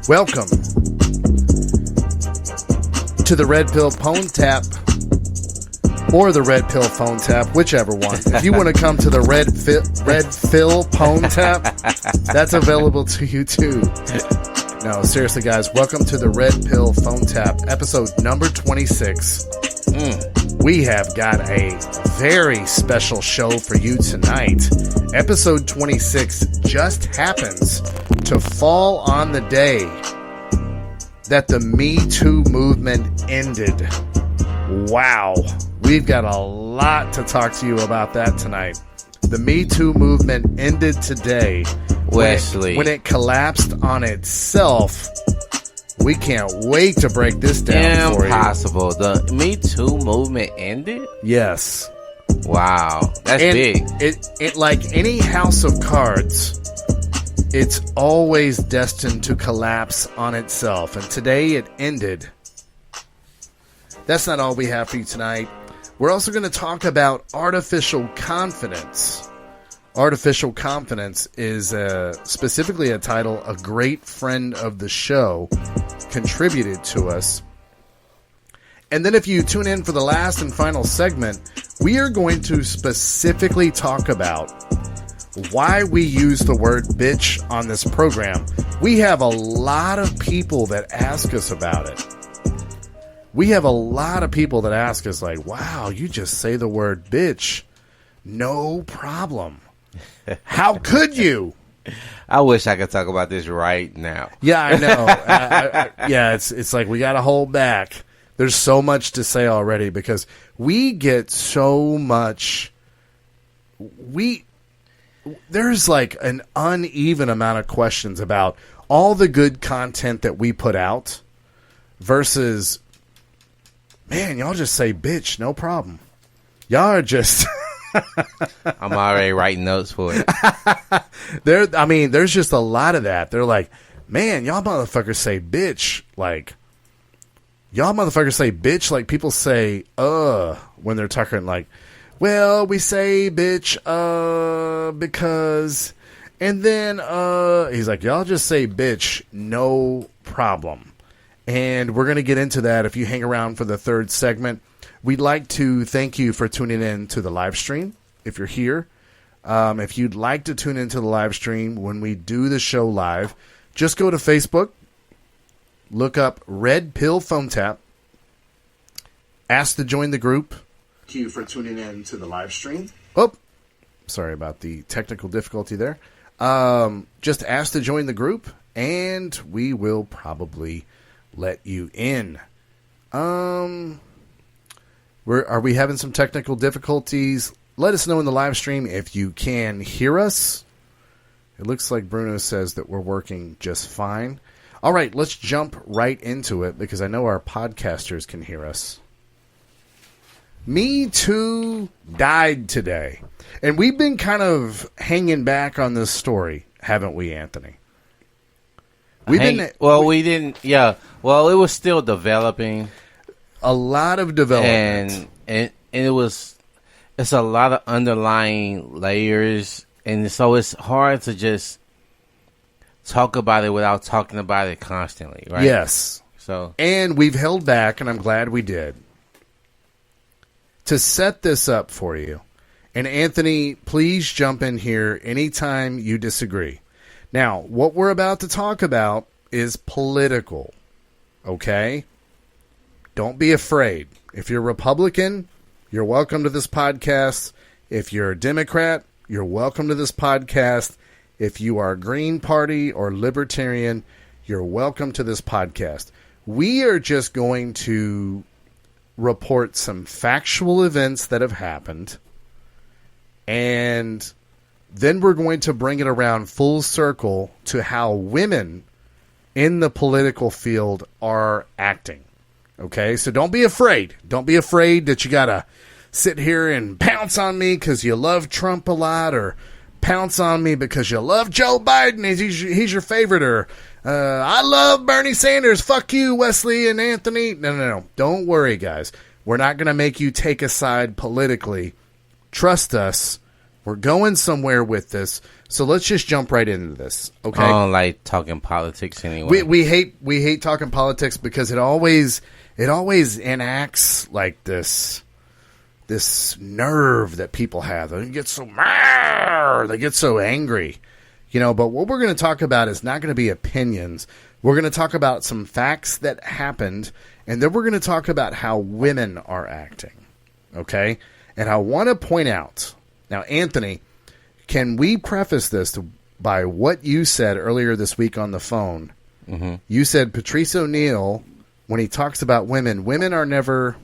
Welcome to the Red Pill Phone Tap, or the Red Pill Phone Tap, whichever one. If you want to come to the Red Pill Phone Tap, that's available to you too. No, seriously, guys, welcome to the Red Pill Phone Tap, episode number 26. We have got a very special show for you tonight. Episode 26 just happens to fall on the day that the Me Too movement ended. Wow. We've got a lot to talk to you about that tonight. The Me Too movement ended today. Wesley. When it collapsed on itself. We can't wait to break this down for you. Impossible. The Me Too movement ended? Yes. Wow. That's big. It like any house of cards, it's always destined to collapse on itself. And today it ended. That's not all we have for you tonight. We're also going to talk about artificial confidence. Artificial confidence is specifically a title a great friend of the show contributed to us. And then if you tune in for the last and final segment, we are going to specifically talk about why we use the word bitch on this program. We have a lot of people that ask us about it. We have a lot of people that ask us like, wow, you just say the word bitch. No problem. How could you? I wish I could talk about this right now. Yeah, I know. Yeah, it's like we got to hold back. There's so much to say already because we get so much. There's like an uneven amount of questions about all the good content that we put out versus, man, y'all just say bitch, no problem. Y'all are just. I'm already writing notes for it. There's just a lot of that. They're like, man, y'all motherfuckers say bitch. Like, y'all motherfuckers say bitch like people say when they're talking like, well, we say bitch because, and then he's like, y'all just say bitch, no problem. And we're going to get into that if you hang around for the third segment. We'd like to thank you for tuning in to the live stream. If you're here, if you'd like to tune into the live stream when we do the show live, just go to Facebook, look up Red Pill Phone Tap, ask to join the group. Thank you for tuning in to the live stream. Oh, sorry about the technical difficulty there. Just ask to join the group, and we will probably let you in. Are we having some technical difficulties? Let us know in the live stream if you can hear us. It looks like Bruno says that we're working just fine. All right, let's jump right into it because I know our podcasters can hear us. Me Too died today. And we've been kind of hanging back on this story, haven't we, Anthony? We didn't. Yeah. Well, it was still developing. A lot of development. And it's a lot of underlying layers. And so it's hard to just talk about it without talking about it constantly, right? Yes. And we've held back, and I'm glad we did, to set this up for you. And Anthony, please jump in here anytime you disagree. Now, what we're about to talk about is political, okay? Don't be afraid. If you're Republican, you're welcome to this podcast. If you're a Democrat, you're welcome to this podcast. If you are Green Party or Libertarian, you're welcome to this podcast. We are just going to report some factual events that have happened, and then we're going to bring it around full circle to how women in the political field are acting. Okay, so don't be afraid. Don't be afraid that you got to sit here and pounce on me because you love Trump a lot, or pounce on me because you love Joe Biden, he's your favorite, or I love Bernie Sanders, fuck you, Wesley and Anthony. No. Don't worry, guys. We're not going to make you take a side politically. Trust us. We're going somewhere with this. So let's just jump right into this, okay? I don't like talking politics anyway. We hate talking politics because it always enacts like this nerve that people have. They get so mad, they get so angry. But what we're going to talk about is not going to be opinions. We're going to talk about some facts that happened, and then we're going to talk about how women are acting, okay? And I want to point out, now, Anthony, can we preface this by what you said earlier this week on the phone? Mm-hmm. You said Patrice O'Neal, when he talks about women are never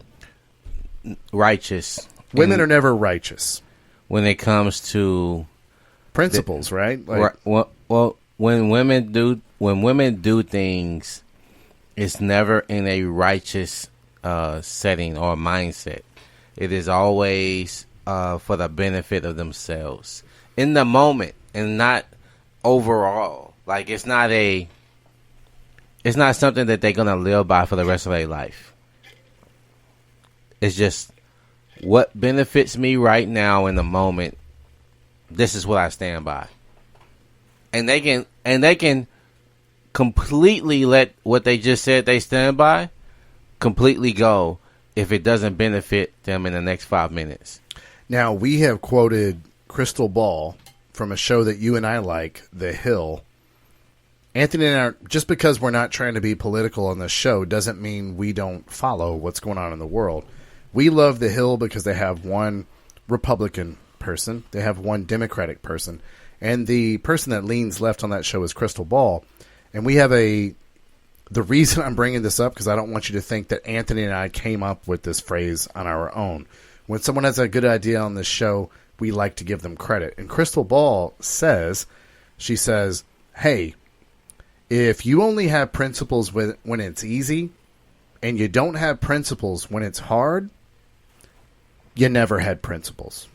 righteous. Women are never righteous when it comes to principles, right? Well, when women do things, it's never in a righteous setting or mindset. It is always for the benefit of themselves in the moment, and not overall. Like it's not something that they're gonna live by for the rest of their life. It's just what benefits me right now in the moment. This is what I stand by. And they can completely let what they just said they stand by completely go if it doesn't benefit them in the next 5 minutes. Now, we have quoted Crystal Ball from a show that you and I like, The Hill. Anthony and I, just because we're not trying to be political on this show doesn't mean we don't follow what's going on in the world. We love The Hill because they have one Republican person, they have one Democratic person, and the person that leans left on that show is Crystal Ball. And we have the reason I'm bringing this up, because I don't want you to think that Anthony and I came up with this phrase on our own. When someone has a good idea on this show, we like to give them credit. And Crystal Ball says, hey, if you only have principles when it's easy and you don't have principles when it's hard, you never had principles.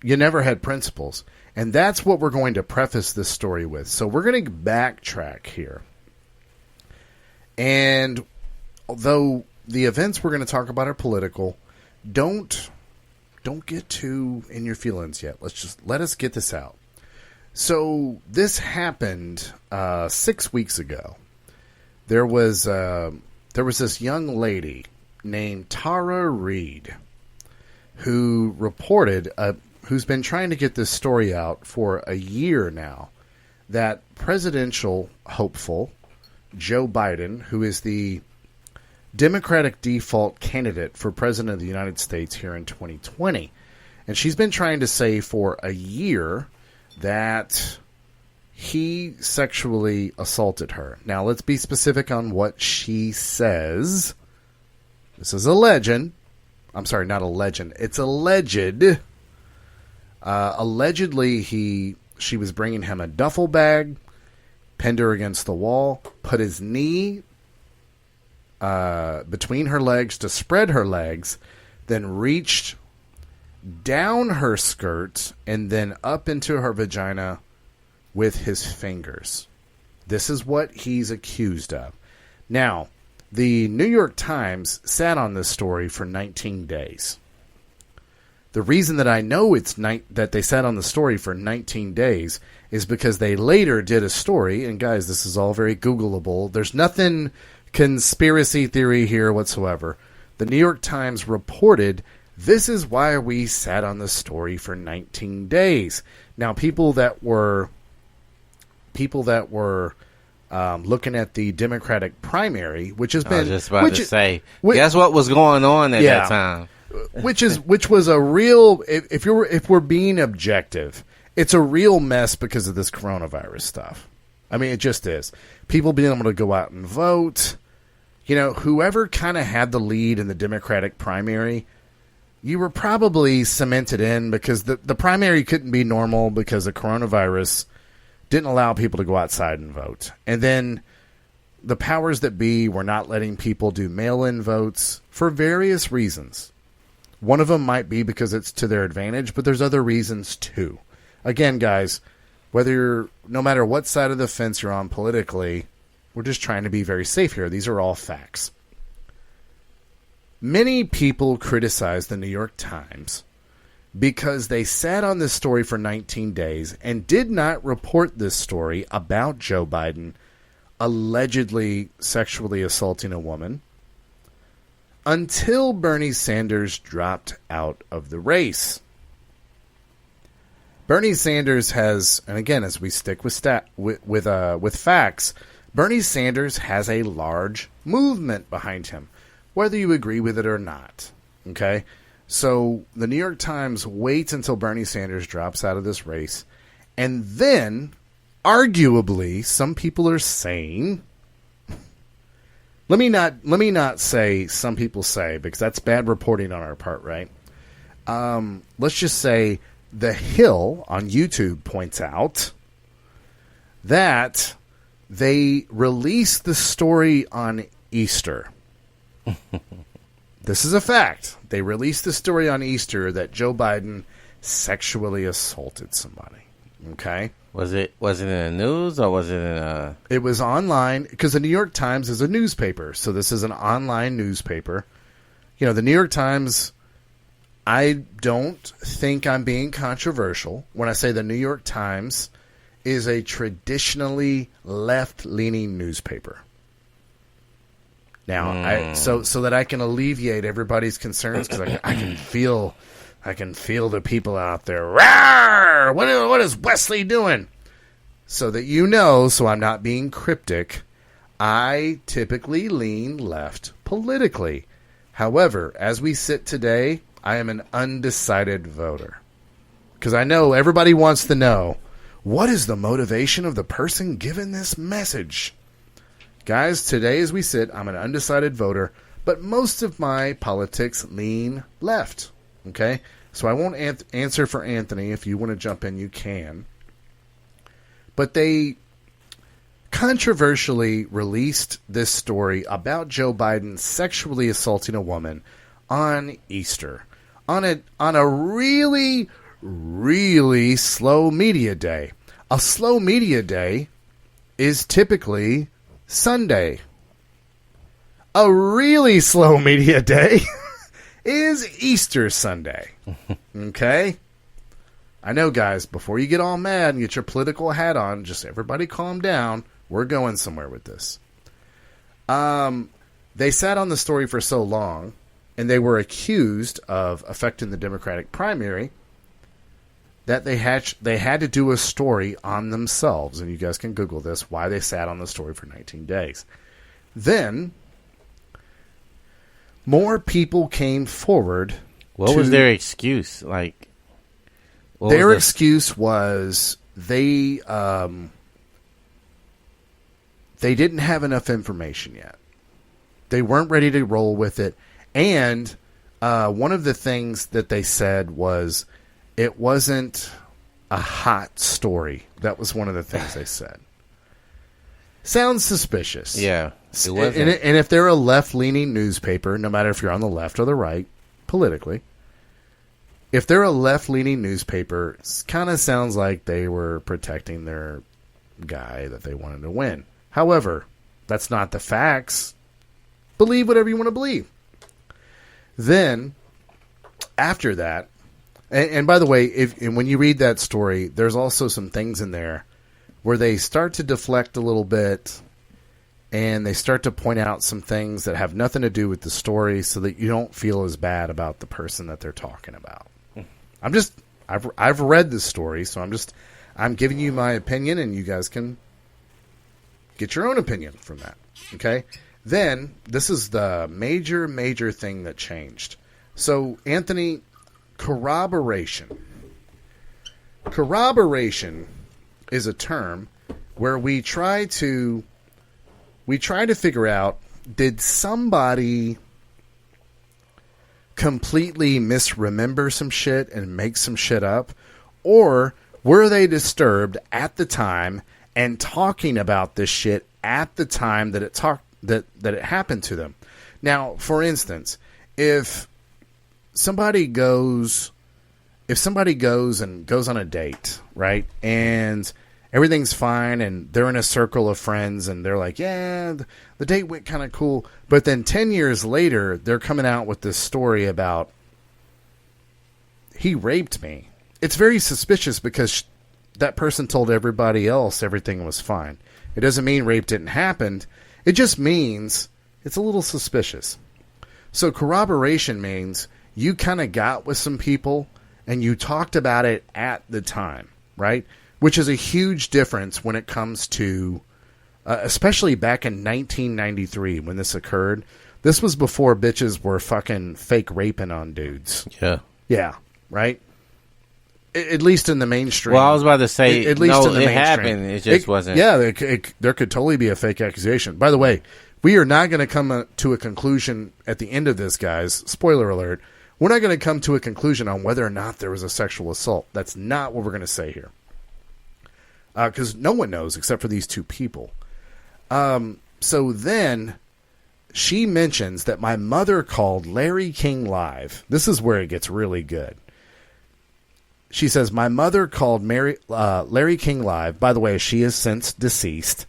You never had principles. And that's what we're going to preface this story with. So we're going to backtrack here. And although the events we're going to talk about are political, don't get too in your feelings yet. Let us get this out. So this happened 6 weeks ago. There was this young lady named Tara Reid who reported, who's been trying to get this story out for a year now, that presidential hopeful Joe Biden, who is the Democratic default candidate for president of the United States here in 2020, and she's been trying to say for a year that he sexually assaulted her. Now, let's be specific on what she says. This is a legend. I'm sorry, not a legend. It's alleged. Allegedly, she was bringing him a duffel bag, pinned her against the wall, put his knee between her legs to spread her legs, then reached down her skirt and then up into her vagina with his fingers. This is what he's accused of. Now, the New York Times sat on this story for 19 days. The reason that I know that they sat on the story for 19 days is because they later did a story, and guys, this is all very Googleable. There's nothing conspiracy theory here whatsoever. The New York Times reported, this is why we sat on the story for 19 days. Now, people that were looking at the Democratic primary, which has been... I was just about to say, guess what was going on at that time? which was a real... If we're being objective, it's a real mess because of this coronavirus stuff. I mean, it just is. People being able to go out and vote. You know, whoever kind of had the lead in the Democratic primary, you were probably cemented in because the primary couldn't be normal because the coronavirus didn't allow people to go outside and vote. And then the powers that be were not letting people do mail-in votes for various reasons. One of them might be because it's to their advantage, but there's other reasons too. Again, guys, no matter what side of the fence you're on politically, we're just trying to be very safe here. These are all facts. Many people criticize the New York Times because they sat on this story for 19 days and did not report this story about Joe Biden allegedly sexually assaulting a woman until Bernie Sanders dropped out of the race. Bernie Sanders has, and again, as we stick with facts, Bernie Sanders has a large movement behind him, whether you agree with it or not. Okay? So the New York Times waits until Bernie Sanders drops out of this race, and then, arguably, some people are saying, let me not say some people say, because that's bad reporting on our part, right? Let's just say The Hill on YouTube points out that they released the story on Easter. This is a fact. They released the story on Easter that Joe Biden sexually assaulted somebody. Okay? Was it in the news or was it in a... It was online because the New York Times is a newspaper. So this is an online newspaper. You know, the New York Times, I don't think I'm being controversial when I say the New York Times is a traditionally left-leaning newspaper. Now, so that I can alleviate everybody's concerns, because I can feel the people out there. Rawr! What is Wesley doing? So that you know, so I'm not being cryptic, I typically lean left politically. However, as we sit today, I am an undecided voter. Because I know everybody wants to know, what is the motivation of the person giving this message? Guys, today as we sit, I'm an undecided voter, but most of my politics lean left. Okay? So I won't answer for Anthony. If you want to jump in, you can. But they controversially released this story about Joe Biden sexually assaulting a woman on Easter. On a really, really slow media day. A slow media day is typically Sunday. A really slow media day is Easter Sunday. Okay? I know, guys, before you get all mad and get your political hat on, just everybody calm down. We're going somewhere with this. They sat on the story for so long, and they were accused of affecting the Democratic primary, that they had to do a story on themselves. And you guys can Google this, why they sat on the story for 19 days. Then, more people came forward. What was their excuse? Like, their excuse was they didn't have enough information yet. They weren't ready to roll with it. And one of the things that they said was it wasn't a hot story. That was one of the things they said. Sounds suspicious. Yeah. It wasn't. And if they're a left-leaning newspaper, no matter if you're on the left or the right, politically, if they're a left-leaning newspaper, it kind of sounds like they were protecting their guy that they wanted to win. However, that's not the facts. Believe whatever you want to believe. Then, after that, and by the way, when you read that story, there's also some things in there where they start to deflect a little bit, and they start to point out some things that have nothing to do with the story, so that you don't feel as bad about the person that they're talking about. I've read this story, so I'm giving you my opinion, and you guys can get your own opinion from that. Okay? Then, this is the major thing that changed. So, Anthony, corroboration. Corroboration is a term where we try to figure out, did somebody completely misremember some shit and make some shit up, or were they disturbed at the time and talking about this shit at the time that it happened to them? Now, for instance, if somebody goes and goes on a date, right? And everything's fine, and they're in a circle of friends, and they're like, yeah, the date went kind of cool. But then 10 years later, they're coming out with this story about he raped me. It's very suspicious because that person told everybody else everything was fine. It doesn't mean rape didn't happen. It just means it's a little suspicious. So corroboration means you kind of got with some people and you talked about it at the time, right? Which is a huge difference when it comes to, especially back in 1993 when this occurred. This was before bitches were fucking fake raping on dudes. Yeah. Yeah, right? At least in the mainstream. Well, I was about to say, at least in the mainstream. Happened. It just wasn't. Yeah, there could totally be a fake accusation. By the way, we are not going to come to a conclusion at the end of this, guys. Spoiler alert. We're not going to come to a conclusion on whether or not there was a sexual assault. That's not what we're going to say here. Because no one knows except for these two people. So then she mentions that my mother called Larry King live. This is where it gets really good. She says, my mother called Larry King live. By the way, she is since deceased.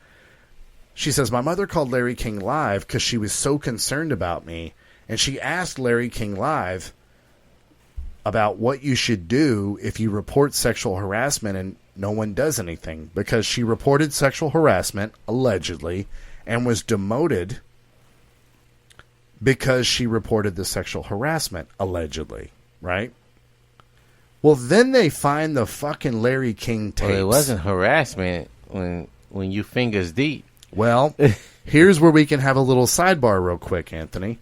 She says, my mother called Larry King live because she was so concerned about me. And she asked Larry King live about what you should do if you report sexual harassment and no one does anything. Because she reported sexual harassment, allegedly, and was demoted because she reported the sexual harassment, allegedly. Right? Well, then they find the fucking Larry King tapes. Well, it wasn't harassment when you fingers deep. Well, here's where we can have a little sidebar real quick, Anthony.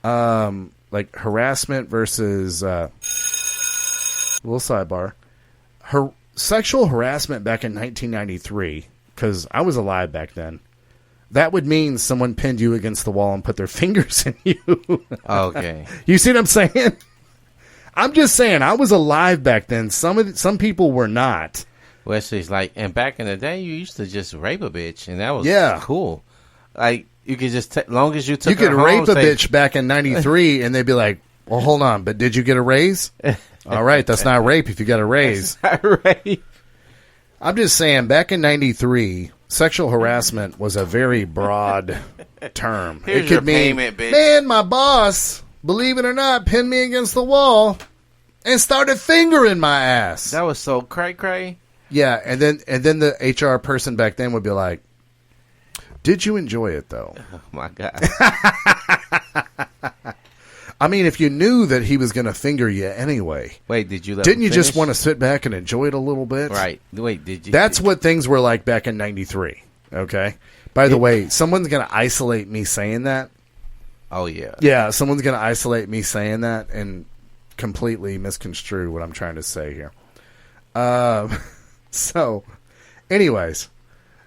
Like harassment versus little sidebar. Her sexual harassment back in 1993, because I was alive back then. That would mean someone pinned you against the wall and put their fingers in you. Okay. You see what I'm saying? I'm just saying, I was alive back then. Some people were not. Wesley's like, and back in the day, you used to just rape a bitch, and that was cool. Like, you could just, long as you took her home. You could rape a bitch back in 93, and they'd be like, well, hold on, but did you get a raise? All right, that's not rape if you got a raise. That's not rape. I'm just saying, back in 93, sexual harassment was a very broad term. Here's it could mean, payment, bitch. Man, my boss, believe it or not, pinned me against the wall and started fingering my ass. That was so cray-cray. Yeah, and then the HR person back then would be like, did you enjoy it, though? Oh, my God. I mean, if you knew that he was going to finger you anyway. Wait, did you let Didn't him you finish? just want to sit back and enjoy it a little bit? Right. Wait, did you? That's what things were like back in 93, okay? By the way, someone's going to isolate me saying that. Oh, yeah. Yeah, someone's going to isolate me saying that and completely misconstrue what I'm trying to say here. So, anyways,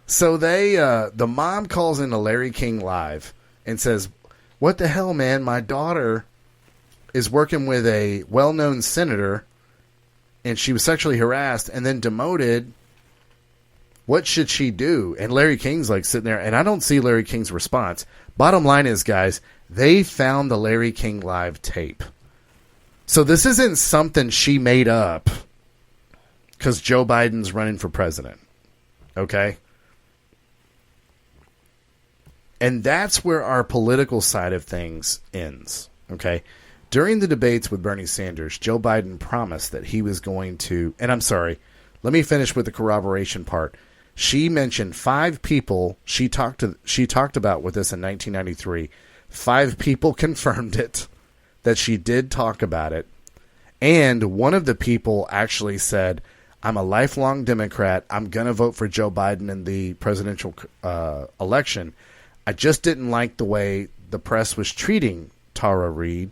so the mom calls into Larry King live and says, what the hell, man? My daughter is working with a well-known senator and she was sexually harassed and then demoted. What should she do? And Larry King's like sitting there, and I don't see Larry King's response. Bottom line is, guys, they found the Larry King live tape. So this isn't something she made up because Joe Biden's running for president. Okay? And that's where our political side of things ends. Okay? During the debates with Bernie Sanders, Joe Biden promised that he was going to, and I'm sorry, let me finish with the corroboration part. She mentioned 5 people she talked about with this in 1993. 5 people confirmed it, that she did talk about it. And one of the people actually said, I'm a lifelong Democrat. I'm going to vote for Joe Biden in the presidential election. I just didn't like the way the press was treating Tara Reid.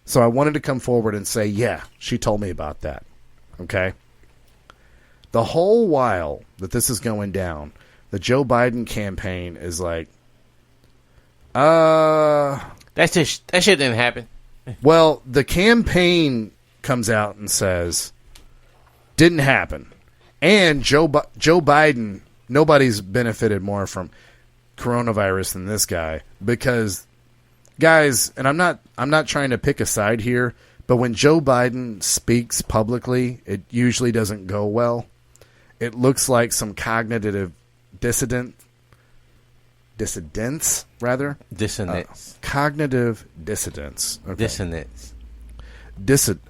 So I wanted to come forward and say, yeah, she told me about that. Okay? The whole while that this is going down, the Joe Biden campaign is like, that shit didn't happen. Well, the campaign comes out and says, didn't happen. And Joe Biden, nobody's benefited more from coronavirus than this guy because, guys, and I'm not trying to pick a side here, But when Joe Biden speaks publicly, it usually doesn't go well. It looks like some cognitive dissidence, cognitive dissonance. Okay. Dissonance. Dissonance.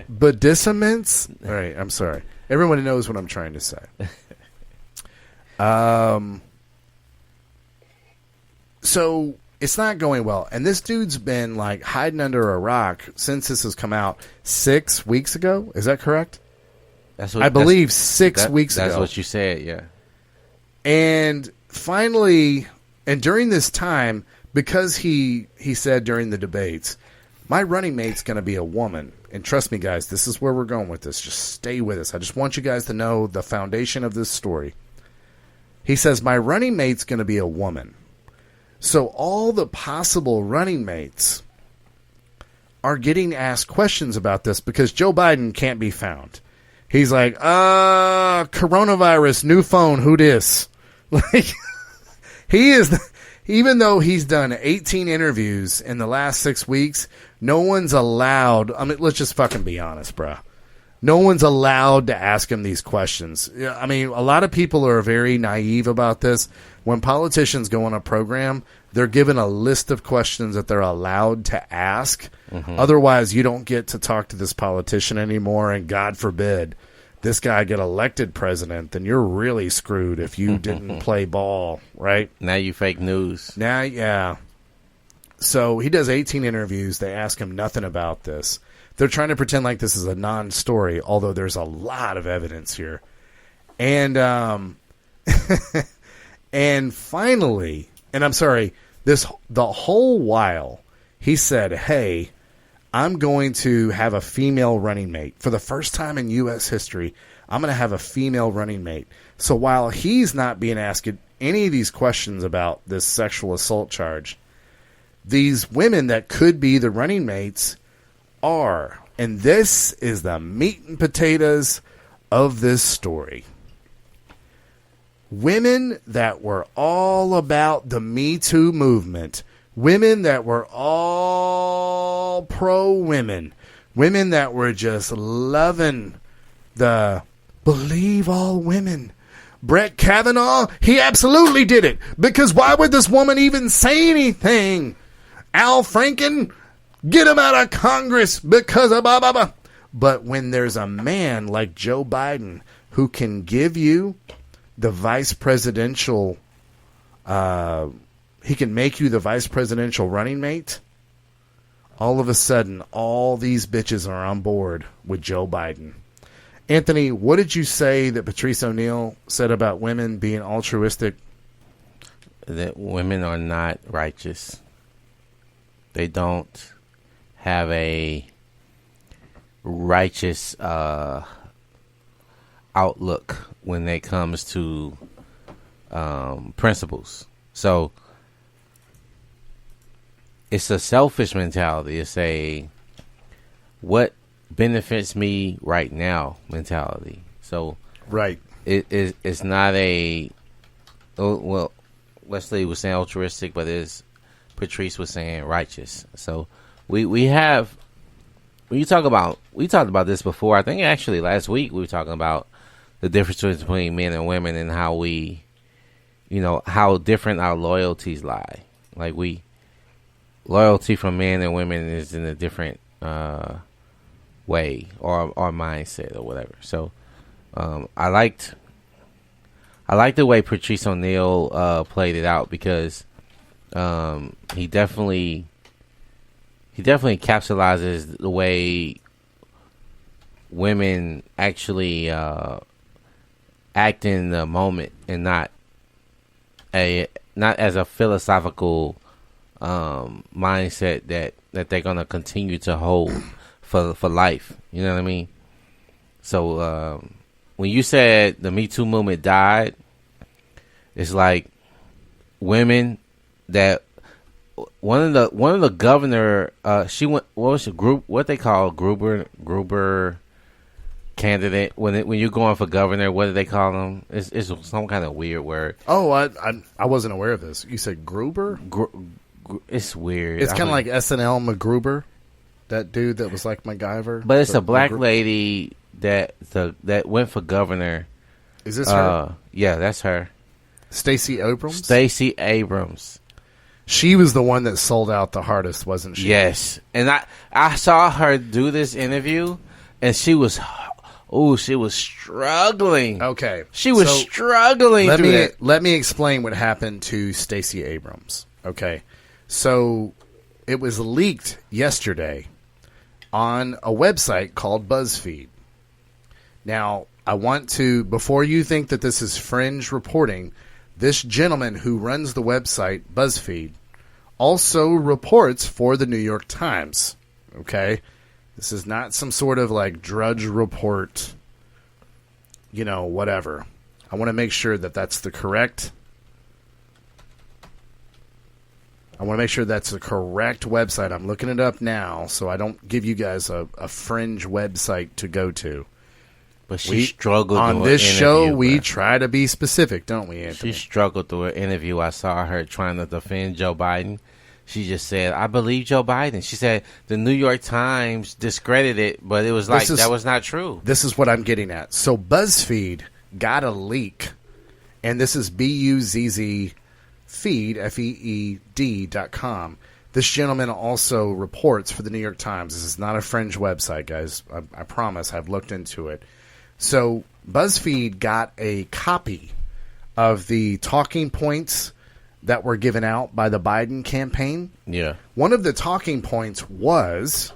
But dissonance. All right, I'm sorry. Everyone knows what I'm trying to say. So it's not going well, and this dude's been like hiding under a rock since this has come out 6 weeks ago. Is that correct? I believe 6 weeks ago. That's what you said, yeah. And finally, and during this time, because he said during the debates, my running mate's going to be a woman. And trust me, guys, this is where we're going with this. Just stay with us. I just want you guys to know the foundation of this story. He says, my running mate's going to be a woman. So all the possible running mates are getting asked questions about this because Joe Biden can't be found. He's like, coronavirus, new phone, who dis? Like, he is, even though he's done 18 interviews in the last 6 weeks, no one's allowed, I mean, let's just fucking be honest, bro. No one's allowed to ask him these questions. I mean, a lot of people are very naive about this. When politicians go on a program, they're given a list of questions that they're allowed to ask. Mm-hmm. Otherwise, you don't get to talk to this politician anymore, and God forbid this guy get elected president, then you're really screwed if you didn't play ball, right? Now you fake news. Now, yeah. So he does 18 interviews. They ask him nothing about this. They're trying to pretend like this is a non-story, although there's a lot of evidence here. And and finally, and I'm sorry, the whole while he said, "Hey, I'm going to have a female running mate for the first time in U.S. history. I'm going to have a female running mate." So while he's not being asked any of these questions about this sexual assault charge, these women that could be the running mates are. And this is the meat and potatoes of this story. Women that were all about the Me Too movement. Women that were all pro-women. Women that were just loving the believe all women. Brett Kavanaugh, he absolutely did it. Because why would this woman even say anything? Al Franken, get him out of Congress because of blah, blah, blah. But when there's a man like Joe Biden who can give you the vice presidential, he can make you the vice presidential running mate, all of a sudden, all these bitches are on board with Joe Biden. Anthony, what did you say that Patrice O'Neill said about women being altruistic? That women are not righteous. They don't have a righteous outlook when it comes to principles. So it's a selfish mentality. It's a what benefits me right now mentality. So right, it's not a Wesley was saying altruistic, but Patrice was saying righteous. So we have, when you talk about, we talked about this before. I think actually last week we were talking about the difference between men and women and how we, how different our loyalties lie. Like loyalty from men and women is in a different way or mindset or whatever. So I liked the way Patrice O'Neill played it out because he definitely capsulizes the way women actually act in the moment and not as a philosophical mindset that they're gonna continue to hold for life. You know what I mean? So when you said the Me Too movement died, it's like women that one of the governor she went, what was the group, what they call Gruber candidate when you're going for governor. What do they call them? It's some kind of weird word. Oh, I wasn't aware of this. You said Gruber? It's weird. It's kind of like SNL MacGruber, that dude that was like MacGyver. But it's a black lady that went for governor. Is this her? Yeah, that's her. Stacey Abrams? Stacey Abrams. She was the one that sold out the hardest, wasn't she? Yes. And I saw her do this interview, and she was struggling. Okay. She was struggling. Let me explain what happened to Stacey Abrams. Okay. So it was leaked yesterday on a website called BuzzFeed. Now, I want to, before you think that this is fringe reporting, this gentleman who runs the website, BuzzFeed, also reports for the New York Times. Okay? This is not some sort of like Drudge Report, whatever. I want to make sure that that's the correct. I want to make sure that's the correct website. I'm looking it up now so I don't give you guys a fringe website to go to. But she struggled on this show. We try to be specific, don't we, Anthony? She struggled through an interview. I saw her trying to defend Joe Biden. She just said, "I believe Joe Biden." She said the New York Times discredited it, but it was that was not true. This is what I'm getting at. So BuzzFeed got a leak, and this is BUZZ feed FEED.com. This gentleman also reports for the New York Times. This is not a fringe website, guys. I promise. I've looked into it. So BuzzFeed got a copy of the talking points that were given out by the Biden campaign. Yeah. One of the talking points was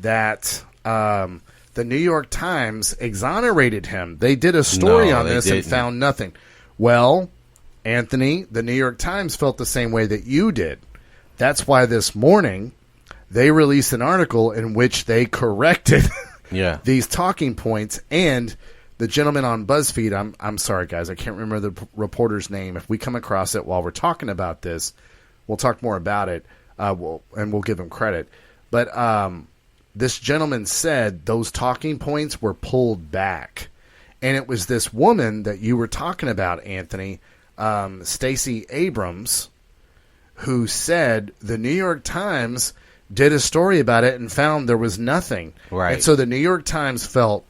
that the New York Times exonerated him. They did a story on this and found nothing. Well, Anthony, the New York Times felt the same way that you did. That's why this morning they released an article in which they corrected these talking points. And the gentleman on BuzzFeed, I'm sorry, guys, I can't remember the reporter's name. If we come across it while we're talking about this, we'll talk more about it, and we'll give him credit. But this gentleman said those talking points were pulled back. And it was this woman that you were talking about, Anthony, Stacey Abrams, who said the New York Times did a story about it and found there was nothing. Right. And so the New York Times felt,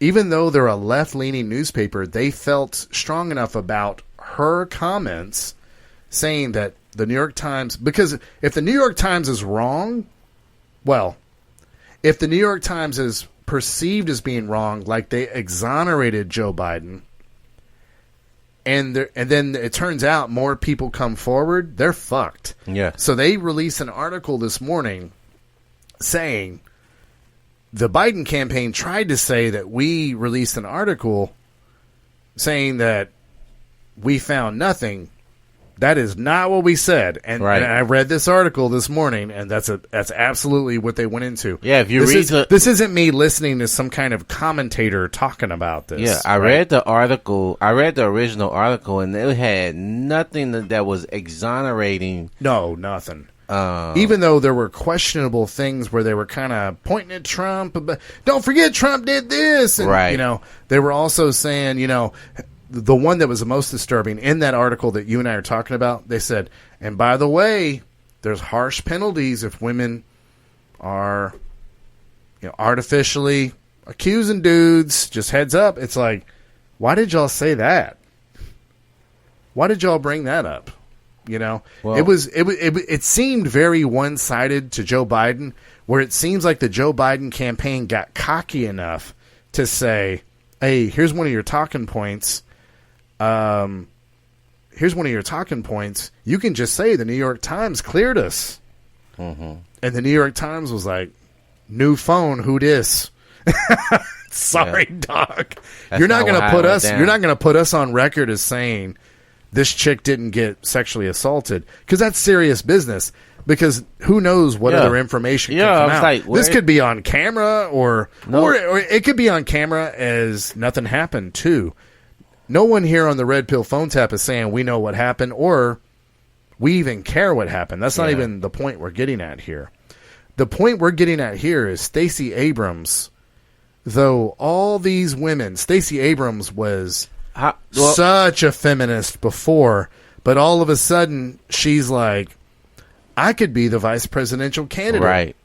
even though they're a left-leaning newspaper, they felt strong enough about her comments saying that the New York Times, because if the New York Times is wrong, well, if the New York Times is perceived as being wrong, like they exonerated Joe Biden, and then it turns out more people come forward, they're fucked. Yeah. So they released an article this morning saying the Biden campaign tried to say that we released an article saying that we found nothing. That is not what we said. And I read this article this morning, and that's absolutely what they went into. Yeah, if you this isn't me listening to some kind of commentator talking about this. Yeah, I read the article. I read the original article, and it had nothing that was exonerating. No, nothing. Even though there were questionable things where they were kind of pointing at Trump, but don't forget Trump did this. And, they were also saying, the one that was the most disturbing in that article that you and I are talking about, they said, and by the way, there's harsh penalties if women are artificially accusing dudes. Just heads up. It's like, why did y'all say that? Why did y'all bring that up? Well, it seemed very one-sided to Joe Biden, where it seems like the Joe Biden campaign got cocky enough to say, hey, here's one of your talking points. Here's one of your talking points. You can just say the New York Times cleared us. Mm-hmm. And the New York Times was like, new phone, who dis? Sorry, dog. You're not going to put us. You're not going to put us on record as saying this chick didn't get sexually assaulted, because that's serious business. Because who knows what other information can come out. Like, this could be on camera, or it could be on camera as nothing happened too. No one here on the Red Pill Phone Tap is saying we know what happened or we even care what happened. That's not even the point we're getting at here. The point we're getting at here is Stacey Abrams though all these women, Stacey Abrams was such a feminist before, but all of a sudden she's like, I could be the vice presidential candidate. Right.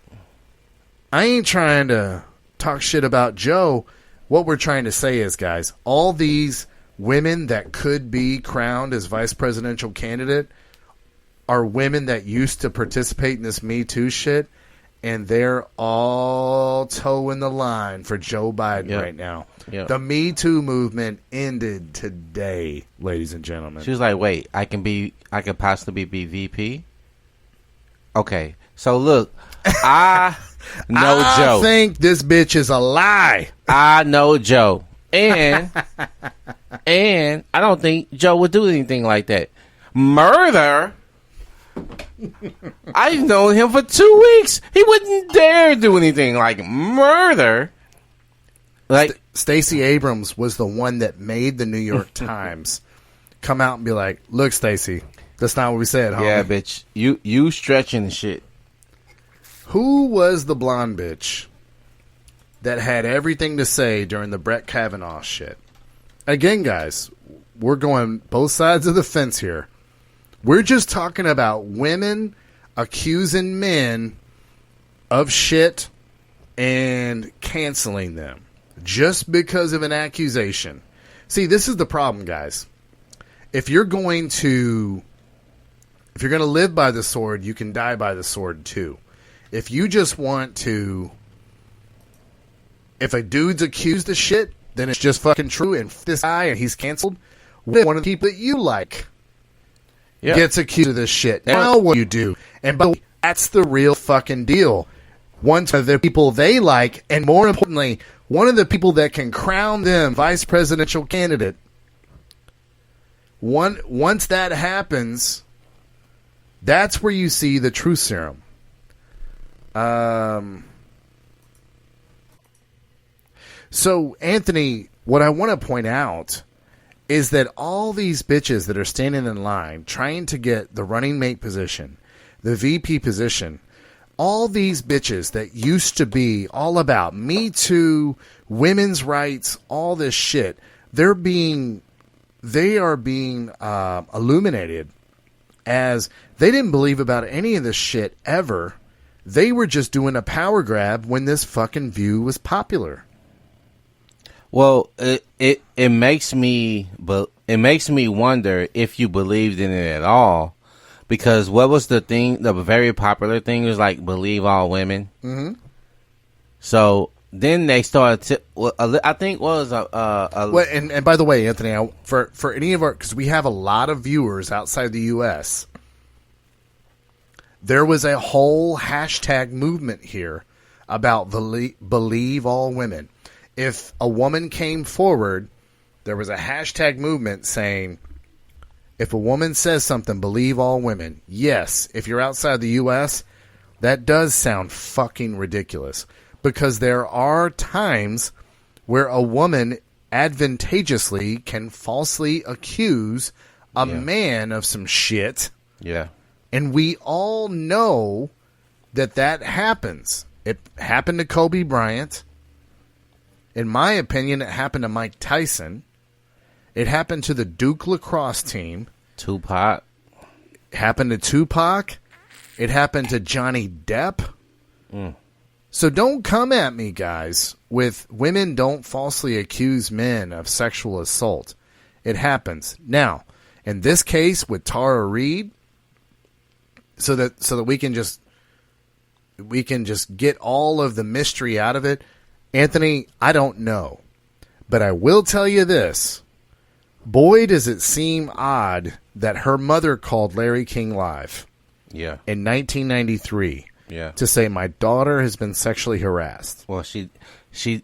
I ain't trying to talk shit about Joe. What we're trying to say is, guys, all these women that could be crowned as vice presidential candidate are women that used to participate in this Me Too shit, and they're all toeing the line for Joe Biden right now. Yep. The Me Too movement ended today, ladies and gentlemen. She was like, wait, I could possibly be VP? Okay, so look, I know Joe. I think this bitch is a lie. I know Joe. And I don't think Joe would do anything like that. Murder? I've known him for 2 weeks. He wouldn't dare do anything like murder. Like Stacey Abrams was the one that made the New York Times come out and be like, look, Stacey, that's not what we said, homie. Yeah, bitch. You stretching shit. Who was the blonde bitch that had everything to say during the Brett Kavanaugh shit? Again, guys, we're going both sides of the fence here. We're just talking about women accusing men of shit and canceling them just because of an accusation. See, this is the problem, guys. If you're going to live by the sword, you can die by the sword too. If you just want to, if a dude's accused of shit, then it's just fucking true, and this guy and he's canceled. One of the people that you like gets accused of this shit. Now what do you do? And but that's the real fucking deal. One of the people they like, and more importantly, one of the people that can crown them vice presidential candidate. Once that happens, that's where you see the truth serum. So, Anthony, what I want to point out is that all these bitches that are standing in line trying to get the running mate position, the VP position, all these bitches that used to be all about Me Too, women's rights, all this shit, they are being illuminated as they didn't believe about any of this shit ever. They were just doing a power grab when this fucking view was popular. Well, it makes me wonder if you believed in it at all, because what was the thing? The very popular thing was like believe all women. Mm-hmm. So then they started to. Well, I think was Well, and by the way, Anthony, for any of our, because we have a lot of viewers outside the U.S. There was a whole hashtag movement here about believe all women. If a woman came forward, there was a hashtag movement saying, if a woman says something, believe all women. Yes, if you're outside the U.S., that does sound fucking ridiculous, because there are times where a woman advantageously can falsely accuse a man of some shit. Yeah. And we all know that happens. It happened to Kobe Bryant. In my opinion, it happened to Mike Tyson. It happened to the Duke lacrosse team. Tupac. It happened to Tupac. It happened to Johnny Depp. So don't come at me, guys, with women don't falsely accuse men of sexual assault. It happens. Now, in this case with Tara Reid, so that we can just get all of the mystery out of it, Anthony, I don't know. But I will tell you this. Boy, does it seem odd that her mother called Larry King live in 1993 to say, my daughter has been sexually harassed. Well, she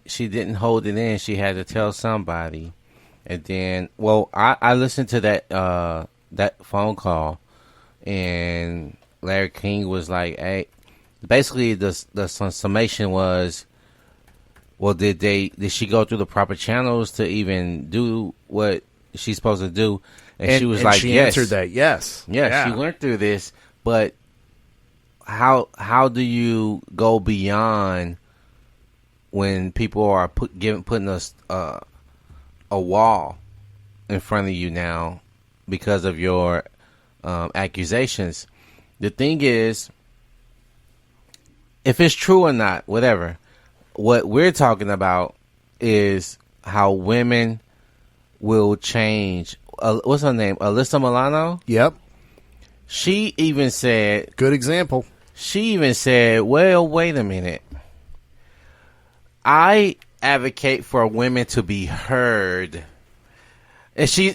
didn't hold it in. She had to tell somebody. And then, well, I listened to that phone call, and Larry King was like, hey, basically the summation was, well, did she go through the proper channels to even do what she's supposed to do? And she was like, she yes. answered that, yes. Yeah, she went through this, but how do you go beyond when people are putting us a wall in front of you now because of your accusations. The thing is, if it's true or not, whatever, what we're talking about is how women will change. What's her name? Alyssa Milano? Yep. She even said... Good example. She even said, well, wait a minute. I advocate for women to be heard.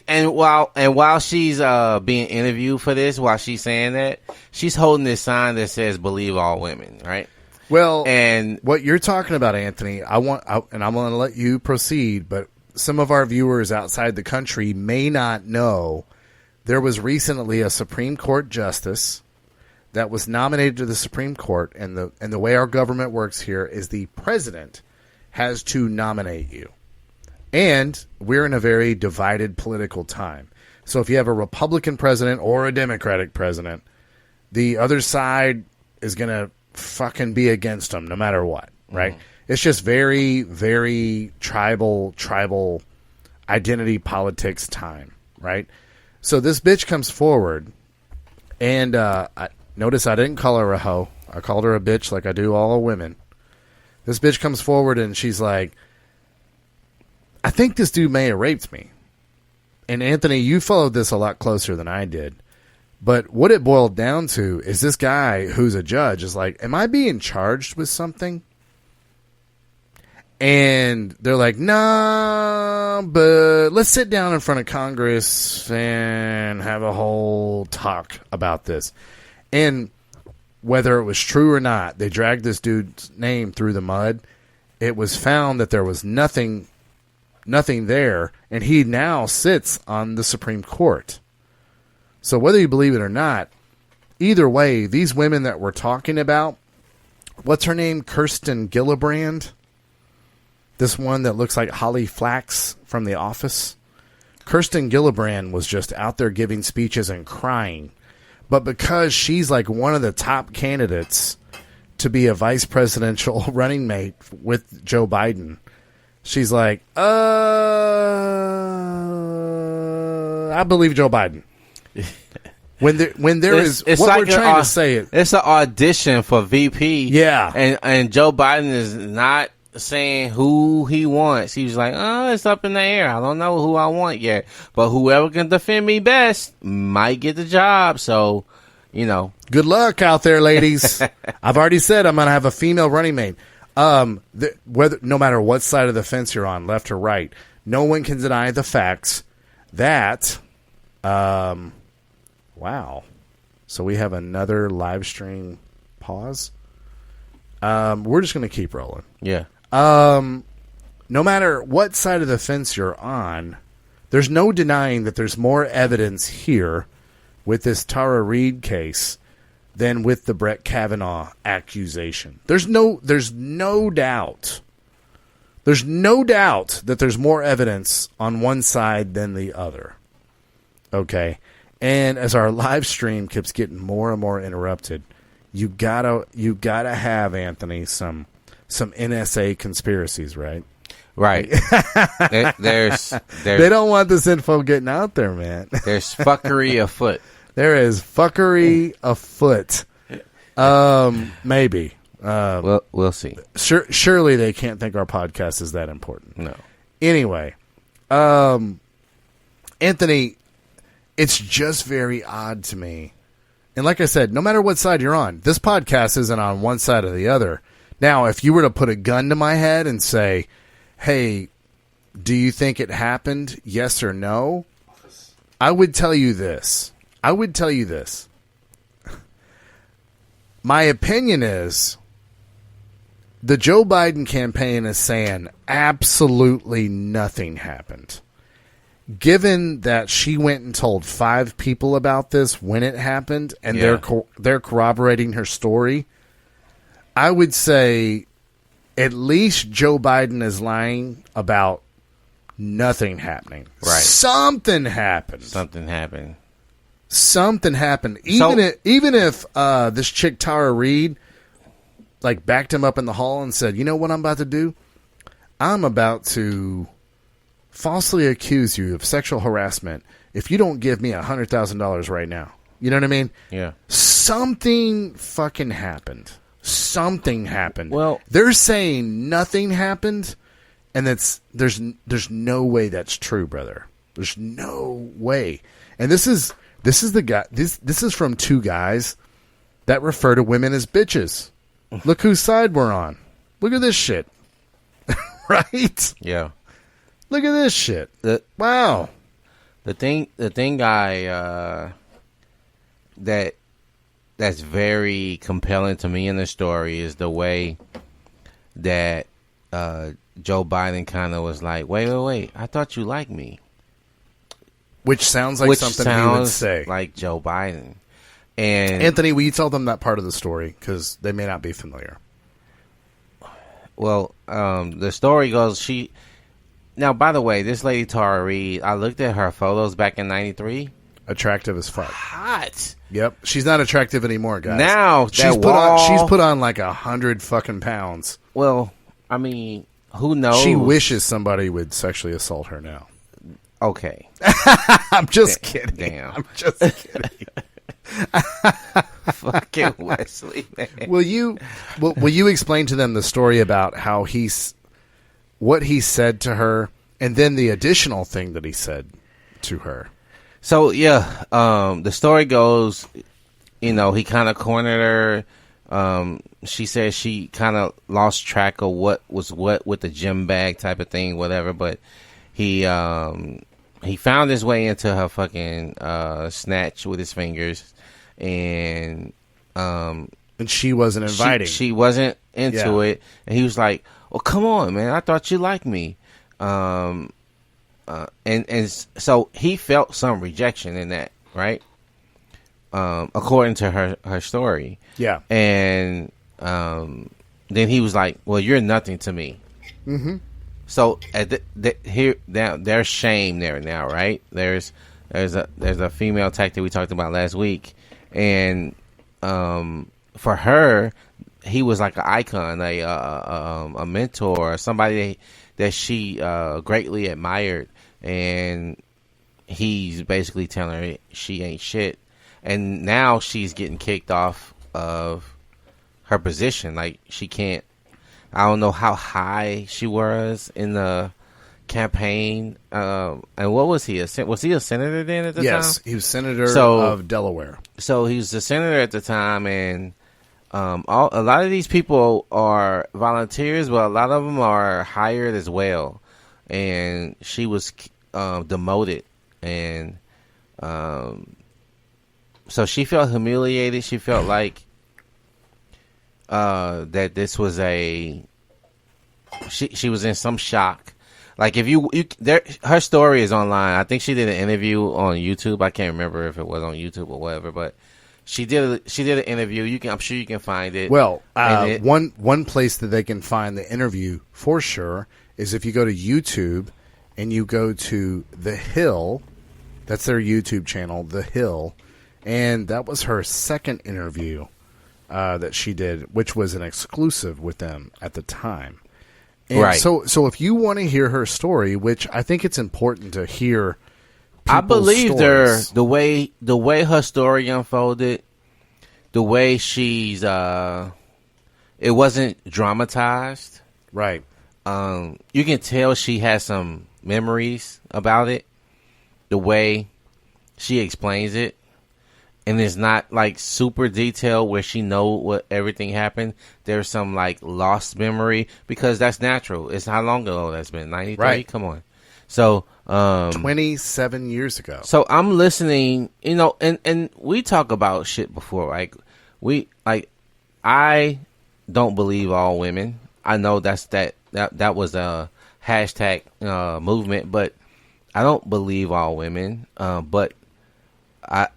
And while she's being interviewed for this, while she's saying that, she's holding this sign that says "Believe all women," right? Well, and what you're talking about, Anthony, and I'm going to let you proceed, but some of our viewers outside the country may not know there was recently a Supreme Court justice that was nominated to the Supreme Court, and the way our government works here is the president has to nominate you. And we're in a very divided political time. So if you have a Republican president or a Democratic president, the other side is going to fucking be against them no matter what, right? It's just very, very tribal identity politics time, right? So this bitch comes forward, and notice I didn't call her a hoe. I called her a bitch like I do all women. This bitch comes forward, and she's like, I think this dude may have raped me. And Anthony, you followed this a lot closer than I did. But what it boiled down to is this guy who's a judge is like, am I being charged with something? And they're like, nah, but let's sit down in front of Congress and have a whole talk about this. And whether it was true or not, they dragged this dude's name through the mud. It was found that there was nothing there, and he now sits on the Supreme Court. So whether you believe it or not, either way, these women that we're talking about, what's her name? Kirsten Gillibrand? This one that looks like Holly Flax from The Office? Kirsten Gillibrand was just out there giving speeches and crying. But because she's like one of the top candidates to be a vice presidential running mate with Joe Biden, she's like, I believe Joe Biden. When there is what like we're trying to say it. It's an audition for VP. Yeah. And Joe Biden is not saying who he wants. He was like, it's up in the air. I don't know who I want yet. But whoever can defend me best might get the job. So, good luck out there, ladies. I've already said I'm going to have a female running mate. Whether no matter what side of the fence you're on, left or right, no one can deny the facts that wow. So we have another live stream pause. We're just going to keep rolling. Yeah. No matter what side of the fence you're on, there's no denying that there's more evidence here with this Tara Reid case than with the Brett Kavanaugh accusation. There's no doubt. There's no doubt that there's more evidence on one side than the other. Okay? And as our live stream keeps getting more and more interrupted, you gotta have, Anthony, some NSA conspiracies, right? Right. There's they don't want this info getting out there, man. There's fuckery afoot. There is fuckery afoot. Maybe. We'll see. Surely they can't think our podcast is that important. No. Anyway, Anthony, it's just very odd to me. And like I said, no matter what side you're on, this podcast isn't on one side or the other. Now, if you were to put a gun to my head and say, hey, do you think it happened? Yes or no? I would tell you this. My opinion is the Joe Biden campaign is saying absolutely nothing happened. Given that she went and told 5 people about this when it happened, and they're corroborating her story, I would say at least Joe Biden is lying about nothing happening. Right. Something happened. Even if this chick Tara Reid like backed him up in the hall and said, you know what I'm about to do? I'm about to falsely accuse you of sexual harassment if you don't give me $100,000 right now. You know what I mean? Yeah. Something fucking happened. Something happened. Well, they're saying nothing happened, and there's no way that's true, brother. There's no way. And this is the guy. This is from two guys that refer to women as bitches. Look whose side we're on. Look at this shit. Right? Yeah. Look at this shit. Wow. The thing that's very compelling to me in the story is the way that Joe Biden kind of was like, wait, I thought you liked me. Which sounds like something he would say. Like Joe Biden. And Anthony, will you tell them that part of the story? Because they may not be familiar. Well, the story goes, now, by the way, this lady Tara Reid, I looked at her photos back in 93. Attractive as fuck. Hot. Yep. She's not attractive anymore, guys. Now, she's put on like 100 fucking pounds. Well, I mean, who knows? She wishes somebody would sexually assault her now. Okay. I'm just kidding. Damn. I'm just kidding. Fucking Wesley, man. Will you explain to them the story about how what he said to her, and then the additional thing that he said to her? So yeah, the story goes, he kind of cornered her. She said she kind of lost track of what was what with the gym bag type of thing, whatever. But he found his way into her fucking snatch with his fingers, and she wasn't inviting. She wasn't into it, and he was like, "Well, come on, man! I thought you liked me." And so he felt some rejection in that, right? According to her story. Yeah. And then he was like, "Well, you're nothing to me." Mm-hmm. So here now there's shame there now, right? There's a female tactic we talked about last week, and for her, he was like an icon, a mentor, somebody that she greatly admired, and he's basically telling her she ain't shit, and now she's getting kicked off of her position. Like, she can't. I don't know how high she was in the campaign. And what was he? Was he a senator then at the time? Yes, he was senator of Delaware. So he was a senator at the time, and a lot of these people are volunteers, but a lot of them are hired as well. And she was demoted, and so she felt humiliated. She felt like that this was she was in some shock. Like, if her story is online. I think she did an interview on YouTube. I can't remember if it was on YouTube or whatever, but she did an interview. I'm sure you can find it. Well, one place that they can find the interview for sure is if you go to YouTube and you go to The Hill. That's their YouTube channel, The Hill, and that was her second interview that she did, which was an exclusive with them at the time. And right. So if you want to hear her story, which I think it's important to hear, I believed stories. her the way her story unfolded, the way she's it wasn't dramatized. Right. You can tell she has some memories about it, the way she explains it. And it's not like super detailed where she know what everything happened. There's some like lost memory, because that's natural. It's how long ago that's been? 93? Right. Come on. So 27 years ago. So I'm listening, and we talk about shit before. I don't believe all women. I know that was a hashtag movement, but I don't believe all women. But I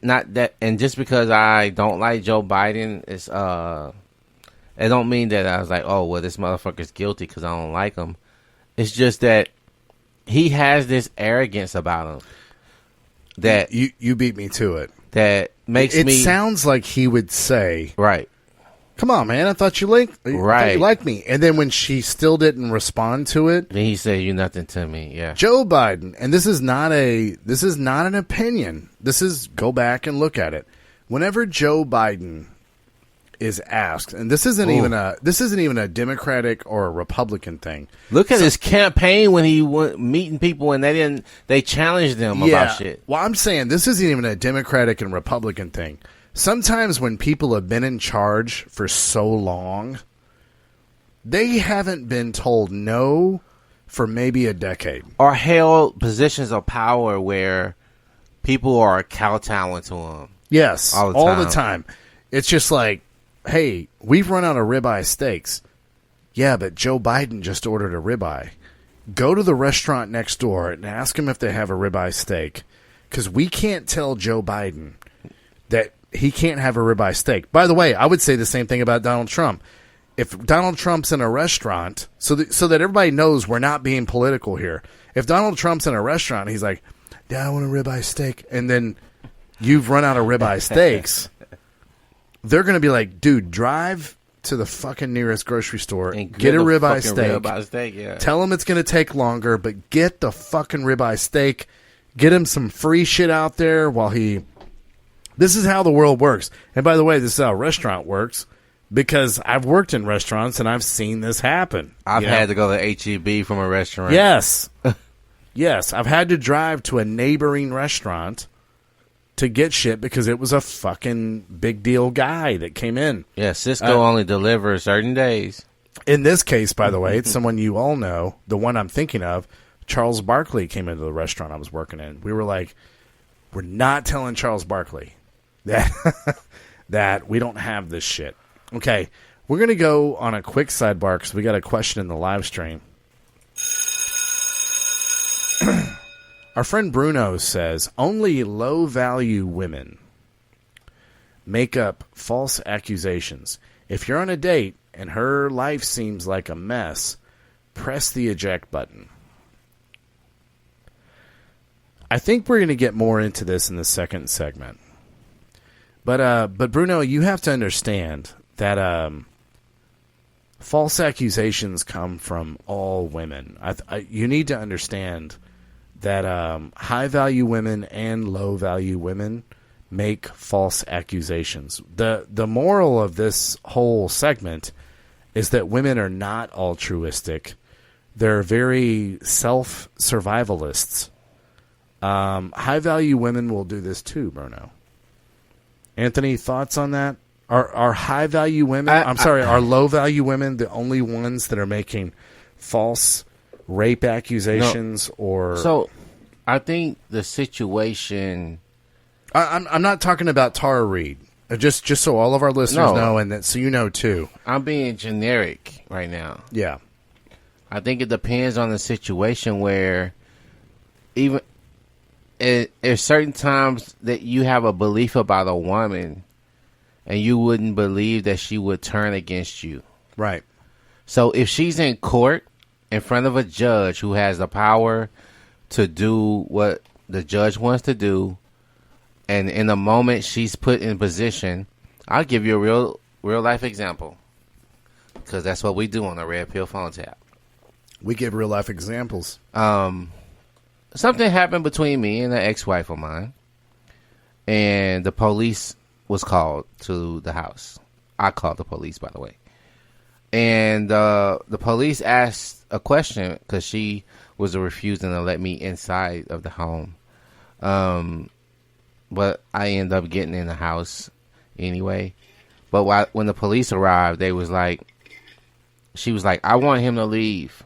not that, and just because I don't like Joe Biden, it don't mean that I was like, oh well, this motherfucker's guilty because I don't like him. It's just that he has this arrogance about him that you beat me to it. That makes it me. It sounds like he would say, right, Come on, man. I thought you liked me. And then when she still didn't respond to it, then he said, "You nothing to me." Yeah. Joe Biden, and this is not an opinion. Go back and look at it. Whenever Joe Biden is asked, and this isn't even a Democratic or a Republican thing. Look at his campaign when he went meeting people and they challenged him about shit. Well, I'm saying this isn't even a Democratic and Republican thing. Sometimes when people have been in charge for so long, they haven't been told no for maybe a decade. Or held positions of power where people are kowtowing to them. Yes, all the time. It's just like, hey, we've run out of ribeye steaks. Yeah, but Joe Biden just ordered a ribeye. Go to the restaurant next door and ask them if they have a ribeye steak. Because we can't tell Joe Biden that he can't have a ribeye steak. By the way, I would say the same thing about Donald Trump. If Donald Trump's in a restaurant, so that everybody knows we're not being political here. If Donald Trump's in a restaurant, he's like, yeah, I want a ribeye steak. And then you've run out of ribeye steaks. They're going to be like, dude, drive to the fucking nearest grocery store and get a ribeye steak. Yeah. Tell him it's going to take longer, but get the fucking ribeye steak. Get him some free shit out there while he... This is how the world works. And by the way, this is how a restaurant works because I've worked in restaurants and I've seen this happen. I've had to go to H-E-B from a restaurant. Yes. Yes. I've had to drive to a neighboring restaurant to get shit because it was a fucking big deal guy that came in. Yeah, Cisco only delivers certain days. In this case, by the way, it's someone you all know, the one I'm thinking of, Charles Barkley came into the restaurant I was working in. We were like, we're not telling Charles Barkley that we don't have this shit. Okay, we're going to go on a quick sidebar because we got a question in the live stream. Our friend Bruno says, only low-value women make up false accusations. If you're on a date and her life seems like a mess, press the eject button. I think we're going to get more into this in the second segment. But Bruno, you have to understand that false accusations come from all women. You need to understand that high-value women and low-value women make false accusations. The moral of this whole segment is that women are not altruistic. They're very self-survivalists. High-value women will do this too, Bruno. Anthony, thoughts on that? Are high-value women, are low-value women the only ones that are making false rape accusations? So I think the situation... I'm not talking about Tara Reid. Just so all of our listeners know, and that so you know too. I'm being generic right now. Yeah. I think it depends on the situation where even... There's certain times that you have a belief about a woman and you wouldn't believe that she would turn against you. Right. So if she's in court in front of a judge who has the power to do what the judge wants to do, and in the moment she's put in position, I'll give you a real life example because that's what we do on the Red Pill Phone Tap. We give real life examples. Something happened between me and an ex-wife of mine, and the police was called to the house. I called the police, by the way. And the police asked a question because she was refusing to let me inside of the home. But I ended up getting in the house anyway. But when the police arrived, she was like, I want him to leave.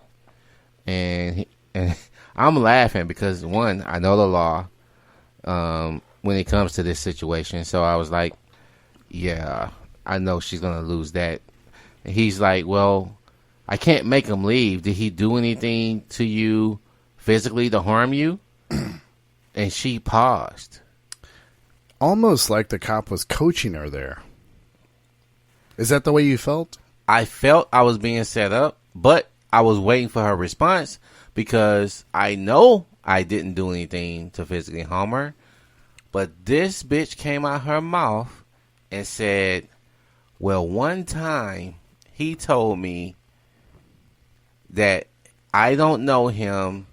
And I'm laughing because, one, I know the law when it comes to this situation. So I was like, yeah, I know she's going to lose that. And he's like, well, I can't make him leave. Did he do anything to you physically to harm you? And she paused. Almost like the cop was coaching her there. Is that the way you felt? I felt I was being set up, but I was waiting for her response. Because I know I didn't do anything to physically harm her. But this bitch came out her mouth and said, Well, one time he told me that I don't know him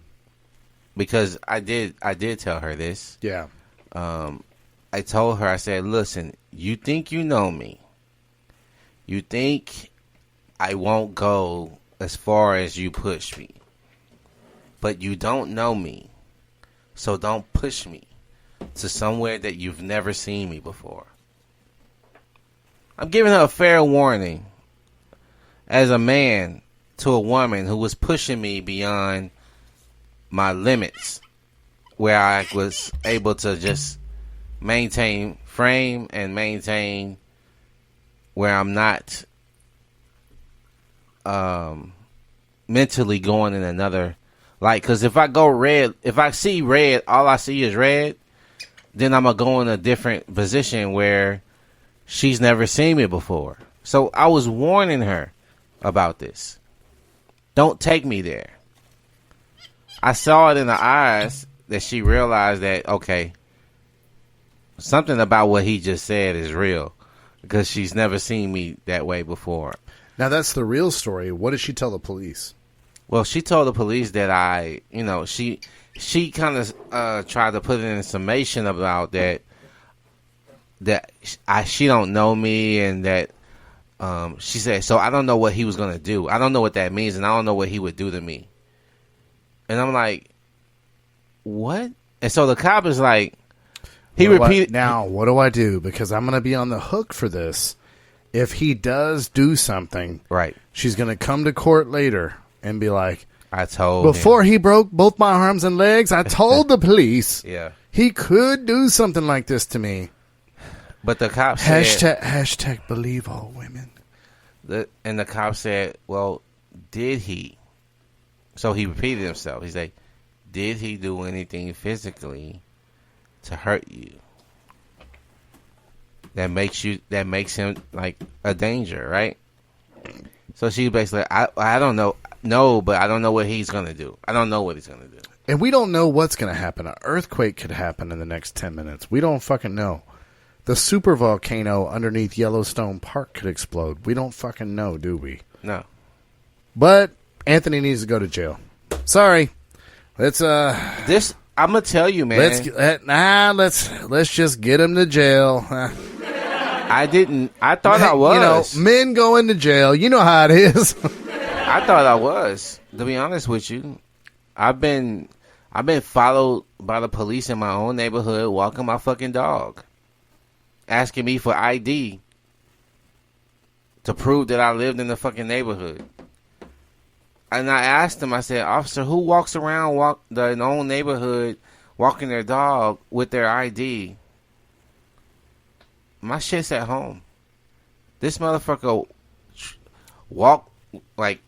because I did tell her this. Yeah. I told her, I said, listen, you think you know me. You think I won't go as far as you push me. But you don't know me. So don't push me to somewhere that you've never seen me before. I'm giving her a fair warning as a man to a woman who was pushing me beyond my limits, where I was able to just maintain frame and maintain where I'm not mentally going in another light. Because if I go red, if I see red, all I see is red, then I'm going to go in a different position where she's never seen me before. So I was warning her about this. Don't take me there. I saw it in her eyes that she realized that, okay, something about what he just said is real, because she's never seen me that way before. Now, that's the real story. What did she tell the police? Well, she told the police that she kind of tried to put in a summation about that she don't know me, and that she said, so I don't know what he was going to do. I don't know what that means, and I don't know what he would do to me. And I'm like, what? And so the cop is like, Now, what do I do? Because I'm going to be on the hook for this. If he does do something, right, she's going to come to court later and be like, I told before him. He broke both my arms and legs, I told the police yeah, he could do something like this to me. But the cop said, hashtag believe all women. And the cop said, well, did he? So he repeated himself. He said, did he do anything physically to hurt you that makes him like a danger, right? So she basically, I don't know, no, but I don't know what he's gonna do. I don't know what he's gonna do, and we don't know what's gonna happen. An earthquake could happen in the next 10 minutes. We don't fucking know. The super volcano underneath Yellowstone Park could explode. We don't fucking know, do we? No. But Anthony needs to go to jail. Sorry. Let's this. I'm gonna tell you, man. Let's just get him to jail. I didn't. I thought I was. Men going to jail. You know how it is. I thought I was. To be honest with you, I've been followed by the police in my own neighborhood, walking my fucking dog, asking me for ID to prove that I lived in the fucking neighborhood. And I asked him, I said, officer, who walks around their own neighborhood walking their dog with their ID? My shit's at home. This motherfucker walk, like,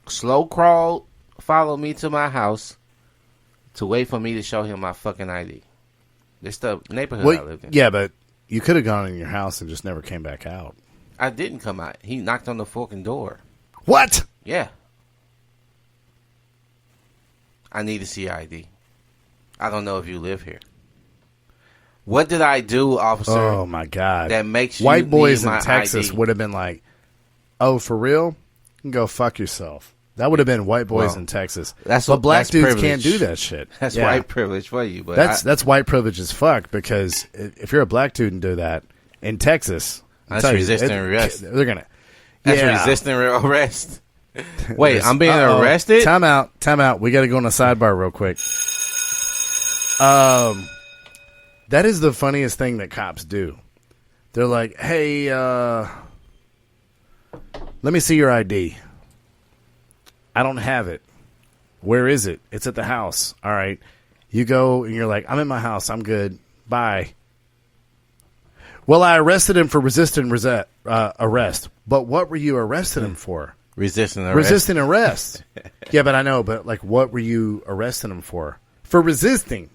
slow crawl, follow me to my house to wait for me to show him my fucking ID. This the neighborhood I lived in. Yeah, but you could have gone in your house and just never came back out. I didn't come out. He knocked on the fucking door. What? Yeah. I need to see ID. I don't know if you live here. What did I do, officer? Oh, my God. That makes you White boys need in my Texas ID? would have been like, oh, for real? You can go fuck yourself. That would have been white boys in Texas. But black dudes privilege. can't do that shit. That's white privilege for you. But that's white privilege as fuck, because if you're a black dude and do that in Texas, that's resisting arrest. They're going to. That's resisting arrest. Wait, I'm being arrested? Time out. We got to go on a sidebar real quick. That is the funniest thing that cops do. They're like, hey, let me see your ID. I don't have it. Where is it? It's at the house. All right. You go and you're like, I'm in my house. I'm good. Bye. Well, I arrested him for resisting arrest. But what were you arresting him for? Resisting arrest. Resisting arrest. Yeah, but I know. But like, what were you arresting him for? For resisting.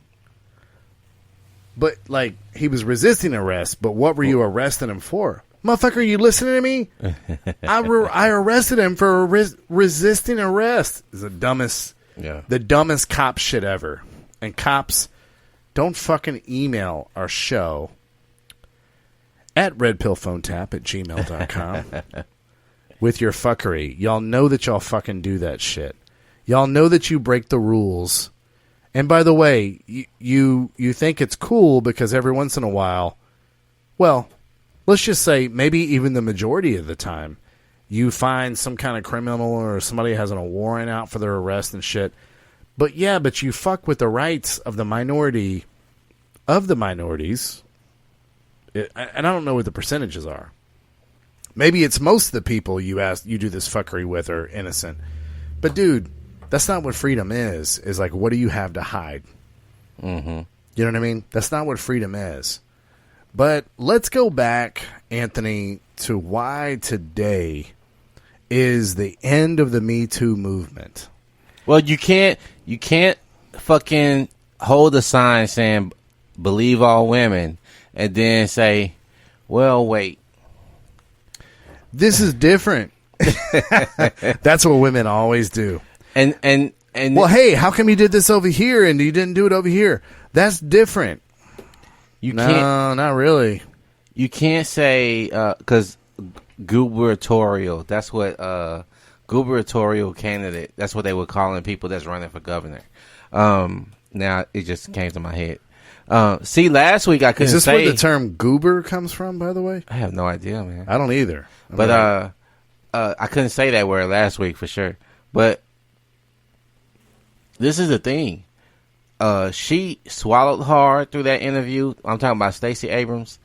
But like, he was resisting arrest. But what were you arresting him for? Motherfucker, are you listening to me? I arrested him for resisting arrest. It's the dumbest cop shit ever. And cops, don't fucking email our show at redpillphonetap@gmail.com with your fuckery. Y'all know that y'all fucking do that shit. Y'all know that you break the rules. And by the way, you think it's cool because every once in a while, well, let's just say maybe even the majority of the time, you find some kind of criminal or somebody has a warrant out for their arrest and shit. But yeah, but you fuck with the rights of the minority of the minorities. And I don't know what the percentages are. Maybe it's most of the people you do this fuckery with are innocent. But dude, that's not what freedom is. Is like, what do you have to hide? Mm-hmm. You know what I mean? That's not what freedom is. But let's go back, Anthony, to why today is the end of the Me Too movement. Well, you can't fucking hold a sign saying believe all women and then say, well, wait. This is different. That's what women always do. And well, hey, how come you did this over here and you didn't do it over here? That's different. No, not really. You can't say because gubernatorial. That's what gubernatorial candidate. That's what they were calling people that's running for governor. Now it just came to my head. See, last week I couldn't say. Is this where the term goober comes from, by the way? I have no idea, man. I don't either. But I couldn't say that word last week for sure. But this is the thing. She swallowed hard through that interview. I'm talking about Stacey Abrams.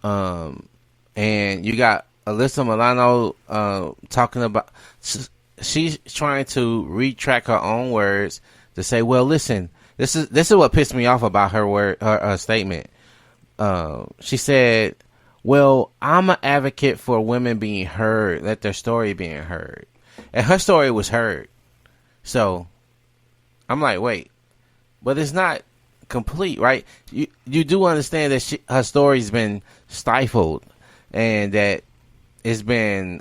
And you got Alyssa Milano talking about. She's trying to retract her own words to say, well, listen, this is what pissed me off about her statement. She said, well, I'm an advocate for women being heard, let their story being heard. And her story was heard. So I'm like, wait, but it's not complete, right? You do understand that her story's been stifled and that it's been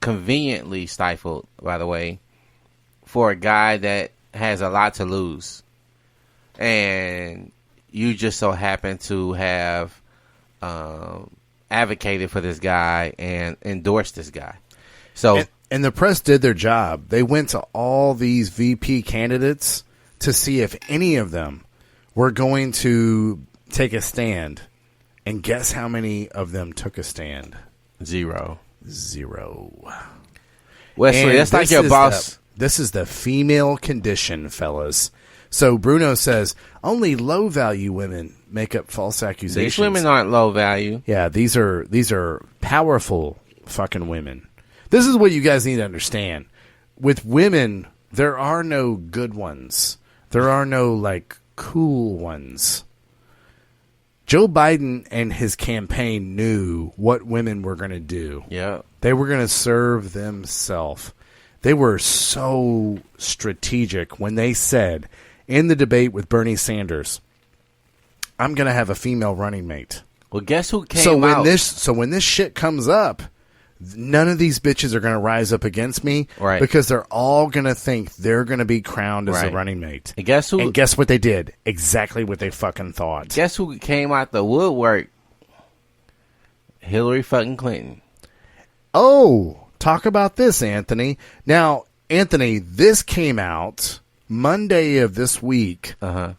conveniently stifled, by the way, for a guy that has a lot to lose. And you just so happen to have advocated for this guy and endorsed this guy. So and the press did their job. They went to all these VP candidates to see if any of them were going to take a stand. And guess how many of them took a stand? Zero. Wesley, and that's like your boss. This is the female condition, fellas. So Bruno says only low-value women make up false accusations. These women aren't low value. Yeah, these are powerful fucking women. This is what you guys need to understand. With women, there are no good ones. There are no, like, cool ones. Joe Biden and his campaign knew what women were going to do. Yeah. They were going to serve themselves. They were so strategic when they said in the debate with Bernie Sanders, I'm going to have a female running mate. Well, guess who came out? So when this shit comes up, none of these bitches are going to rise up against me, right? Because they're all going to think they're going to be crowned as a running mate. And guess who? And guess what they did? Exactly what they fucking thought. Guess who came out the woodwork? Hillary fucking Clinton. Oh, talk about this, Anthony. Now, Anthony, this came out Monday of this week. Uh-huh.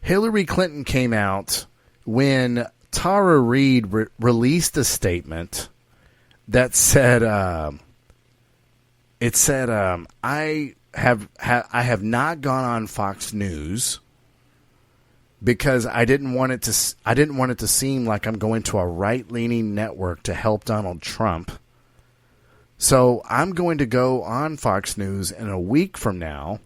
Hillary Clinton came out when Tara Reid released a statement that said, I have not gone on Fox News because I didn't want it to seem like I'm going to a right-leaning network to help Donald Trump. So I'm going to go on Fox News in a week from now,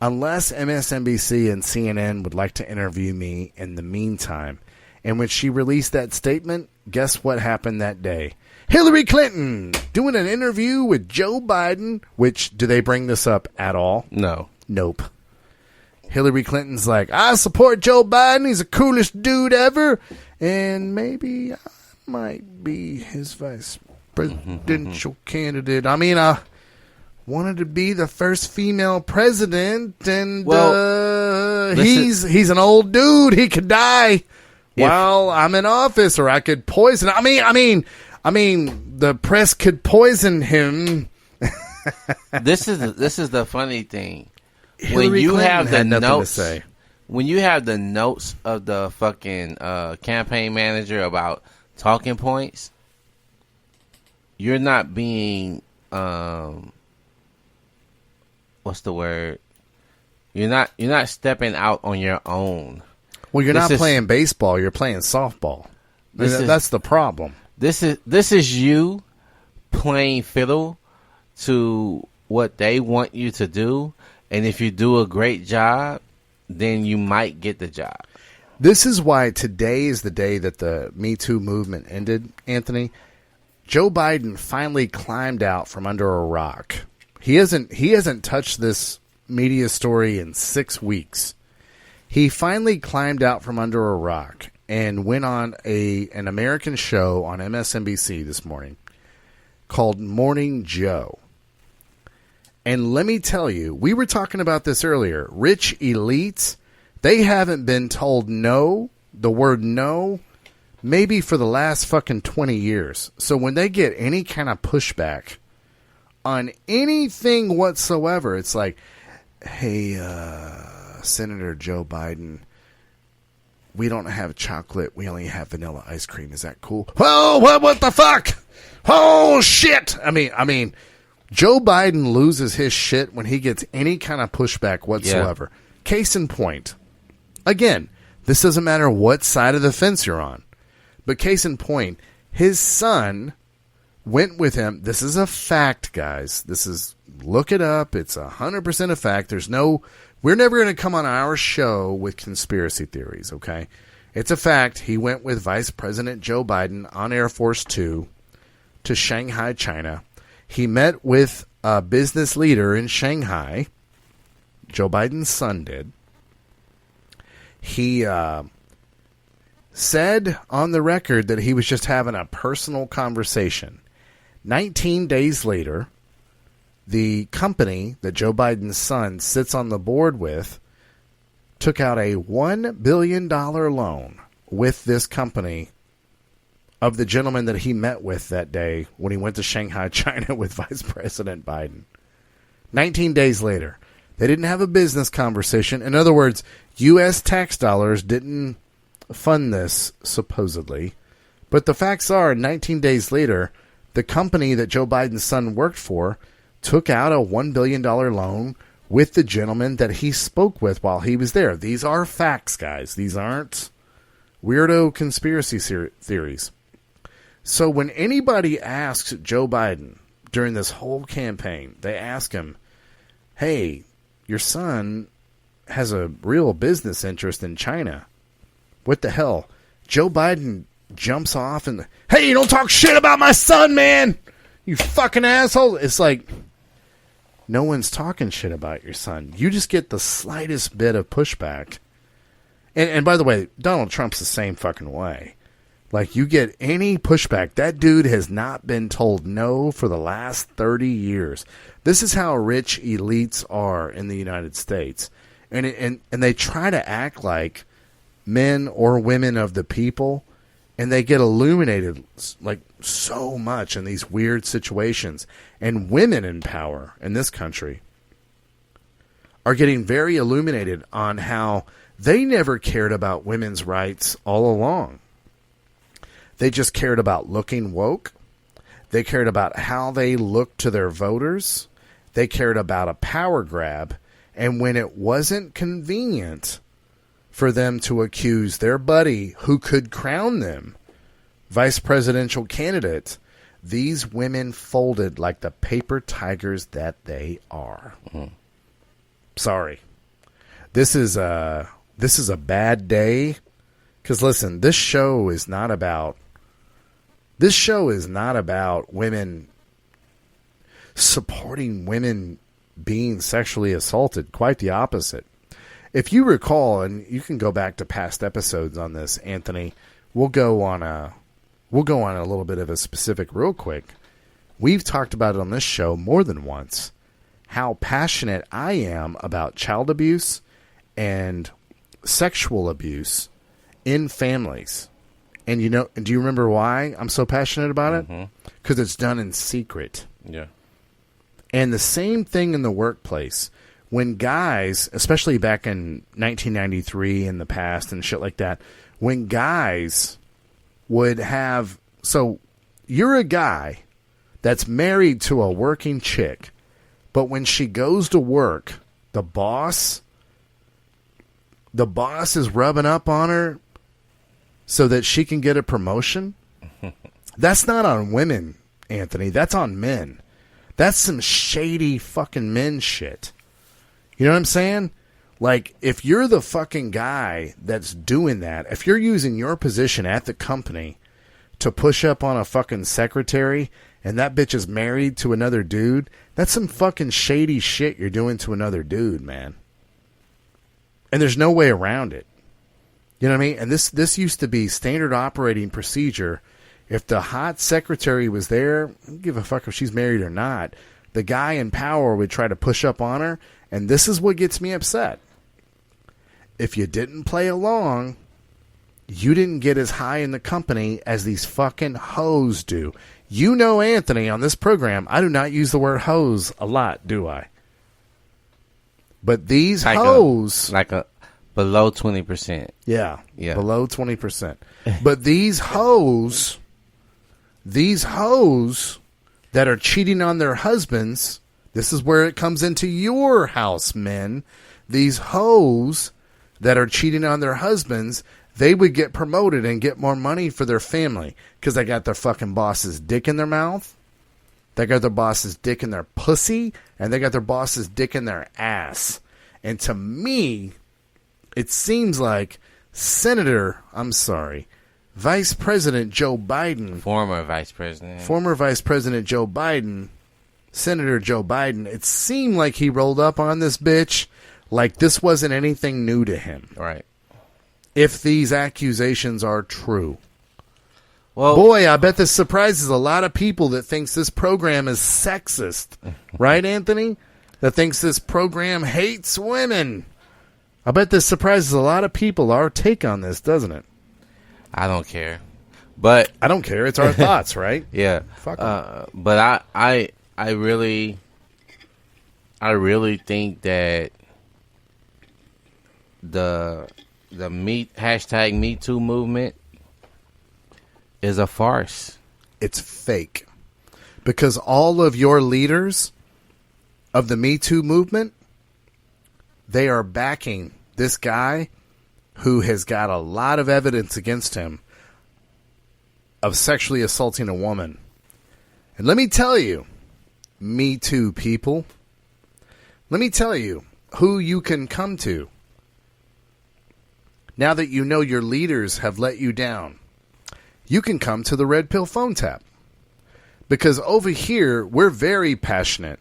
unless MSNBC and CNN would like to interview me in the meantime. And when she released that statement, guess what happened that day? Hillary Clinton doing an interview with Joe Biden, which, do they bring this up at all? No. Nope. Hillary Clinton's like, I support Joe Biden. He's the coolest dude ever. And maybe I might be his vice presidential candidate. I mean, I wanted to be the first female president, and he's an old dude. He could die while I'm in office, or I could poison. I mean, the press could poison him. This is the funny thing. Hillary When you Clinton have the had nothing to notes, say. when you have the notes of the fucking campaign manager about talking points, you're not being what's the word? You're not stepping out on your own. Well, you're not playing baseball. You're playing softball. That's the problem. This is you playing fiddle to what they want you to do, and if you do a great job, then you might get the job. This is why today is the day that the Me Too movement ended, Anthony. Joe Biden finally climbed out from under a rock. He hasn't touched this media story in 6 weeks. He finally climbed out from under a rock and went on an American show on MSNBC this morning called Morning Joe. And let me tell you, we were talking about this earlier. Rich elites, they haven't been told no, the word no, maybe for the last fucking 20 years. So when they get any kind of pushback on anything whatsoever, it's like, hey, Senator Joe Biden, we don't have chocolate. We only have vanilla ice cream. Is that cool? Oh, what the fuck? Oh, shit. I mean, Joe Biden loses his shit when he gets any kind of pushback whatsoever. Yeah. Case in point. Again, this doesn't matter what side of the fence you're on. But case in point, his son went with him. This is a fact, guys. Look it up. It's 100% a fact. We're never going to come on our show with conspiracy theories, okay? It's a fact. He went with Vice President Joe Biden on Air Force 2 to Shanghai, China. He met with a business leader in Shanghai. Joe Biden's son did. He said on the record that he was just having a personal conversation. 19 days later, the company that Joe Biden's son sits on the board with took out a $1 billion loan with this company of the gentleman that he met with that day when he went to Shanghai, China with Vice President Biden. 19 days later. They didn't have a business conversation. In other words, U.S. tax dollars didn't fund this, supposedly. But the facts are, 19 days later, the company that Joe Biden's son worked for took out a $1 billion loan with the gentleman that he spoke with while he was there. These are facts, guys. These aren't weirdo conspiracy theories. So when anybody asks Joe Biden during this whole campaign, they ask him, hey, your son has a real business interest in China. What the hell? Joe Biden jumps off and, hey, you don't talk shit about my son, man! You fucking asshole! It's like, no one's talking shit about your son. You just get the slightest bit of pushback. And by the way, Donald Trump's the same fucking way. Like, you get any pushback. That dude has not been told no for the last 30 years. This is how rich elites are in the United States. And they try to act like men or women of the people, and they get illuminated like so much in these weird situations. And women in power in this country are getting very illuminated on how they never cared about women's rights all along. They just cared about looking woke. They cared about how they looked to their voters. They cared about a power grab. And when it wasn't convenient for them to accuse their buddy who could crown them vice presidential candidate, these women folded like the paper tigers that they are. Mm-hmm. Sorry. This is a bad day. Because listen, this show is not about women supporting women being sexually assaulted. Quite the opposite. If you recall, and you can go back to past episodes on this, Anthony, we'll go on a little bit of a specific real quick. We've talked about it on this show more than once, how passionate I am about child abuse and sexual abuse in families. And do you remember why I'm so passionate about it? Because it's done in secret. Yeah. And the same thing in the workplace. When guys, especially back in 1993 in the past and shit like that, when guys would have... So you're a guy that's married to a working chick, but when she goes to work, the boss is rubbing up on her so that she can get a promotion. That's not on women, Anthony. That's on men. That's some shady fucking men shit. You know what I'm saying? Like, if you're the fucking guy that's doing that, if you're using your position at the company to push up on a fucking secretary and that bitch is married to another dude, that's some fucking shady shit you're doing to another dude, man. And there's no way around it. You know what I mean? And this used to be standard operating procedure. If the hot secretary was there, I don't give a fuck if she's married or not. The guy in power would try to push up on her, and this is what gets me upset. If you didn't play along, you didn't get as high in the company as these fucking hoes do. You know, Anthony, on this program, I do not use the word hoes a lot, do I? But these hoes... Like a below 20%. Yeah, below 20%. But these hoes that are cheating on their husbands, this is where it comes into your house, men. These hoes that are cheating on their husbands, they would get promoted and get more money for their family because they got their fucking boss's dick in their mouth. They got their boss's dick in their pussy, and they got their boss's dick in their ass. And to me, it seems like Vice President Joe Biden. Former Vice President Joe Biden, Senator Joe Biden, it seemed like he rolled up on this bitch like this wasn't anything new to him. Right. If these accusations are true. Well, boy, I bet this surprises a lot of people that thinks this program is sexist. Right, Anthony? That thinks this program hates women. I bet this surprises a lot of people, our take on this, doesn't it? I don't care. But I don't care. It's our thoughts, right? Yeah. Fuck but I really think that the hashtag Me Too movement is a farce. It's fake. Because all of your leaders of the Me Too movement, they are backing this guy who has got a lot of evidence against him of sexually assaulting a woman. And let me tell you, Me Too people, let me tell you who you can come to now that you know your leaders have let you down. You can come to the Red Pill Phone Tap. Because over here, we're very passionate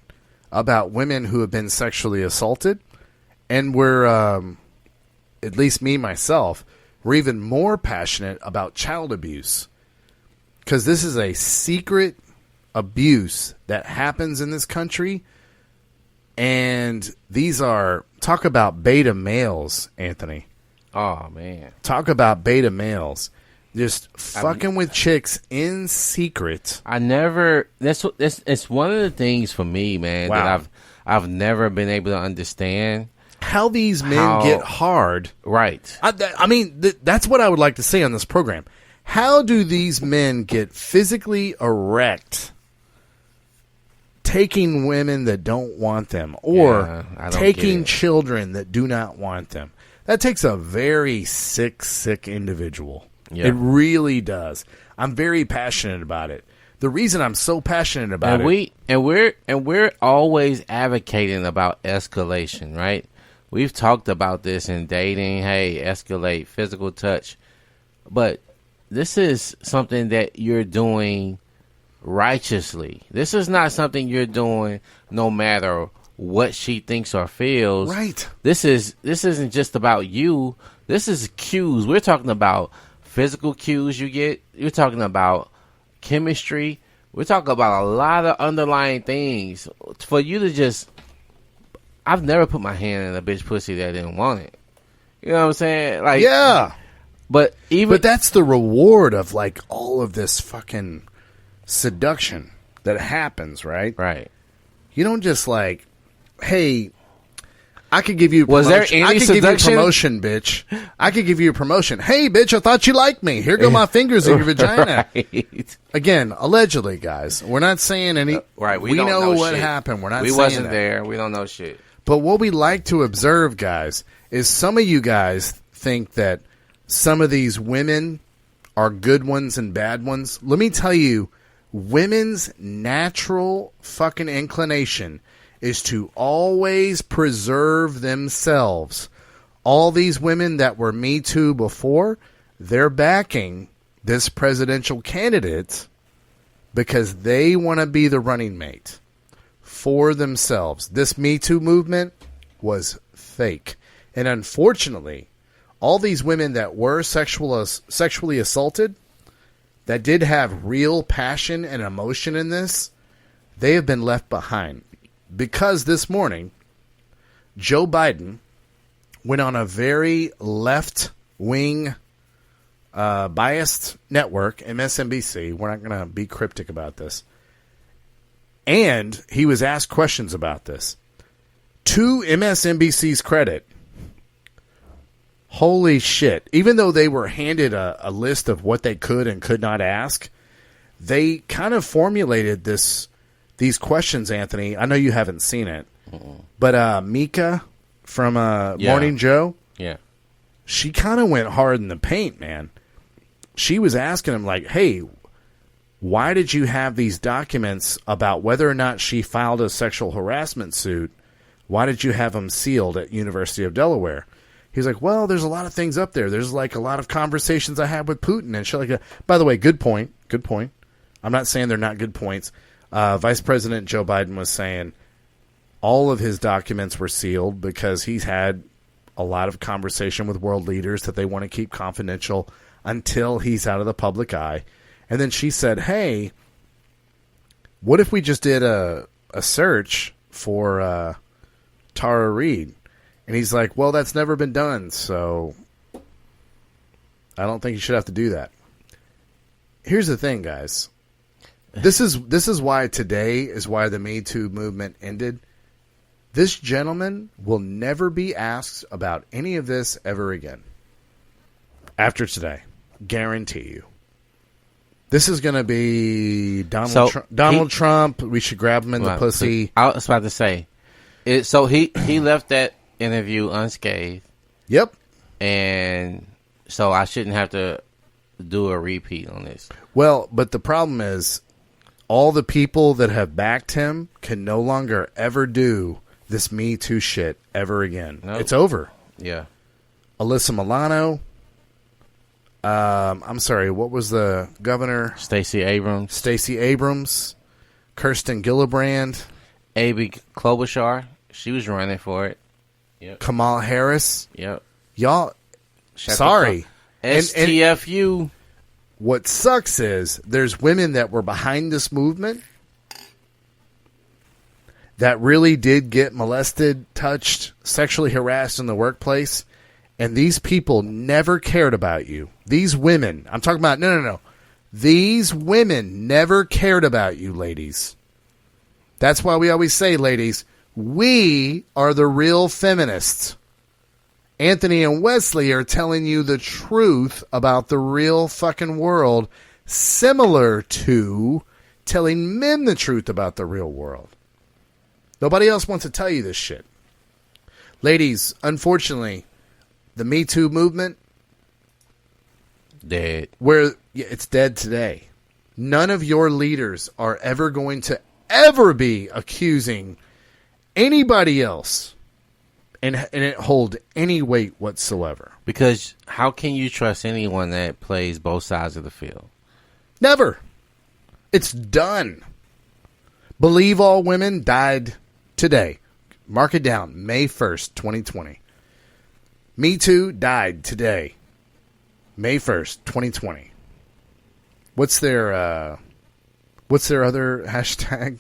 about women who have been sexually assaulted. And we're, at least me, myself, we're even more passionate about child abuse. Because this is a secret abuse that happens in this country. And these are, talk about beta males, Anthony. Oh, man. Talk about beta males. Just fucking with chicks in secret. It's one of the things for me, man, that I've never been able to understand. How these men get hard. Right. I mean, that's what I would like to say on this program. How do these men get physically erect taking women that don't want them or taking children that do not want them? That takes a very sick individual. Yeah. It really does. I'm very passionate about it. The reason I'm so passionate about we're always advocating about escalation, right? We've talked about this in dating. Hey, escalate, physical touch. But this is something that you're doing righteously. This is not something you're doing no matter what she thinks or feels. Right. This isn't just about you. This is cues. We're talking about physical cues you get. You're talking about chemistry. We're talking about a lot of underlying things. For you to just... I've never put my hand in a bitch pussy that didn't want it. You know what I'm saying? Like, yeah. But that's the reward of like all of this fucking seduction that happens, right? Right. You don't just like, hey, I could give you a Was promotion. there any I could seduction? give you a promotion, bitch. I could give you a promotion. Hey, bitch, I thought you liked me. Here go my fingers in your vagina. Right. Again, allegedly, guys. We're not saying any. Right. We don't know what shit. happened. We're not We saying wasn't that. there. We don't know shit. But what we like to observe, guys, is some of you guys think that some of these women are good ones and bad ones. Let me tell you, women's natural fucking inclination is to always preserve themselves. All these women that were Me Too before, they're backing this presidential candidate because they want to be the running mate for themselves. This Me Too movement was fake. And unfortunately, all these women that were sexually assaulted, that did have real passion and emotion in this, they have been left behind. Because this morning, Joe Biden went on a very left-wing biased network, MSNBC. We're not going to be cryptic about this. And he was asked questions about this. To MSNBC's credit, holy shit, even though they were handed a list of what they could and could not ask, they kind of formulated these questions, Anthony. I know you haven't seen it, but Mika from Morning Joe, she kind of went hard in the paint, man. She was asking him, like, hey, why did you have these documents about whether or not she filed a sexual harassment suit? Why did you have them sealed at University of Delaware? He's like, well, there's a lot of things up there. There's like a lot of conversations I had with Putin and shit like that. By the way, good point. Good point. I'm not saying they're not good points. Vice President Joe Biden was saying all of his documents were sealed because he's had a lot of conversation with world leaders that they want to keep confidential until he's out of the public eye. And then she said, hey, what if we just did a search for Tara Reid? And he's like, well, that's never been done, so I don't think you should have to do that. Here's the thing, guys. This is why today is why the Me Too movement ended. This gentleman will never be asked about any of this ever again. After today. Guarantee you. This is going to be Donald Trump. We should grab him in the pussy. I was about to say. So he left that interview unscathed. Yep. And so I shouldn't have to do a repeat on this. Well, but the problem is all the people that have backed him can no longer ever do this Me Too shit ever again. Nope. It's over. Yeah. Alyssa Milano. I'm sorry, what was the governor? Stacey Abrams. Kirsten Gillibrand. Amy Klobuchar. She was running for it. Yep. Kamala Harris. Yep. Y'all, sorry. STFU. What sucks is there's women that were behind this movement that really did get molested, touched, sexually harassed in the workplace, and these people never cared about you. These women, I'm talking about, no. These women never cared about you, ladies. That's why we always say, ladies, we are the real feminists. Anthony and Wesley are telling you the truth about the real fucking world, similar to telling men the truth about the real world. Nobody else wants to tell you this shit. Ladies, unfortunately, the Me Too movement, dead. It's dead today. None of your leaders are ever going to ever be accusing anybody else and it hold any weight whatsoever. Because how can you trust anyone that plays both sides of the field? Never. It's done. Believe All Women died today. Mark it down. May 1st, 2020. Me Too died today. May 1st, 2020. What's their other hashtag?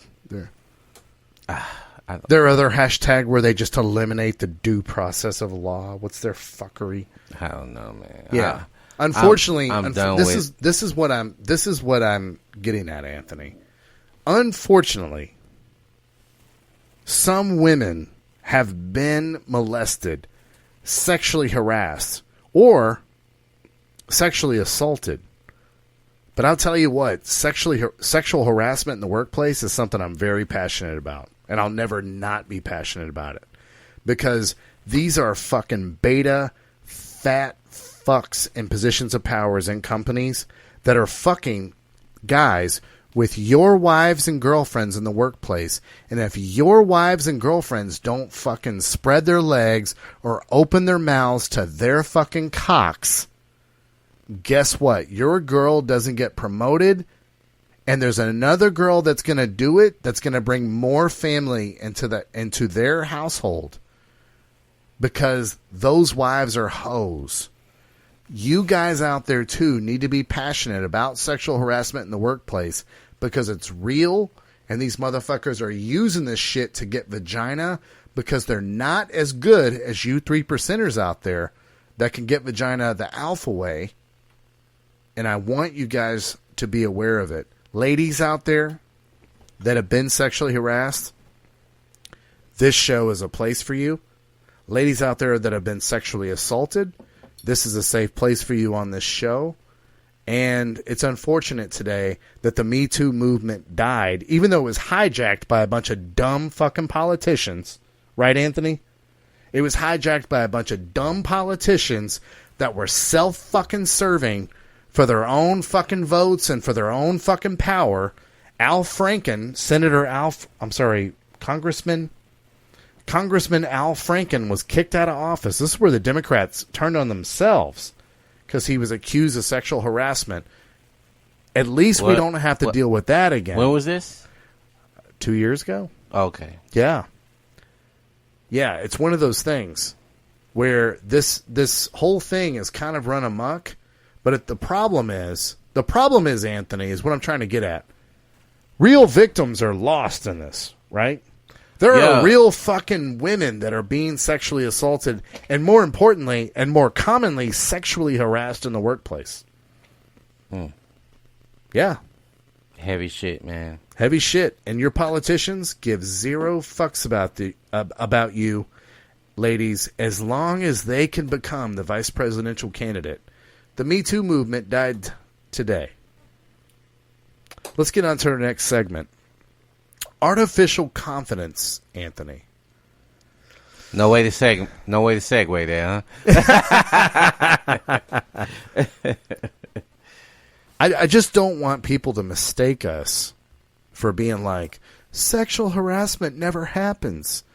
Their other hashtag where they just eliminate the due process of law. What's their fuckery? I don't know, man. Yeah. Unfortunately, I'm done this is what I'm getting at, Anthony. Unfortunately, some women have been molested, sexually harassed, or sexually assaulted. But I'll tell you what, sexual harassment in the workplace is something I'm very passionate about, and I'll never not be passionate about it, because these are fucking beta fat fucks in positions of powers in companies that are fucking guys with your wives and girlfriends in the workplace. And if your wives and girlfriends don't fucking spread their legs or open their mouths to their fucking cocks, guess what? Your girl doesn't get promoted, and there's another girl that's going to do it, that's going to bring more family into their household, because those wives are hoes. You guys out there, too, need to be passionate about sexual harassment in the workplace, because it's real, and these motherfuckers are using this shit to get vagina, because they're not as good as you 3%ers out there that can get vagina the alpha way. And I want you guys to be aware of it. Ladies out there that have been sexually harassed, this show is a place for you. Ladies out there that have been sexually assaulted, this is a safe place for you on this show. And it's unfortunate today that the Me Too movement died, even though it was hijacked by a bunch of dumb fucking politicians. Right, Anthony? It was hijacked by a bunch of dumb politicians that were self-fucking serving for their own fucking votes and for their own fucking power. Congressman Al Franken was kicked out of office. This is where the Democrats turned on themselves, because he was accused of sexual harassment. At least we don't have to deal with that again. When was this? 2 years ago. Okay. Yeah. Yeah, it's one of those things where this whole thing is kind of run amok. But the problem is, Anthony, is what I'm trying to get at. Real victims are lost in this, right? There are real fucking women that are being sexually assaulted, and more importantly, and more commonly, sexually harassed in the workplace. Yeah. Heavy shit, man. Heavy shit. And your politicians give zero fucks about you, ladies, as long as they can become the vice presidential candidate. The Me Too movement died today. Let's get on to our next segment. Artificial confidence, Anthony. No way to segue there, huh? I just don't want people to mistake us for being like, sexual harassment never happens.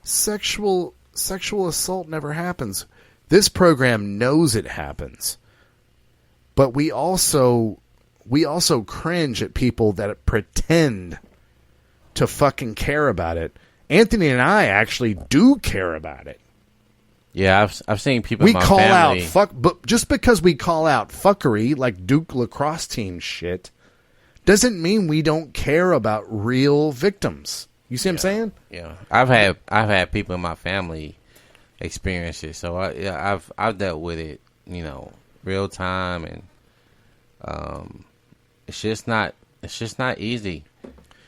Sexual assault never happens. This program knows it happens. But we also cringe at people that pretend to fucking care about it. Anthony and I actually do care about it. Yeah, I've seen people in my family. We call out but just because we call out fuckery like Duke lacrosse team shit doesn't mean we don't care about real victims. You see what I'm saying? Yeah, I've had people in my family experience it, so I've dealt with it, real time, and it's just not easy.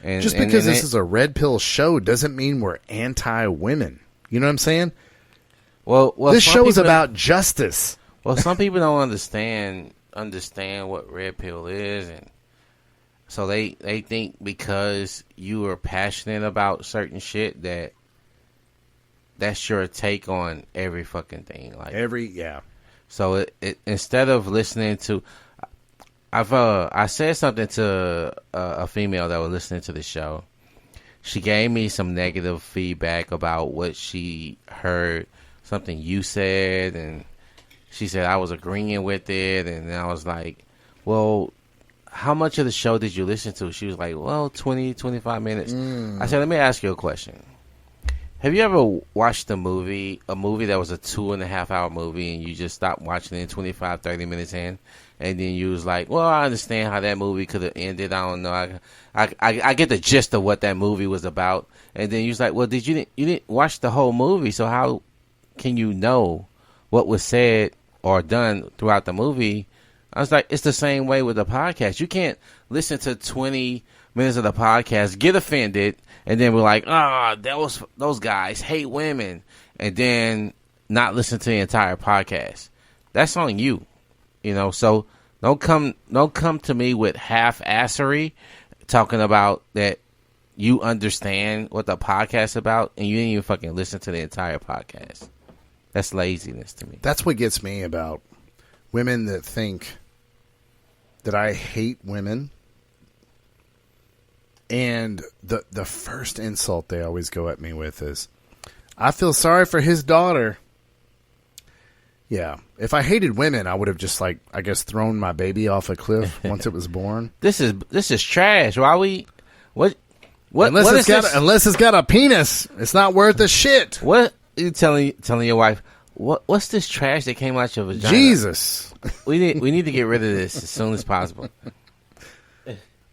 And just because this is a red pill show doesn't mean we're anti-women. You know what I'm saying? Well, this show is about justice. Well, some people don't understand what red pill is, and so they think because you are passionate about certain shit that's your take on every fucking thing. So it instead of listening to, I said something to a female that was listening to the show. She gave me some negative feedback about what she heard, something you said, and she said I was agreeing with it, and I was like, well, how much of the show did you listen to? She was like, well, 20, 25 minutes. I said, let me ask you a question. Have you ever watched a movie that was a 2.5 hour movie, and you just stopped watching it 25, 30 minutes in, and then you was like, well, I understand how that movie could have ended. I don't know. I get the gist of what that movie was about. And then you was like, well, you didn't watch the whole movie, so how can you know what was said or done throughout the movie I was like, it's the same way with the podcast. You can't listen to 20 minutes of the podcast, get offended, and then we're like, those guys hate women, and then not listen to the entire podcast. That's on you, So don't come to me with half-assery talking about that you understand what the podcast is about, and you didn't even fucking listen to the entire podcast. That's laziness to me. That's what gets me about women that think that I hate women. And the first insult they always go at me with is, I feel sorry for his daughter. Yeah. If I hated women, I would have just thrown my baby off a cliff once it was born. This is trash. Why we what unless it's got a penis, it's not worth a shit. What are you telling your wife? What's this trash that came out your vagina? Jesus. We need to get rid of this as soon as possible.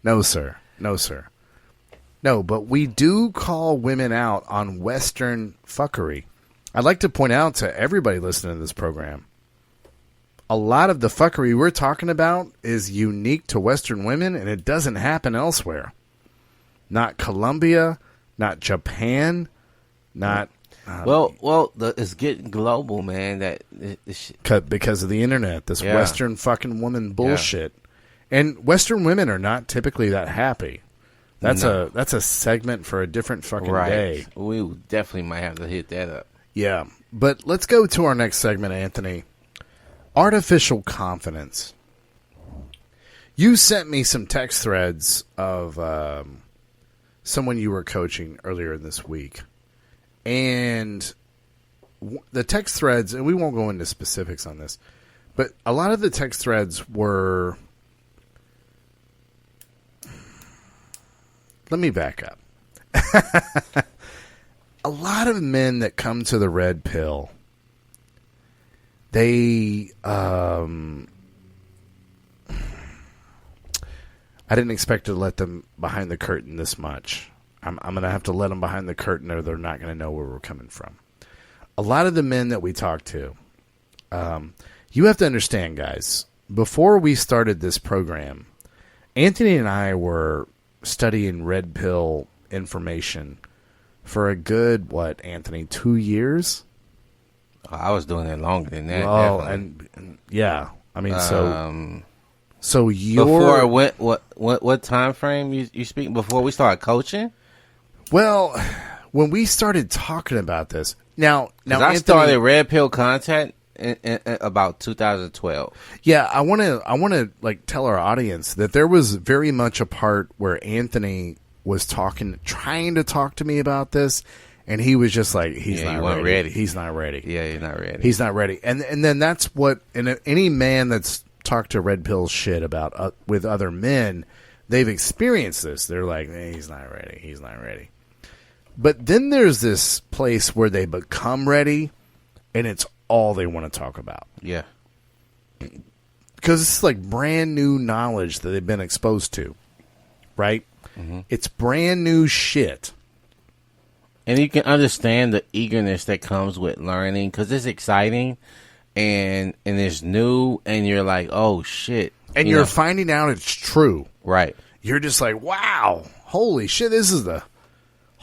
No, sir. No, but we do call women out on Western fuckery. I'd like to point out to everybody listening to this program, a lot of the fuckery we're talking about is unique to Western women, and it doesn't happen elsewhere. Not Colombia, not Japan, not... it's getting global, man. Because of the internet, this Western fucking woman bullshit. Yeah. And Western women are not typically that happy. That's a segment for a different fucking day. We definitely might have to hit that up. Yeah, but let's go to our next segment, Anthony. Artificial confidence. You sent me some text threads of someone you were coaching earlier this week. And the text threads, and we won't go into specifics on this, but a lot of the text threads were... Let me back up. A lot of men that come to the red pill, they... I didn't expect to let them behind the curtain this much. I'm going to have to let them behind the curtain or they're not going to know where we're coming from. A lot of the men that we talk to, you have to understand, guys, before we started this program, Anthony and I were studying red pill information for a good, Anthony, 2 years? I was doing it longer than that. Well, and yeah. I mean, so you're... Before what time frame you speak? Before we started coaching? Well, when we started talking about this, now Anthony, I started red pill content in about 2012. Yeah, I want to tell our audience that there was very much a part where Anthony was trying to talk to me about this, and he was just like, he's not ready. He's not ready. Yeah, he's not ready. He's not ready. And then that's what, and any man that's talked to red pill shit about with other men, they've experienced this. They're like, he's not ready. He's not ready. But then there's this place where they become ready, and it's all they want to talk about. Yeah. Because it's like brand new knowledge that they've been exposed to, right? Mm-hmm. It's brand new shit. And you can understand the eagerness that comes with learning because it's exciting and it's new and you're like, oh, shit. And you're finding out it's true. Right. You're just like, wow, holy shit, this is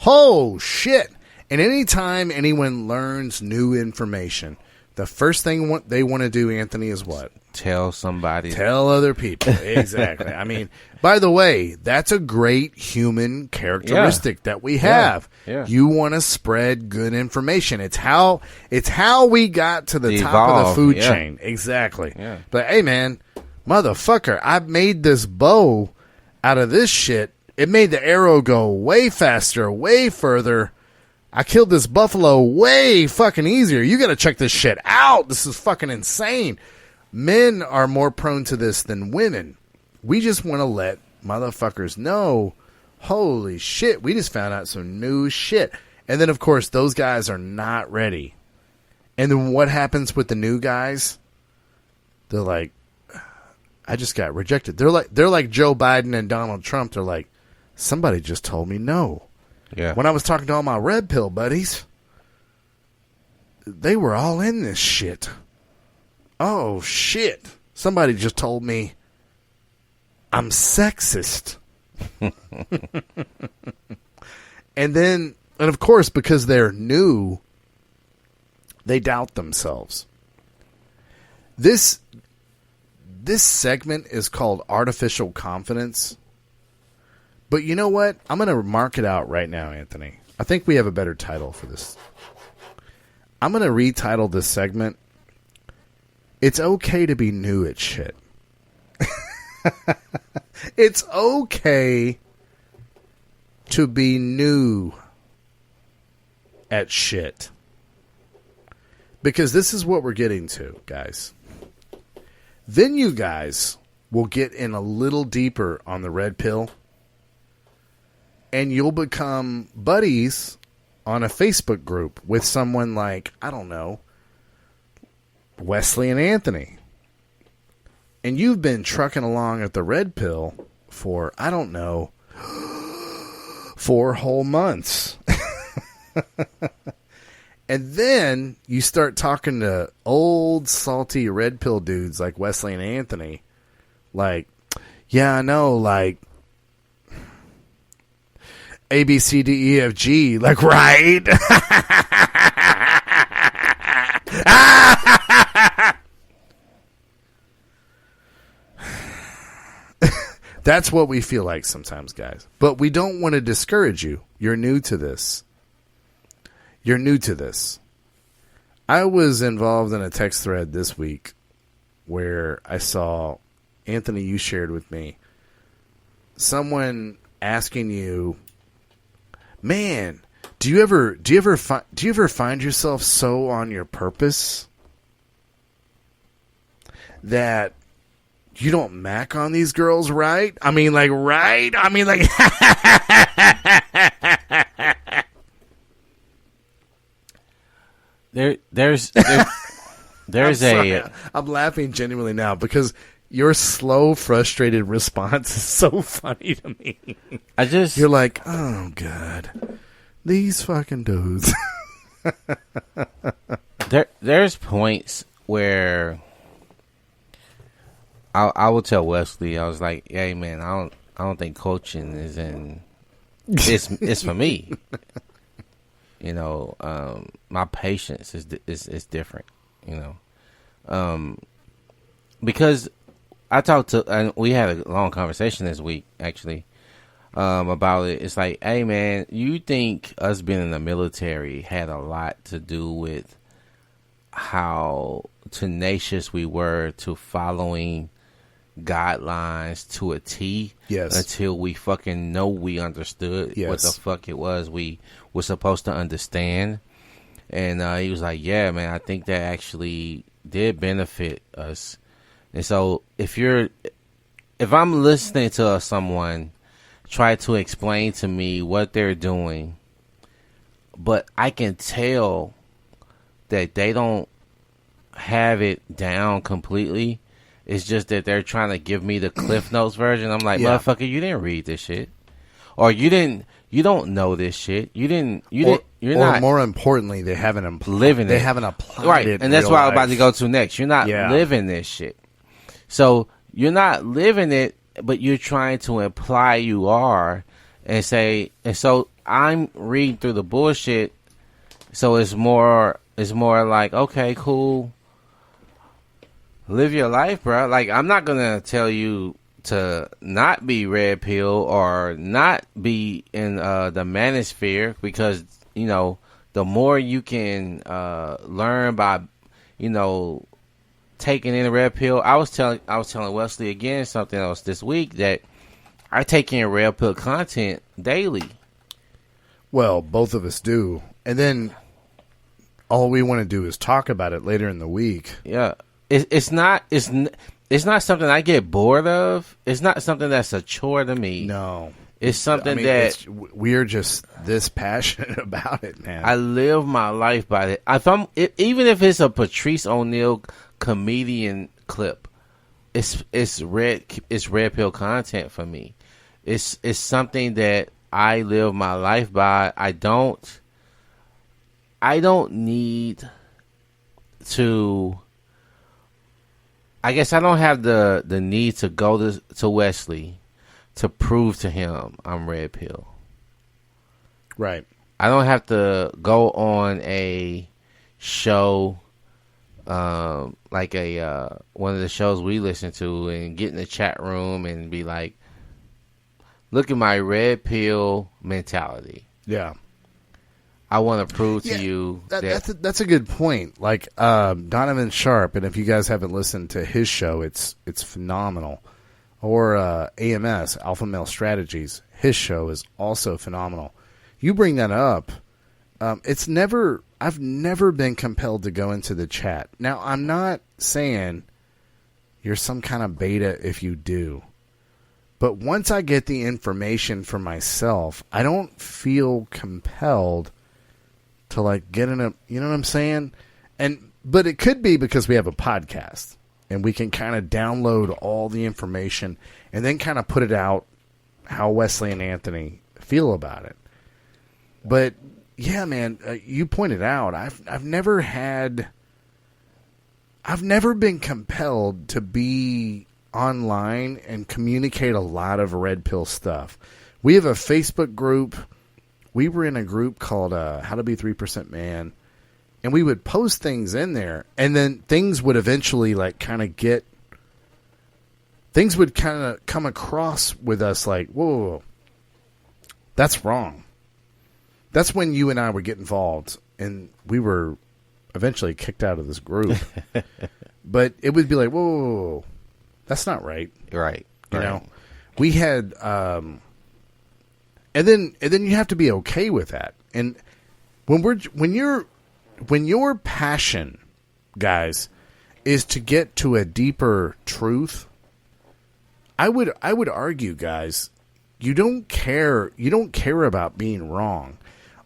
oh, shit. And anytime anyone learns new information, the first thing they want to do, Anthony, is what? Tell somebody. Tell other people. Exactly. I mean, by the way, that's a great human characteristic that we have. Yeah. You want to spread good information. It's how we got to the top of the food chain. Exactly. Yeah. But hey, man, motherfucker, I made this bow out of this shit. It made the arrow go way faster, way further. I killed this buffalo way fucking easier. You got to check this shit out. This is fucking insane. Men are more prone to this than women. We just want to let motherfuckers know, holy shit, we just found out some new shit. And then, of course, those guys are not ready. And then what happens with the new guys? They're like, I just got rejected. They're like Joe Biden and Donald Trump. They're like, somebody just told me no. Yeah. When I was talking to all my red pill buddies, they were all in this shit. Oh, shit. Somebody just told me I'm sexist. And of course, because they're new, they doubt themselves. This segment is called Artificial Confidence. But you know what? I'm going to mark it out right now, Anthony. I think we have a better title for this. I'm going to retitle this segment, It's Okay to Be New at Shit. It's okay to be new at shit. Because this is what we're getting to, guys. Then you guys will get in a little deeper on the red pill. And you'll become buddies on a Facebook group with someone like, I don't know, Wesley and Anthony. And you've been trucking along at the red pill for, I don't know, 4 whole months. And then you start talking to old, salty red pill dudes like Wesley and Anthony. Like, yeah, I know, like, A, B, C, D, E, F, G. Like, right? That's what we feel like sometimes, guys. But we don't want to discourage you. You're new to this. You're new to this. I was involved in a text thread this week where I saw, Anthony, you shared with me, someone asking you, man, do you ever find yourself so on your purpose that you don't mac on these girls, right? I mean, like, right? I mean, like, there's I'm laughing genuinely now because your slow, frustrated response is so funny to me. You're like, oh god, these fucking dudes. There's points where I will tell Wesley, I was like, hey man, I don't think coaching is in. It's for me. You know, my patience is different. You know, because I talked to, and we had a long conversation this week actually about it. It's like, hey man, you think us being in the military had a lot to do with how tenacious we were to following guidelines to a T? Yes. Until we fucking know we understood what the fuck it was we were supposed to understand. And he was like, yeah, man, I think that actually did benefit us. And so if I'm listening to someone try to explain to me what they're doing, but I can tell that they don't have it down completely, it's just that they're trying to give me the Cliff Notes version. I'm like, motherfucker, you didn't read this shit. Or you don't know this shit. You're not. More importantly, they haven't living it. They haven't applied right. it. And that's what I'm about to go to next. You're not living this shit. So you're not living it, but you're trying to imply you are, and so I'm reading through the bullshit. So it's more like, okay, cool. Live your life, bro. Like, I'm not gonna tell you to not be red pill or not be in the manosphere, because you know the more you can learn by taking in the red pill. I was telling Wesley again something else this week, that I take in red pill content daily. Well, both of us do, and then all we want to do is talk about it later in the week. Yeah. It's not something I get bored of. It's not something that's a chore to me. No. It's something that we're just this passionate about it, man. I live my life by it. Even if it's a Patrice O'Neal comedian clip, it's red pill content for me. It's something that I live my life by. I don't need to. I guess I don't have the need to go to Wesley to prove to him I'm red pill. Right. I don't have to go on a show like one of the shows we listen to and get in the chat room and be like, look at my red pill mentality. Yeah. I want to prove to you that's a good point. Like Donovan Sharp, and if you guys haven't listened to his show, it's phenomenal. Or AMS, Alpha Male Strategies, his show is also phenomenal. You bring that up. I've never been compelled to go into the chat. Now, I'm not saying you're some kind of beta if you do. But once I get the information for myself, I don't feel compelled to like get in a, you know what I'm saying? But it could be because we have a podcast and we can kind of download all the information and then kind of put it out how Wesley and Anthony feel about it. But yeah, man, you pointed out I've never been compelled to be online and communicate a lot of red pill stuff. We have a Facebook group. We were in a group called How to Be 3% Man, and we would post things in there, and then things would eventually things would kind of come across with us like, whoa, that's wrong. That's when you and I would get involved, and we were eventually kicked out of this group. But it would be like, whoa, that's not right. Right. You know, we had, and then you have to be okay with that. And when your passion, guys, is to get to a deeper truth, I would argue, guys, you don't care about being wrong.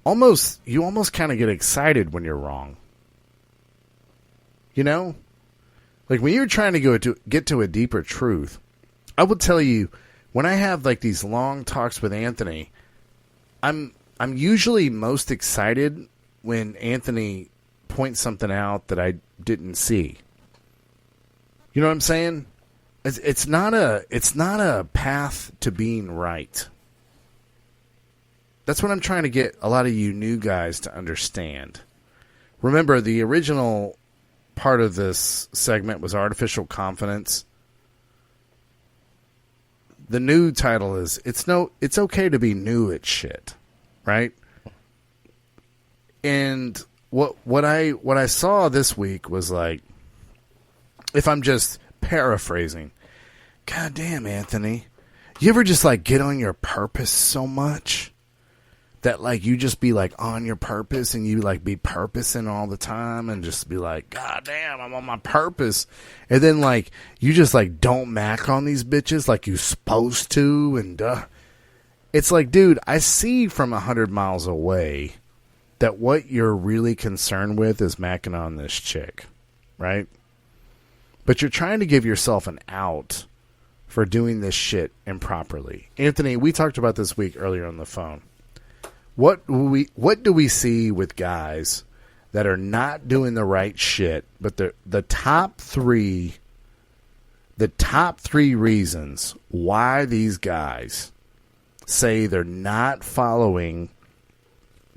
You almost kind of get excited when you're wrong. You know? Like when you're trying to get to a deeper truth, I will tell you, when I have like these long talks with Anthony, I'm usually most excited when Anthony points something out that I didn't see. You know what I'm saying? It's not a path to being right. That's what I'm trying to get a lot of you new guys to understand. Remember, the original part of this segment was artificial confidence. The new title is it's okay to be new at shit, right? And what I saw this week was like, if I'm just paraphrasing, God damn, Anthony, you ever just like get on your purpose so much that like you just be like on your purpose and you like be purposing all the time and just be like, God damn, I'm on my purpose. And then like you just like don't mac on these bitches like you supposed to. And it's like, dude, I see from 100 miles away that what you're really concerned with is macking on this chick, right? But you're trying to give yourself an out for doing this shit improperly. Anthony, we talked about this week earlier on the phone. What do we see with guys that are not doing the right shit, but the top three reasons why these guys say they're not following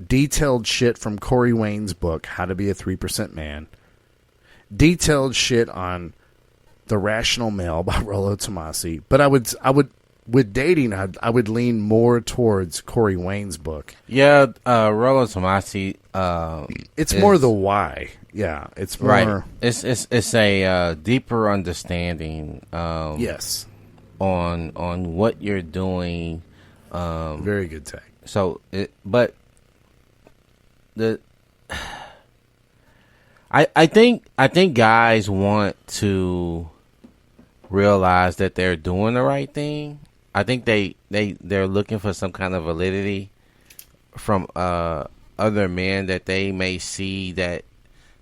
detailed shit from Corey Wayne's book, How to Be a 3% Man, detailed shit on The Rational Male by Rollo Tomasi, but I would with dating, I would lean more towards Corey Wayne's book. Yeah, Rollo Tomasi. It's more the why. Yeah, it's more. Right. It's a deeper understanding. Yes. On what you're doing. Very good take. So, I think guys want to realize that they're doing the right thing. I think they're looking for some kind of validity from other men that they may see that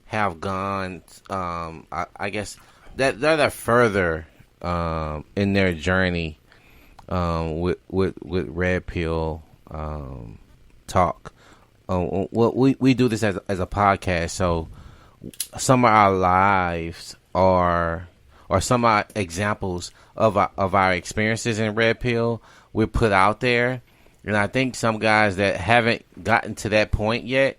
have gone, I guess, that are further in their journey with red pill talk. Well, we do this as a podcast, so some of our lives are or some examples of our experiences in Red Pill we put out there. And I think some guys that haven't gotten to that point yet,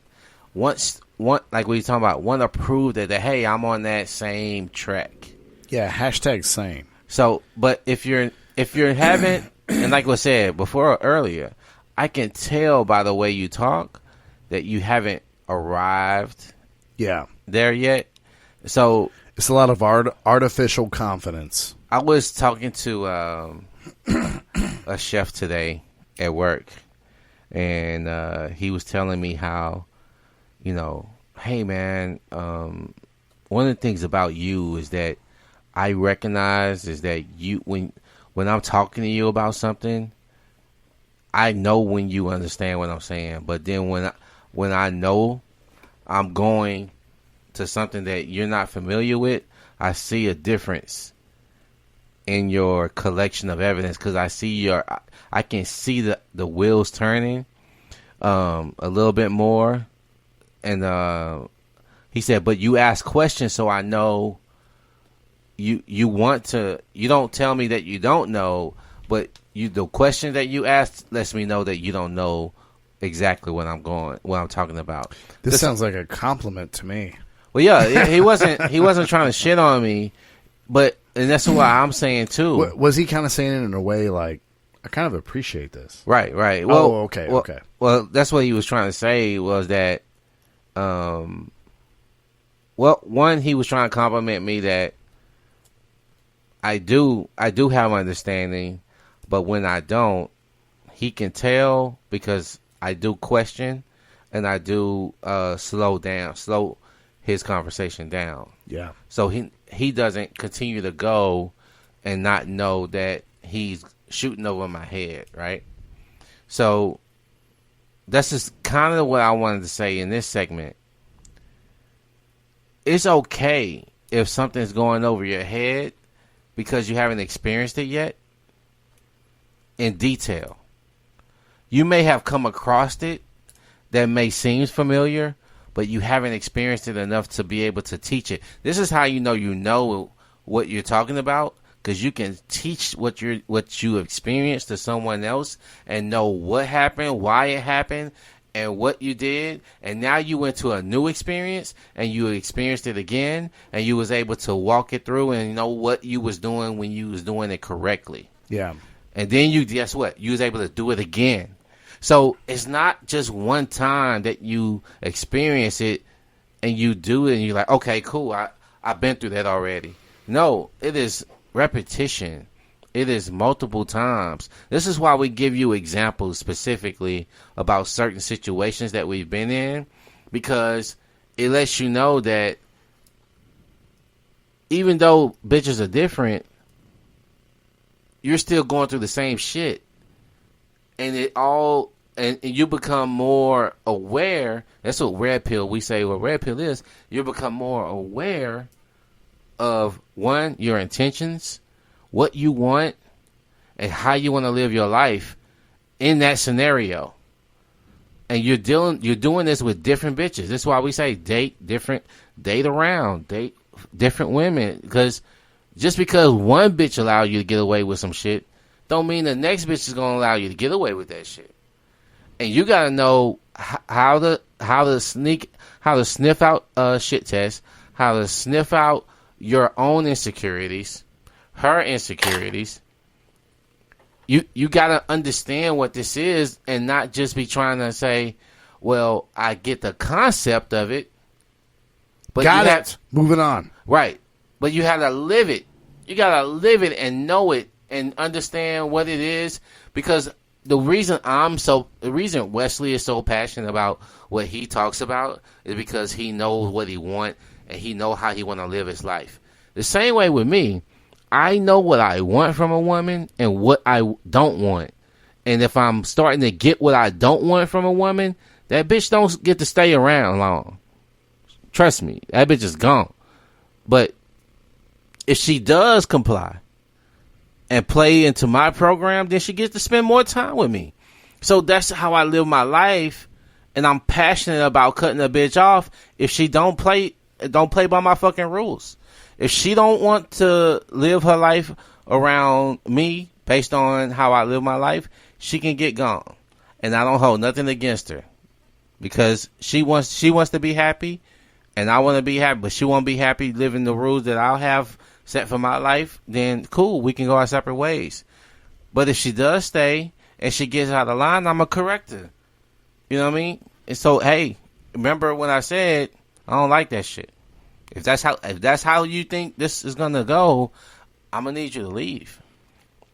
like we were talking about, want to prove that hey, I'm on that same track. Yeah, hashtag same. So, but if you're haven't, and like I said before earlier, I can tell by the way you talk that you haven't arrived there yet. So it's a lot of artificial confidence. I was talking to a chef today at work, and he was telling me how, hey man, one of the things about you is that I recognize is that you when I'm talking to you about something, I know when you understand what I'm saying. But then when I know I'm going to something that you're not familiar with, I see a difference in your collection of evidence, because I can see the wheels turning a little bit more. And he said, but you ask questions, so I know you don't tell me that you don't know, but the question that you asked lets me know that you don't know exactly what I'm talking about. This sounds like a compliment to me. Well, yeah, he wasn't trying to shit on me, and that's what I'm saying too. Was he kind of saying it in a way like, I kind of appreciate this? Right. Well, okay. Well, that's what he was trying to say, was that, one, he was trying to compliment me that I do have understanding, but when I don't, he can tell, because I do question and I do slow his conversation down. Yeah. So he doesn't continue to go and not know that he's shooting over my head, right? So that's just kind of what I wanted to say in this segment. It's okay if something's going over your head because you haven't experienced it yet in detail. You may have come across it that may seem familiar, but you haven't experienced it enough to be able to teach it. This is how you know what you're talking about, because you can teach what you experienced to someone else and know what happened, why it happened, and what you did. And now you went to a new experience and you experienced it again, and you was able to walk it through and know what you was doing when you was doing it correctly. Yeah. And then guess what? You was able to do it again. So it's not just one time that you experience it and you do it and you're like, okay, cool, I've been through that already. No, it is repetition. It is multiple times. This is why we give you examples specifically about certain situations that we've been in, because it lets you know that even though bitches are different, you're still going through the same shit. And and you become more aware. That's what Red Pill, we say what Red Pill is. You become more aware of, one, your intentions, what you want, and how you want to live your life in that scenario. And you're doing this with different bitches. That's why we say date around, date different women. Because just because one bitch allow you to get away with some shit, don't mean the next bitch is gonna allow you to get away with that shit. And you gotta know how to sniff out shit test, how to sniff out your own insecurities, her insecurities. You gotta understand what this is and not just be trying to say, well, I get the concept of it, but moving on. Right. But you have to live it. You gotta live it and know it and understand what it is, because the reason Wesley is so passionate about what he talks about is because he knows what he wants and he knows how he want to live his life. The same way with me, I know what I want from a woman and what I don't want. And if I'm starting to get what I don't want from a woman, that bitch don't get to stay around long. Trust me, that bitch is gone. But if she does comply and play into my program, then she gets to spend more time with me. So that's how I live my life, and I'm passionate about cutting a bitch off if she don't play by my fucking rules. If she don't want to live her life around me based on how I live my life, she can get gone. And I don't hold nothing against her. Because she wants to be happy, and I want to be happy, but she won't be happy living the rules that I'll have set for my life, then cool, we can go our separate ways. But if she does stay and she gets out of line, I'm going to correct her. You know what I mean? And so, hey, remember when I said I don't like that shit. If that's how you think this is going to go, I'm going to need you to leave.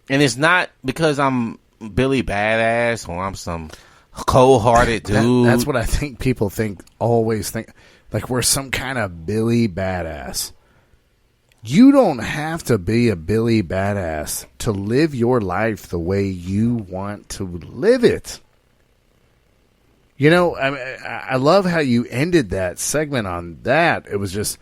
And it's not because I'm Billy Badass or I'm some cold-hearted dude. That's what I think people always think. Like we're some kind of Billy Badass. You don't have to be a Billy Badass to live your life the way you want to live it. You know, I love how you ended that segment on that. It was just,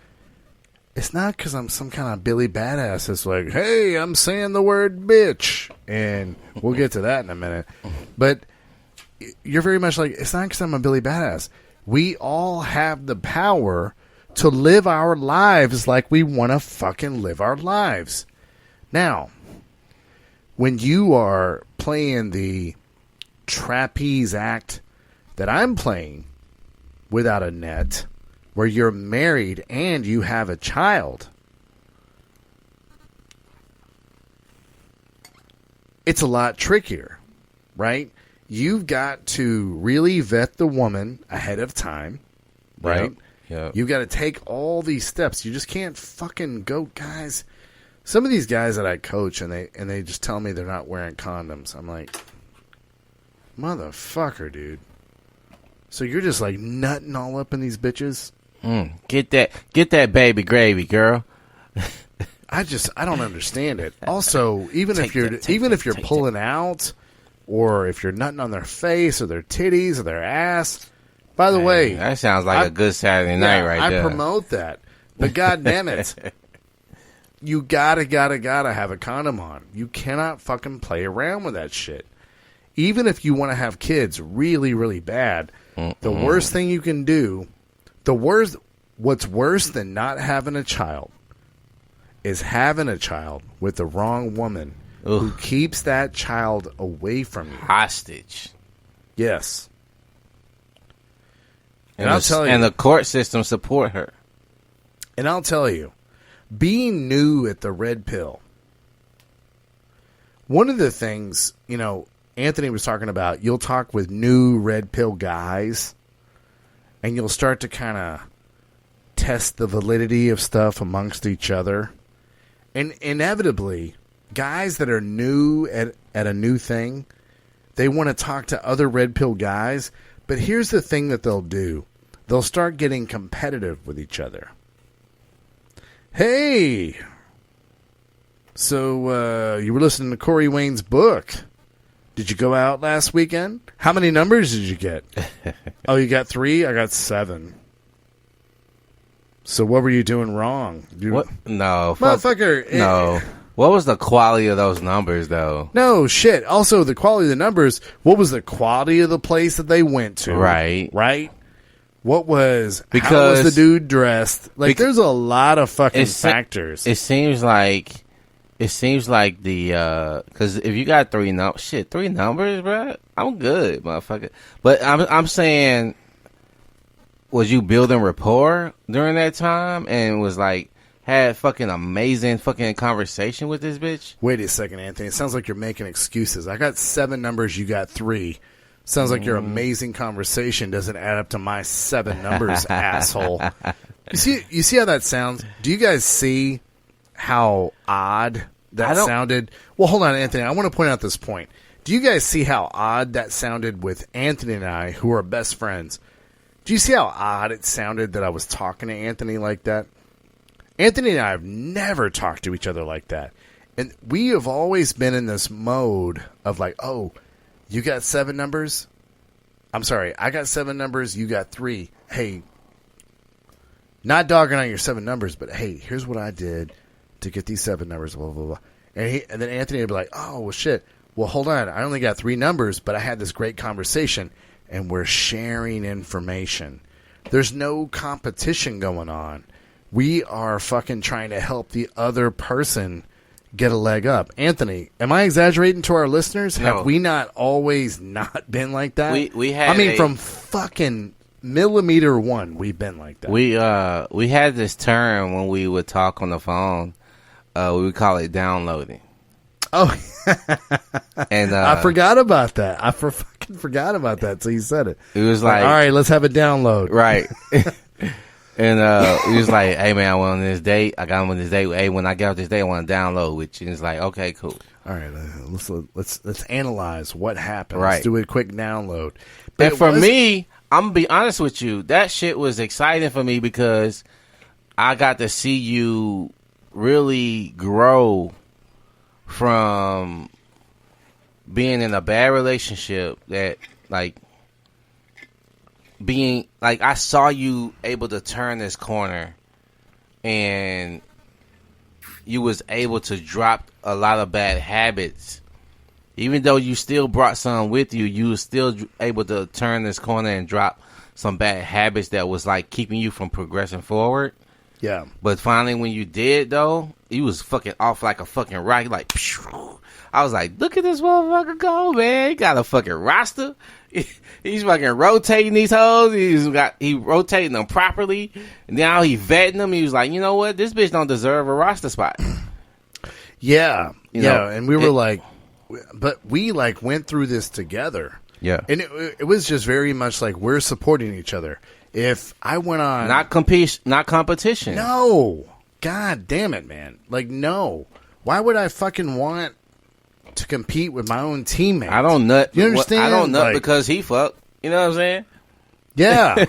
it's not because I'm some kind of Billy Badass. It's like, hey, I'm saying the word bitch. And we'll get to that in a minute. But you're very much like, it's not because I'm a Billy Badass. We all have the power to live our lives like we want to fucking live our lives. Now, when you are playing the trapeze act that I'm playing without a net, where you're married and you have a child, it's a lot trickier, right? You've got to really vet the woman ahead of time, right? Yep. You've got to take all these steps. You just can't fucking go, guys. Some of these guys that I coach and they just tell me they're not wearing condoms. I'm like, motherfucker, dude. So you're just like nutting all up in these bitches? Get that baby gravy, girl. I don't understand it. Also, even if you're pulling out, or if you're nutting on their face or their titties or their ass. By the way, that sounds like a good Saturday night right there. I promote that. But God damn it. You gotta have a condom on. You cannot fucking play around with that shit. Even if you want to have kids really, really bad, the worst thing you can do, what's worse than not having a child is having a child with the wrong woman who keeps that child away from you. Hostage. Yes. And I'll tell you. And the court system support her. And I'll tell you, being new at the red pill, one of the things, you know, Anthony was talking about, you'll talk with new red pill guys, and you'll start to kind of test the validity of stuff amongst each other. And inevitably, guys that are new at a new thing, they want to talk to other red pill guys. But here's the thing that they'll do. They'll start getting competitive with each other. Hey, so you were listening to Corey Wayne's book. Did you go out last weekend? How many numbers did you get? Oh, you got 3? I got 7. So what were you doing wrong? What? No. Motherfucker. No. What was the quality of those numbers, though? No, shit. Also, the quality of the numbers, what was the quality of the place that they went to? Right. Right? How was the dude dressed? Like, there's a lot of fucking factors. It seems like the, because if you got 3 numbers, bro, I'm good, motherfucker. But I'm saying, was you building rapport during that time and was like, had fucking amazing fucking conversation with this bitch? Wait a second, Anthony. It sounds like you're making excuses. I got 7 numbers, you got 3. Sounds like your amazing conversation doesn't add up to my 7 numbers, asshole. You see how that sounds? Do you guys see how odd that sounded? Well, hold on, Anthony. I want to point out this point. Do you guys see how odd that sounded with Anthony and I, who are best friends? Do you see how odd it sounded that I was talking to Anthony like that? Anthony and I have never talked to each other like that. And we have always been in this mode of like, oh, you got 7 numbers? I'm sorry, I got 7 numbers, you got 3. Hey, not dogging on your 7 numbers, but hey, here's what I did to get these 7 numbers, blah, blah, blah. And then Anthony would be like, oh, well, shit. Well, hold on. I only got 3 numbers, but I had this great conversation, and we're sharing information. There's no competition going on. We are fucking trying to help the other person get a leg up. Anthony, am I exaggerating to our listeners? No. Have we not always not been like that? We had. I mean, from fucking millimeter one, we've been like that. We had this term when we would talk on the phone. We would call it downloading. Oh, and I forgot about that. I fucking forgot about that. So you said it. It was like, all right, let's have a download. Right. And he was like, "Hey man, I went on this date. I got him on this date. Hey, when I get off this date, I want to download with you." And it's like, "Okay, cool." All right, let's analyze what happened. Right. Let's do a quick download. And for me, I'm gonna be honest with you. That shit was exciting for me because I got to see you really grow from being in a bad relationship that like. Being like, I saw you able to turn this corner, and you was able to drop a lot of bad habits. Even though you still brought some with you, you was still able to turn this corner and drop some bad habits that was like keeping you from progressing forward. Yeah. But finally, when you did, though, you was fucking off like a fucking rocket. Like, phew. I was like, look at this motherfucker go, man. He got a fucking roster. He's fucking rotating these hoes. He rotating them properly. And now he vetting them. He was like, you know what? This bitch don't deserve a roster spot. Yeah. You know, and we were like, but we like went through this together. Yeah. And it was just very much like we're supporting each other. If I went on, not competition. No. God damn it, man. Like, no. Why would I fucking want to compete with my own teammates? I don't nut. You understand? I don't nut like, because he fucked. You know what I'm saying? Yeah.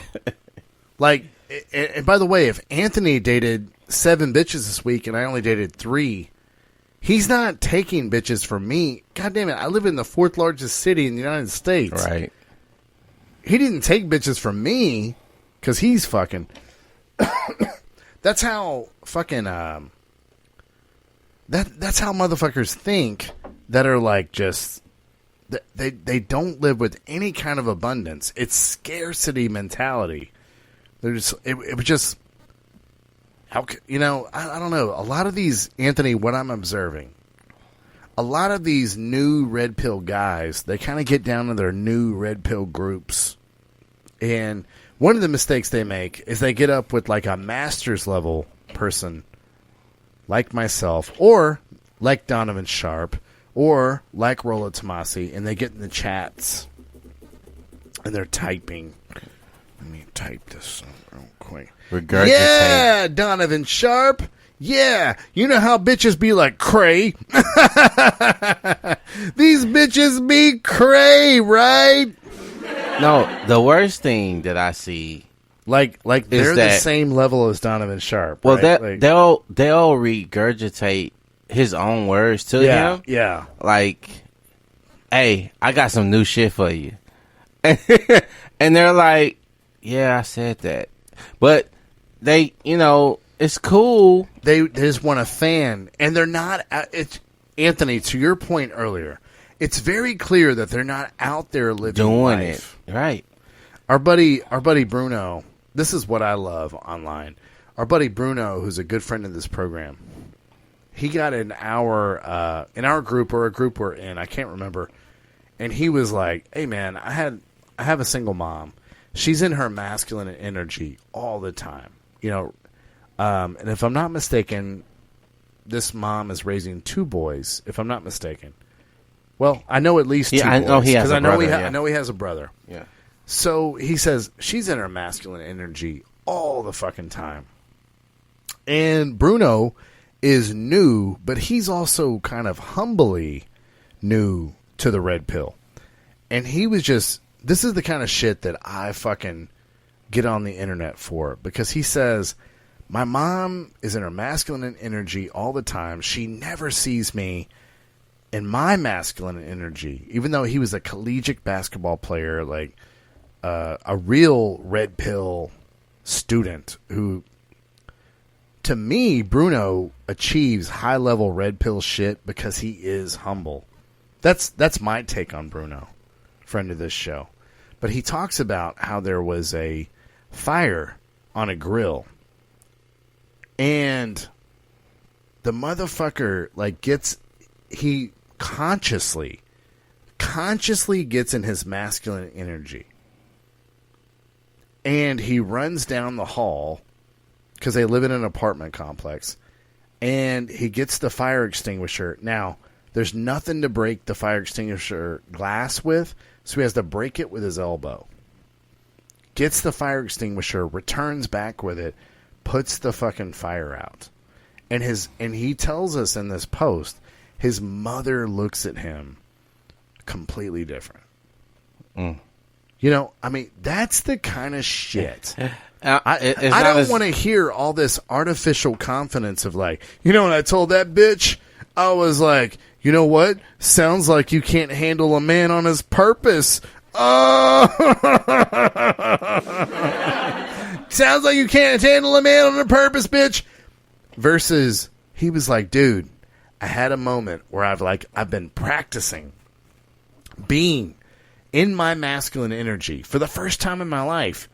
Like, and by the way, if Anthony dated 7 bitches this week and I only dated 3, he's not taking bitches from me. God damn it. I live in the 4th largest city in the United States. Right. He didn't take bitches from me because he's fucking. That's how fucking. That's how motherfuckers think that are like just. They don't live with any kind of abundance. It's scarcity mentality. They're just it was just. How I don't know. A lot of these, Anthony, what I'm observing, a lot of these new red pill guys, they kind of get down to their new red pill groups. And one of the mistakes they make is they get up with like a master's level person like myself or like Donovan Sharp or like Rollo Tomasi, and they get in the chats and they're typing. Let me type this real quick. Regurgitate. Yeah, Donovan Sharp. Yeah, you know how bitches be like cray. These bitches be cray, right? No, the worst thing that I see, like they're the same level as Donovan Sharp. Well, right? they'll regurgitate his own words to him. Yeah. Like, hey, I got some new shit for you, and they're like, yeah, I said that, but they, it's cool. They just want a fan, and they're not. It's Anthony. To your point earlier, it's very clear that they're not out there living doing life. It right. Our buddy Bruno. This is what I love online. Our buddy Bruno, who's a good friend of this program, he got in our group or a group we're in. I can't remember, and he was like, "Hey man, I have a single mom. She's in her masculine energy all the time, and if I'm not mistaken, this mom is raising 2 boys. If I'm not mistaken, well, I know at least 2 boys. I know he has a brother. I know he has a brother. Yeah. So he says she's in her masculine energy all the fucking time, and Bruno is new, but he's also kind of humbly new to the red pill, and he was just. This is the kind of shit that I fucking get on the internet for, because he says, my mom is in her masculine energy all the time. She never sees me in my masculine energy, even though he was a collegiate basketball player, like a real red pill student who, to me, Bruno achieves high level red pill shit because he is humble. That's my take on Bruno. Friend of this show, but he talks about how there was a fire on a grill And the motherfucker, like, he consciously gets in his masculine energy. And he runs down the hall, because they live in an apartment complex, and he gets the fire extinguisher. Now, there's nothing to break the fire extinguisher glass with, so he has to break it with his elbow. Gets the fire extinguisher, returns back with it, puts the fucking fire out. And he tells us in this post, his mother looks at him completely different. You know, I mean, that's the kind of shit. I don't want to hear all this artificial confidence of like, you know what I told that bitch? I was like, you know what? Sounds like you can't handle a man on his purpose. Oh! Sounds like you can't handle a man on a purpose, bitch. Versus, he was like, dude, I had a moment where I've been practicing being in my masculine energy for the first time in my life,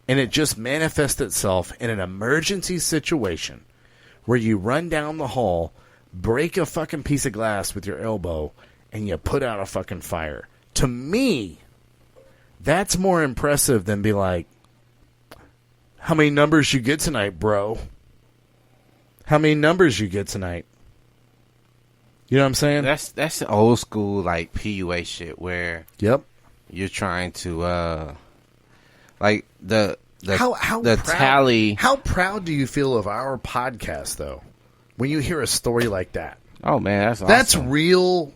and it just manifests itself in an emergency situation where you run down the hall, break a fucking piece of glass with your elbow, and you put out a fucking fire. To me, that's more impressive than be like, how many numbers you get tonight, bro? How many numbers you get tonight? You know what I'm saying? That's the old school, like, PUA shit where yep, you're trying to like the proud, tally. How proud do you feel of our podcast though when you hear a story like that? Oh man, that's awesome. That's real,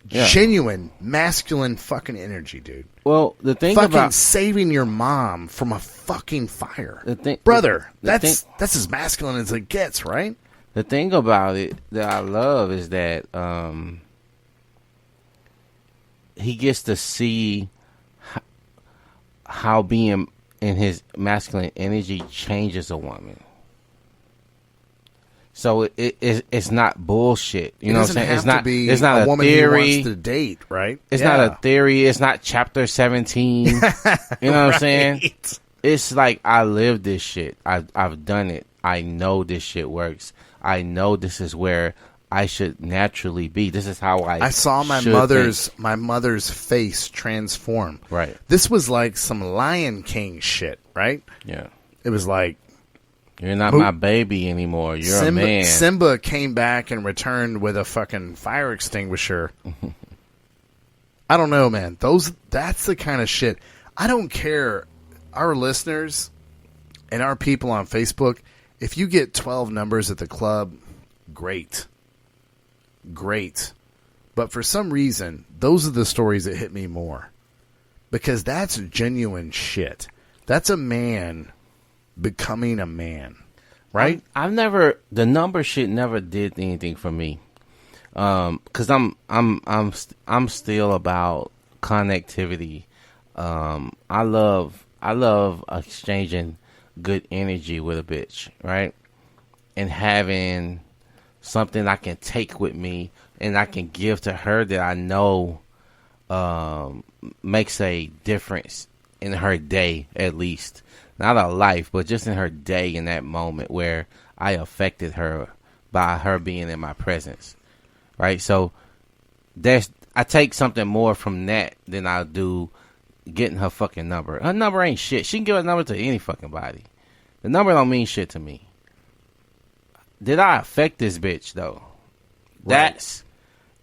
genuine masculine fucking energy, dude. Well, the thing fucking about saving your mom from a fucking fire, brother. That's as masculine as it gets, right? The thing about it that I love is that he gets to see how being in his masculine energy changes a woman. So it's not bullshit. You know what I'm saying? It's not a woman theory. He wants to date, right? It's not a theory. It's not chapter 17. You know what I'm saying? It's like, I live this shit. I've done it. I know this shit works. I know this is where I should naturally be. This is how I saw my mother's face transform. Right. This was like some Lion King shit, right? Yeah. It was like, you're not my baby anymore. You're a man. Simba came back and returned with a fucking fire extinguisher. I don't know, man. That's the kind of shit. I don't care. Our listeners and our people on Facebook, if you get 12 numbers at the club, great. Great. But for some reason, those are the stories that hit me more. Because that's genuine shit. That's a man becoming a man. Right? The number shit never did anything for me. Cuz I'm still about connectivity. I love exchanging good energy with a bitch, right? And having something I can take with me and I can give to her that I know makes a difference in her day, at least. Not a life, but just in her day, in that moment where I affected her by her being in my presence, right? So I take something more from that than I do getting her fucking number. Her number ain't shit. She can give a number to any fucking body. The number don't mean shit to me. Did I affect this bitch though? Right.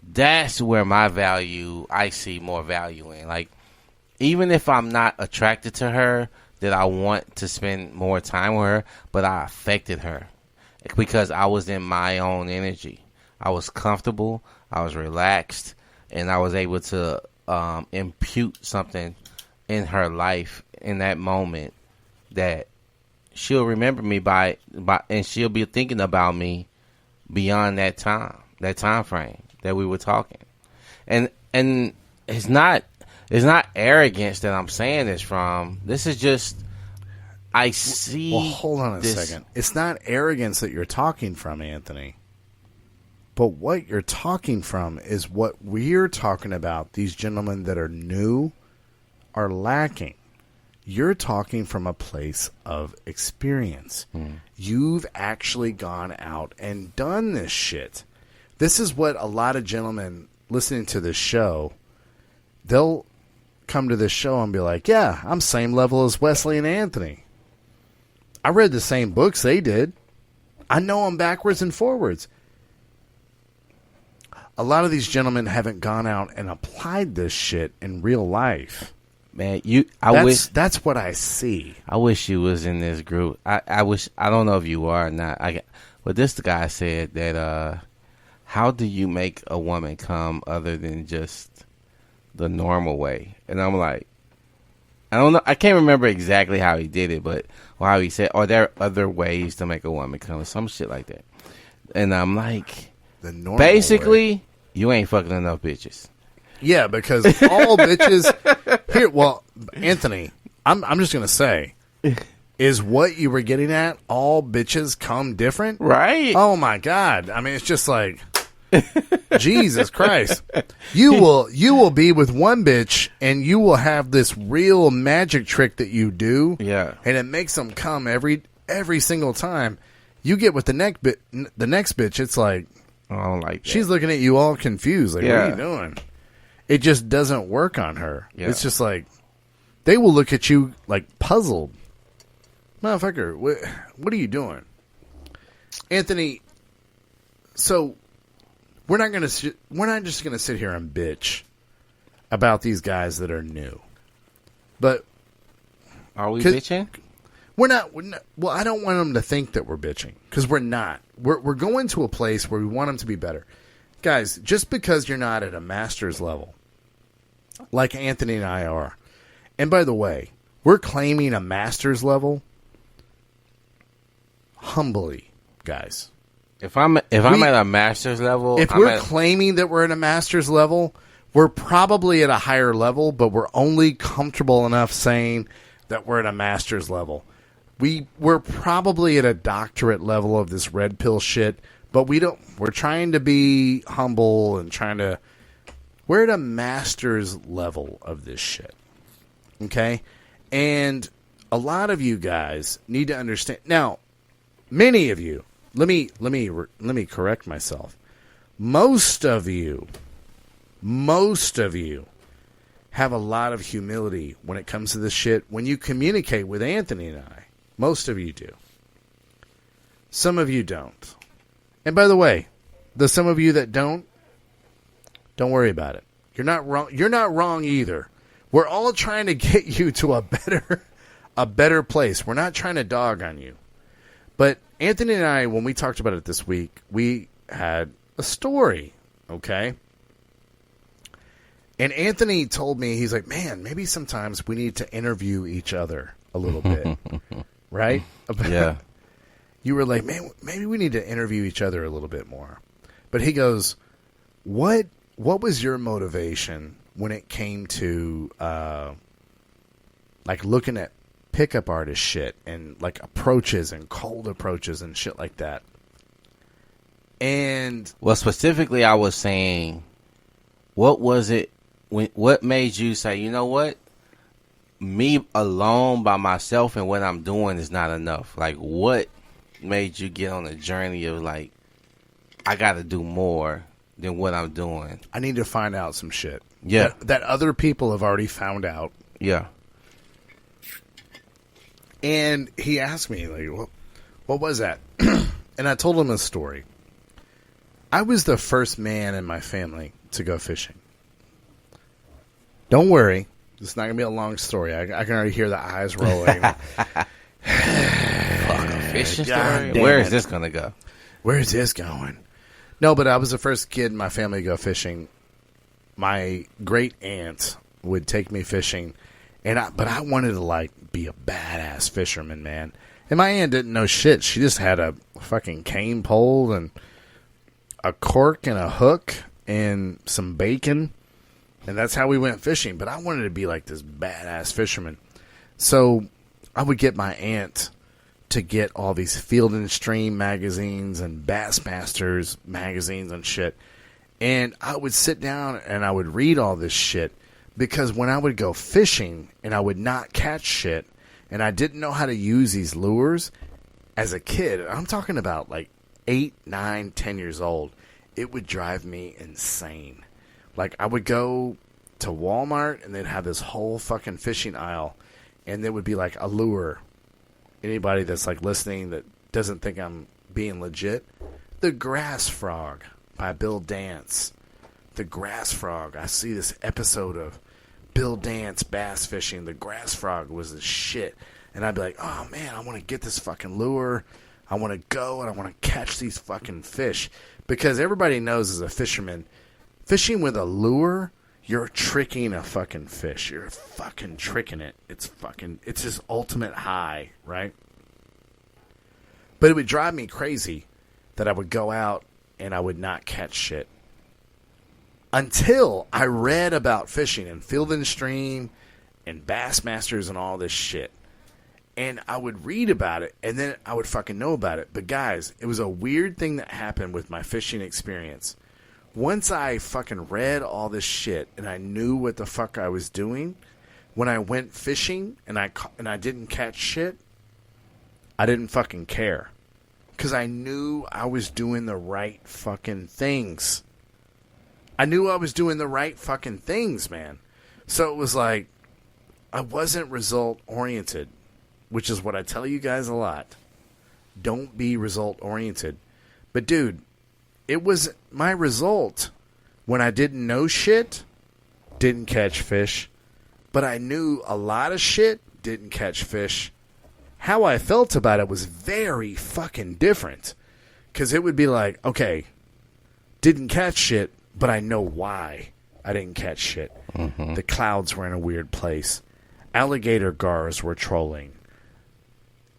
That's where my value, I see more value in. Like, even if I'm not attracted to her, that I want to spend more time with her, but I affected her because I was in my own energy. I was comfortable, I was relaxed, and I was able to impute something in her life in that moment that she'll remember me by, and she'll be thinking about me beyond that time frame that we were talking. And it's not arrogance that I'm saying this from. This is just, I see. Well, hold on a second. It's not arrogance that you're talking from, Anthony. But what you're talking from is what we're talking about. These gentlemen that are new are lacking. you're talking from a place of experience. You've actually gone out and done this shit. This is what a lot of gentlemen listening to this show, they'll come to this show and be like, yeah, I'm same level as Wesley and Anthony. I read the same books they did. I know them backwards and forwards. A lot of these gentlemen haven't gone out and applied this shit in real life. Man, that's what I see. I wish you was in this group. I don't know if you are or not. But this guy said that how do you make a woman come other than just the normal way? And I'm like, I don't know. I can't remember exactly how he did it, but or how he said, are there other ways to make a woman come? Some shit like that. And I'm like, the normal basically, way. You ain't fucking enough bitches. Yeah, because all bitches here. Well, Anthony, I'm just gonna say, is what you were getting at? All bitches come different, right? Oh my God! I mean, it's just like Jesus Christ. You will be with one bitch, and you will have this real magic trick that you do, yeah, and it makes them come every single time. You get with the next bitch, it's like, I don't like that. She's looking at you all confused, like, yeah. What are you doing? It just doesn't work on her. Yeah. It's just like, they will look at you like puzzled. Motherfucker, what are you doing? Anthony, so we're not just gonna sit here and bitch about these guys that are new. But are we bitching? We're not. Well, I don't want them to think that we're bitching, because we're not. We're going to a place where we want them to be better. Guys, just because you're not at a master's level, like Anthony and I are, and by the way, we're claiming a master's level humbly, guys. If I'm at a master's level, if we're claiming that we're at a master's level, we're probably at a higher level, but we're only comfortable enough saying that we're at a master's level. We're probably at a doctorate level of this red pill shit, but we're trying to be humble and we're at a master's level of this shit. Okay? And a lot of you guys need to understand. Now, many of you, let me correct myself. Most of you have a lot of humility when it comes to this shit when you communicate with Anthony and I. Most of you do. Some of you don't. And by the way, the some of you that don't worry about it. You're not wrong. You're not wrong either. We're all trying to get you to a better place. We're not trying to dog on you. But Anthony and I, when we talked about it this week, we had a story, okay? And Anthony told me, he's like, man, maybe sometimes we need to interview each other a little bit, right? Yeah. You were like, man, maybe we need to interview each other a little bit more. But he goes, what was your motivation when it came to like looking at pickup artist shit and like approaches and cold approaches and shit like that? And well, specifically, I was saying, what was it? What made you say, you know what? Me alone by myself and what I'm doing is not enough. Like, what made you get on a journey of like, I got to do more than what I'm doing? I need to find out some shit. Yeah. That other people have already found out. Yeah. And he asked me, like, what was that? And I told him a story. I was the first man in my family to go fishing. Don't worry. It's not going to be a long story. I can already hear the eyes rolling. Fuck a fishing God story? Where is this going to go? Where is this going? No, but I was the first kid in my family to go fishing. My great aunt would take me fishing, but I wanted to like be a badass fisherman, man. And my aunt didn't know shit. She just had a fucking cane pole and a cork and a hook and some bacon. And that's how we went fishing. But I wanted to be like this badass fisherman. So I would get my aunt to get all these Field and Stream magazines and Bassmasters magazines and shit. And I would sit down and I would read all this shit. because when I would go fishing and I would not catch shit and I didn't know how to use these lures as a kid, I'm talking about like 8, 9, 10 years old, it would drive me insane. Like, I would go to Walmart and they'd have this whole fucking fishing aisle, and there would be like a lure. Anybody that's like listening that doesn't think I'm being legit, The Grass Frog by Bill Dance. The Grass Frog. I see this episode of Bill Dance bass fishing. The Grass Frog was the shit. And I'd be like, oh man, I want to get this fucking lure. I want to go and I want to catch these fucking fish. Because everybody knows as a fisherman, fishing with a lure, you're tricking a fucking fish. You're fucking tricking it. It's this ultimate high, right? But it would drive me crazy that I would go out and I would not catch shit. Until I read about fishing and Field and Stream and Bassmasters and all this shit. And I would read about it, and then I would fucking know about it. But guys, it was a weird thing that happened with my fishing experience. Once I fucking read all this shit, and I knew what the fuck I was doing, when I went fishing and I didn't catch shit, I didn't fucking care. Because I knew I was doing the right fucking things. I knew I was doing the right fucking things, man. So it was like, I wasn't result-oriented. Which is what I tell you guys a lot. Don't be result-oriented. But, dude, it was my result when I didn't know shit, didn't catch fish. But I knew a lot of shit, didn't catch fish. How I felt about it was very fucking different. Because it would be like, okay, didn't catch shit, but I know why I didn't catch shit. Mm-hmm. The clouds were in a weird place. Alligator gars were trolling.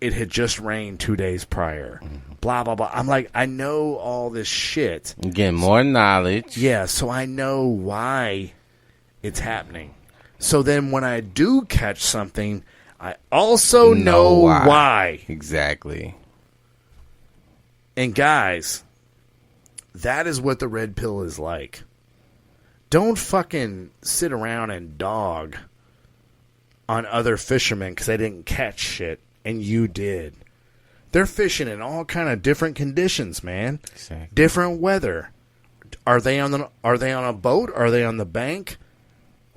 It had just rained 2 days prior. Blah, blah, blah. I'm like, I know all this shit. You get more knowledge. Yeah, so I know why it's happening. So then when I do catch something, I also know why. Exactly. And guys, that is what the red pill is like. Don't fucking sit around and dog on other fishermen because they didn't catch shit. And you did. They're fishing in all kind of different conditions, man. Exactly. Different weather. Are they on a boat? Are they on the bank?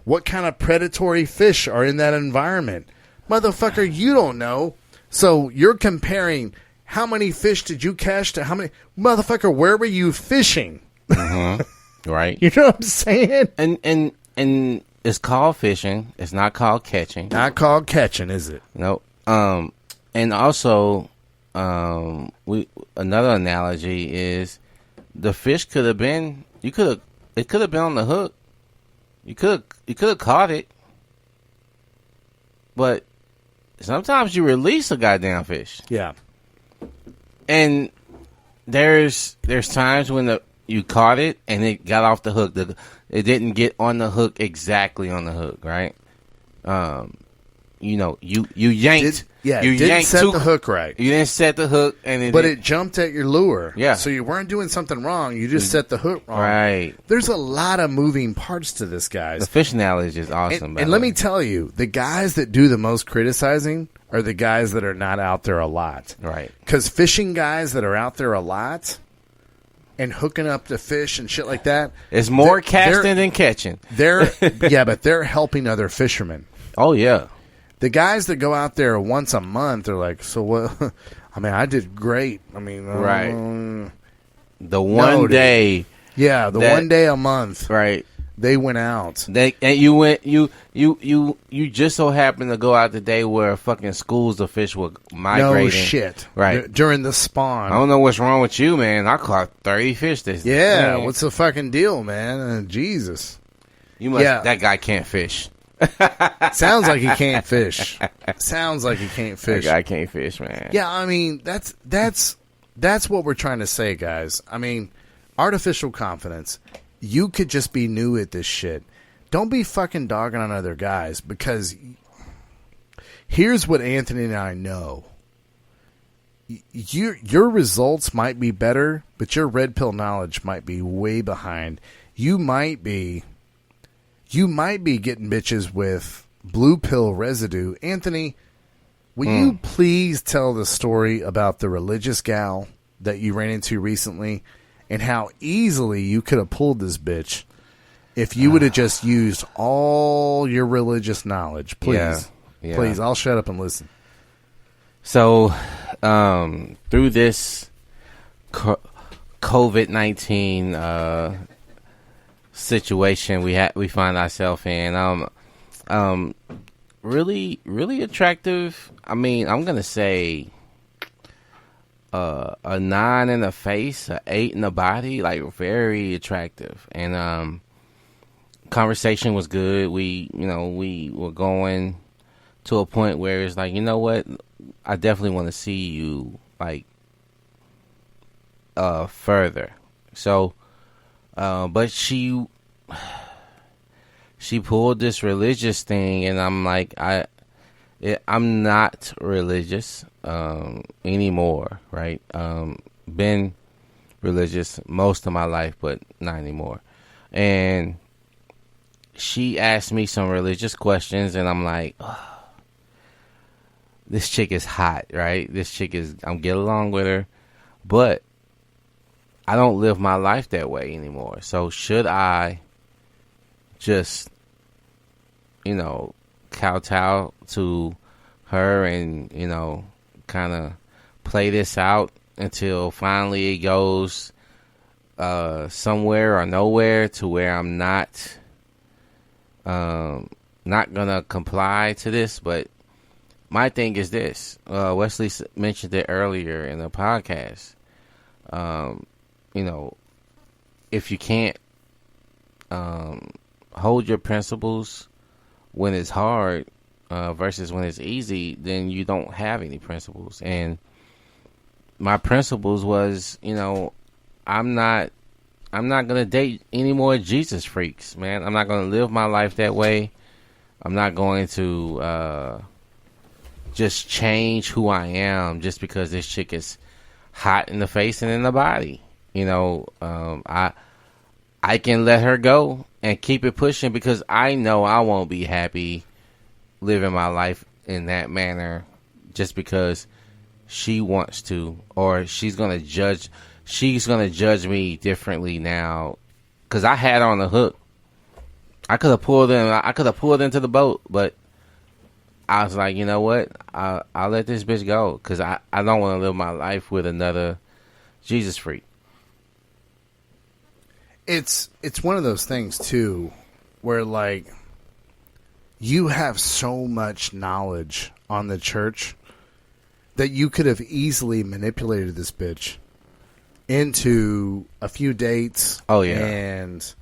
What kind of predatory fish are in that environment? Motherfucker, you don't know. So you're comparing how many fish did you catch to how many... Motherfucker, where were you fishing? Mm-hmm. Right. You know what I'm saying? And it's called fishing. It's not called catching. Not called catching, is it? Nope. And also, another analogy is the fish could have been it could have been on the hook. You could have caught it, but sometimes you release a goddamn fish. Yeah. And there's times when you caught it and it got off the hook. It didn't get on the hook exactly on the hook, right? You yanked. Didn't set the hook right. You didn't set the hook, but it jumped at your lure. Yeah. So you weren't doing something wrong. You just set the hook wrong. Right. There's a lot of moving parts to this, guys. The fish analogy is awesome. And let me tell you, the guys that do the most criticizing are the guys that are not out there a lot. Right. Because fishing guys that are out there a lot and hooking up the fish and shit like that. It's more casting than catching. But they're helping other fishermen. Oh, yeah. The guys that go out there once a month are like, so what? I mean, I did great. I mean, right. The one day. Yeah, one day a month. Right. They went out. And you just so happened to go out the day where fucking schools of fish were migrating. No shit. Right. During the spawn. I don't know what's wrong with you, man. I caught 30 fish this day. Yeah, what's the fucking deal, man? Jesus. That guy can't fish. Sounds like he can't fish. That guy can't fish, man. Yeah, I mean, that's what we're trying to say, guys. I mean, artificial confidence. You could just be new at this shit. Don't be fucking dogging on other guys, because here's what Anthony and I know. Your results might be better, but your red pill knowledge might be way behind. You might be you might be getting bitches with blue pill residue. Anthony, will you please tell the story about the religious gal that you ran into recently and how easily you could have pulled this bitch if you would have just used all your religious knowledge? Please. Yeah. Please, I'll shut up and listen. So, through this COVID-19 situation we find ourselves in, really, really attractive. I mean, I'm gonna say a 9 in the face, a 8 in the body, like very attractive. And conversation was good. We were going to a point where it's like, you know what, I definitely want to see you like further. So, but she pulled this religious thing, and I'm like, I'm not religious anymore, right? Been religious most of my life, but not anymore. And she asked me some religious questions, and I'm like, oh, this chick is hot, right? I'm getting along with her, but I don't live my life that way anymore. So should I just, kowtow to her and, kind of play this out until finally it goes somewhere or nowhere to where I'm not gonna comply to this? But my thing is this. Wesley mentioned it earlier in the podcast. If you can't hold your principles when it's hard versus when it's easy, then you don't have any principles. And my principles was, I'm not gonna date any more Jesus freaks, man. I'm not gonna live my life that way. I'm not going to just change who I am just because this chick is hot in the face and in the body. I can let her go and keep it pushing because I know I won't be happy living my life in that manner just because she wants to, or she's gonna judge me differently now because I had her on the hook. I could have pulled into the boat, but I was like, you know what? I'll let this bitch go because I don't want to live my life with another Jesus freak. It's one of those things too, where like you have so much knowledge on the church that you could have easily manipulated this bitch into a few dates. Oh yeah, and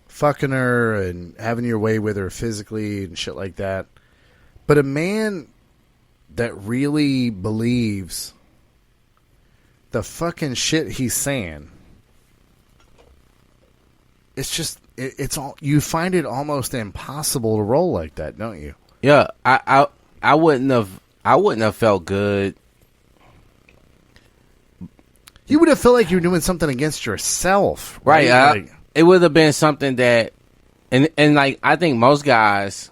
fucking her and having your way with her physically and shit like that. But a man that really believes the fucking shit he's saying, it's just, it's all, you find it almost impossible to roll like that, don't you? Yeah, I wouldn't have felt good. You would have felt like you were doing something against yourself, right? Like, it would have been something that, and like I think most guys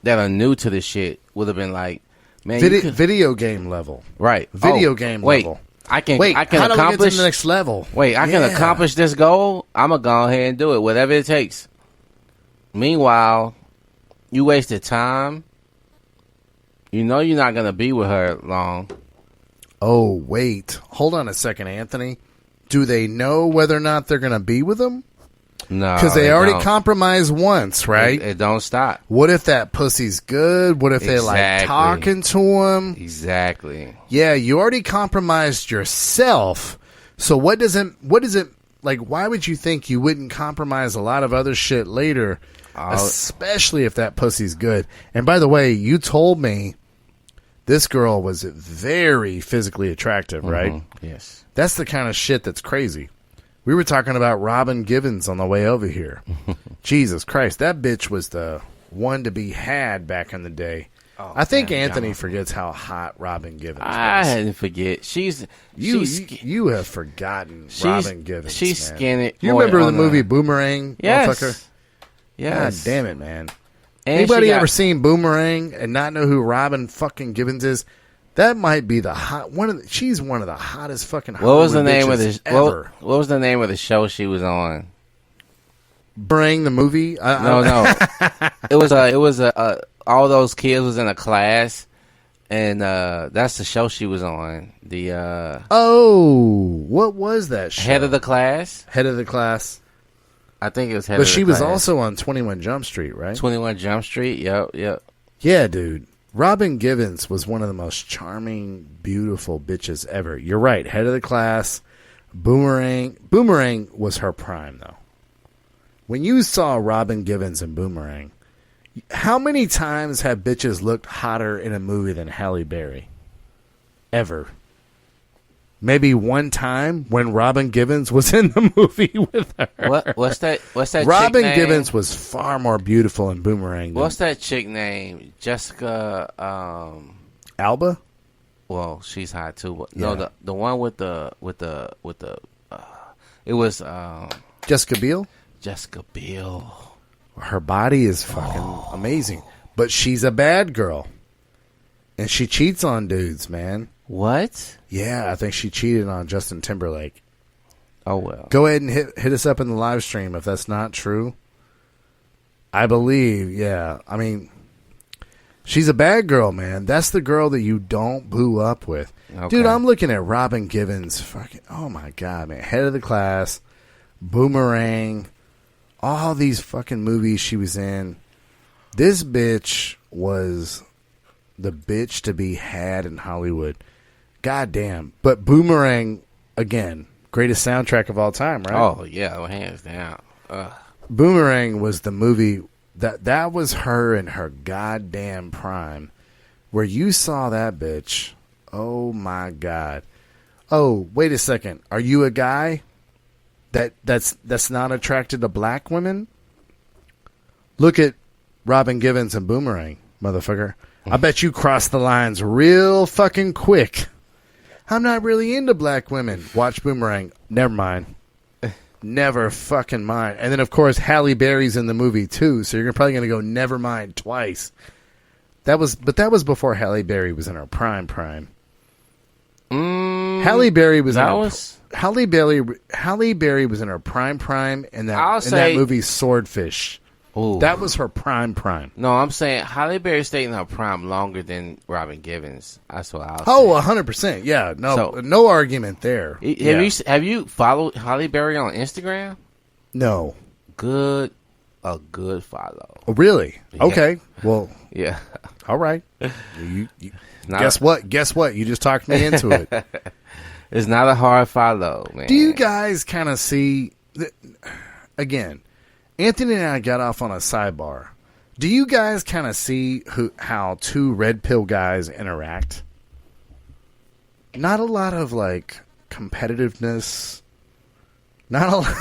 that are new to this shit would have been like, man, video game level, right? Video game level. I can how do we get accomplish to the next level? I can accomplish this goal. I'm gonna go ahead and do it, whatever it takes. Meanwhile, you wasted time. You know you're not gonna be with her long. Oh wait, hold on a second, Anthony. Do they know whether or not they're gonna be with him? No, because they already compromised once, right? It don't stop. What if that pussy's good? What if they like talking to him? Exactly. Yeah, you already compromised yourself. So what does it like? Why would you think you wouldn't compromise a lot of other shit later, especially if that pussy's good? And by the way, you told me this girl was very physically attractive, right? Yes. That's the kind of shit that's crazy. We were talking about Robin Givens on the way over here. Jesus Christ, that bitch was the one to be had back in the day. Oh, I think Anthony forgets how hot Robin Givens was. I hadn't forget. You have forgotten Robin Givens. She's man. skinny. You remember the movie Boomerang? Yes. Yes. God damn it, man. And Anybody she got- ever seen Boomerang and not know who Robin fucking Givens is? That might be the she's one of the hottest fucking What was the Hollywood name of bitches the ever. what was the name of the show she was on? Boomerang the movie? No. It was all those kids was in a class, and that's the show she was on. The what was that show? Head of the Class. Head of the Class. I think it was Head But of the she Class. was also on 21 Jump Street, right? 21 Jump Street. Yep. Yeah, dude. Robin Givens was one of the most charming, beautiful bitches ever. You're right. Head of the Class. Boomerang. Boomerang was her prime, though. When you saw Robin Givens in Boomerang, how many times have bitches looked hotter in a movie than Halle Berry? Ever. Maybe one time when Robin Givens was in the movie with her. What's that Robin chick name? Givens was far more beautiful in Boomerang. What's that chick name? Jessica. Alba? Well, she's hot too. But Yeah. no, the one with the it was Jessica Biel? Jessica Biel. Her body is fucking amazing. But she's a bad girl. And she cheats on dudes, man. What? Yeah, I think she cheated on Justin Timberlake. Oh well. Go ahead and hit us up in the live stream if that's not true. I believe, yeah. I mean, she's a bad girl, man. That's the girl that you don't boo up with. Okay. Dude, I'm looking at Robin Givens. Fucking, oh my God, man. Head of the Class, Boomerang, all these fucking movies she was in. This bitch was the bitch to be had in Hollywood. God damn. But Boomerang, again, greatest soundtrack of all time, right? Oh yeah, well, hands down. Boomerang was the movie that was her in her goddamn prime, where you saw that bitch. Oh my God. Oh, wait a second. Are you a guy that's not attracted to black women? Look at Robin Givens and Boomerang, motherfucker. I bet you crossed the lines real fucking quick. I'm not really into black women. Watch Boomerang. Never mind. Never fucking mind. And then, of course, Halle Berry's in the movie, too, so you're probably going to go never mind twice. That was before Halle Berry was in her prime. Halle Berry was Halle Berry was in her prime in that movie Swordfish. Ooh. That was her prime. No, I'm saying Halle Berry stayed in her prime longer than Robin Givens. That's what I'll say. Oh, 100%. Yeah, no argument there. Have you followed Halle Berry on Instagram? No. A good follow. Oh, really? Yeah. Okay. Well, yeah. All right. Guess what? You just talked me into it. It's not a hard follow, man. Do you guys kind of see again? Anthony and I got off on a sidebar. Do you guys kind of see how two red pill guys interact? Not a lot of like competitiveness. Not a lot.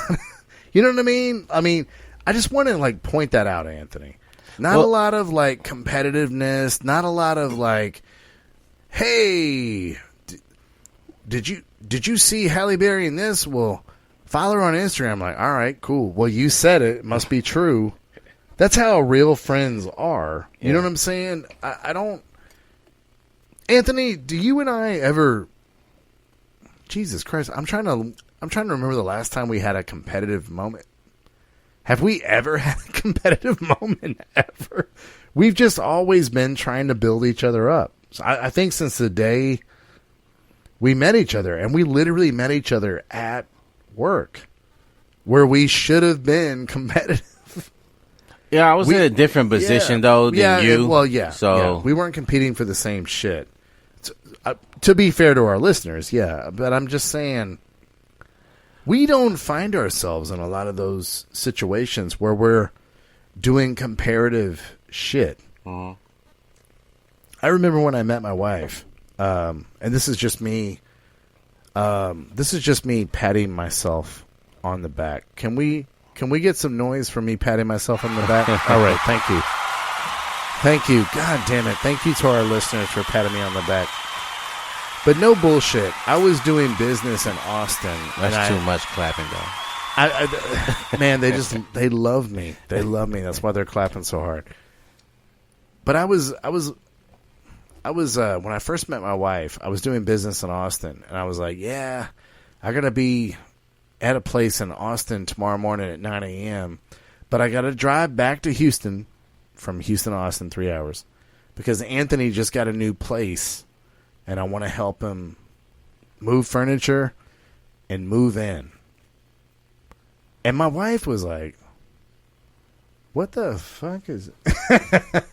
You know what I mean? I mean, I just want to like point that out, Anthony. Not a lot of like competitiveness. Not a lot of like, hey, did you see Halle Berry in this? Well, follow her on Instagram. I'm like, all right, cool. Well, you said it. It must be true. That's how real friends are. You know what I'm saying? I don't. Anthony, do you and I ever? Jesus Christ, I'm trying to remember the last time we had a competitive moment. Have we ever had a competitive moment ever? We've just always been trying to build each other up. So I think since the day we met each other, and we literally met each other at work, where we should have been competitive. Yeah, I was in a different position though than you. Well, yeah. So yeah. We weren't competing for the same shit. To be fair to our listeners, yeah. But I'm just saying, we don't find ourselves in a lot of those situations where we're doing comparative shit. Uh-huh. I remember when I met my wife, and this is just me. This is just me patting myself on the back. Can we get some noise from me patting myself on the back? All right, thank you. Thank you. God damn it. Thank you to our listeners for patting me on the back. But no bullshit. I was doing business in Austin. That's too much clapping, though. Man, they love me. They love me. That's why they're clapping so hard. But I was when I first met my wife, I was doing business in Austin, and I was like, yeah, I gotta be at a place in Austin tomorrow morning at 9 a.m. But I gotta drive back to Houston from Houston to Austin 3 hours because Anthony just got a new place, and I want to help him move furniture and move in. And my wife was like, what the fuck is it?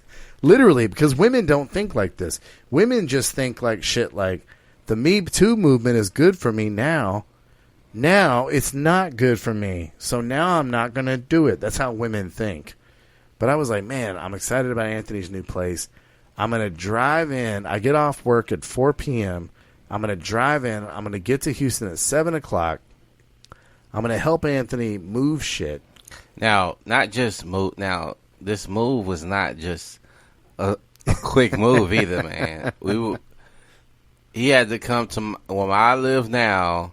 Literally, because women don't think like this. Women just think like shit like, the Me Too movement is good for me now. Now it's not good for me. So now I'm not going to do it. That's how women think. But I was like, man, I'm excited about Anthony's new place. I'm going to drive in. I get off work at 4 p.m. I'm going to drive in. I'm going to get to Houston at 7 o'clock. I'm going to help Anthony move shit. Now, not just move. Now, this move was not just a quick move either, man. He had to come to where I live now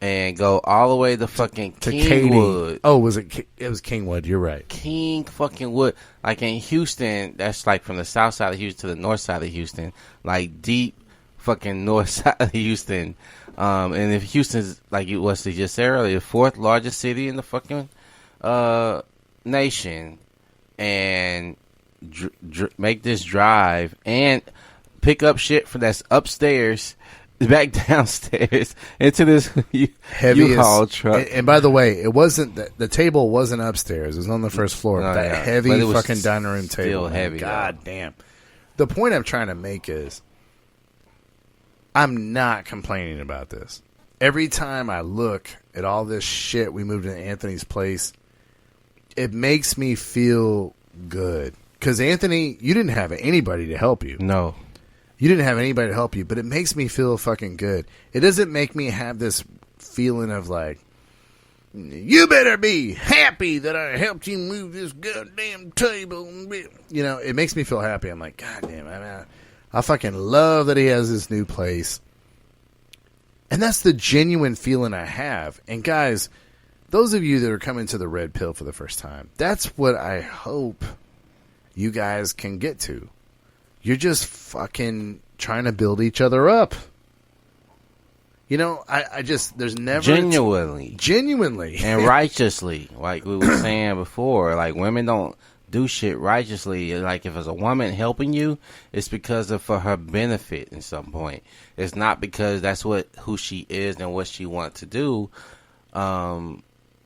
and go all the way to fucking Kingwood. Katy. Oh, was it? It was Kingwood. You're right. King fucking Wood. Like in Houston, that's like from the south side of Houston to the north side of Houston. Like deep fucking north side of Houston. And if Houston's, like Wesley just said earlier, the fourth largest city in the fucking nation, and make this drive and pick up shit from that's upstairs back downstairs into this U-Haul truck. And by the way, it wasn't the table wasn't upstairs; it was on the first floor. No, that yeah. heavy fucking dining room still table. Heavy. God damn. The point I'm trying to make is, I'm not complaining about this. Every time I look at all this shit we moved into Anthony's place, it makes me feel good. Because, Anthony, you didn't have anybody to help you. No. You didn't have anybody to help you, but it makes me feel fucking good. It doesn't make me have this feeling of like, you better be happy that I helped you move this goddamn table. You know, it makes me feel happy. I'm like, God damn, I fucking love that he has this new place. And that's the genuine feeling I have. And guys, those of you that are coming to the Red Pill for the first time, that's what I hope you guys can get to. You're just fucking trying to build each other up. You know, I just, there's never... Genuinely. And righteously. Like we were saying before, like women don't do shit righteously. Like if it's a woman helping you, it's because of for her benefit at some point. It's not because that's who she is and what she wants to do.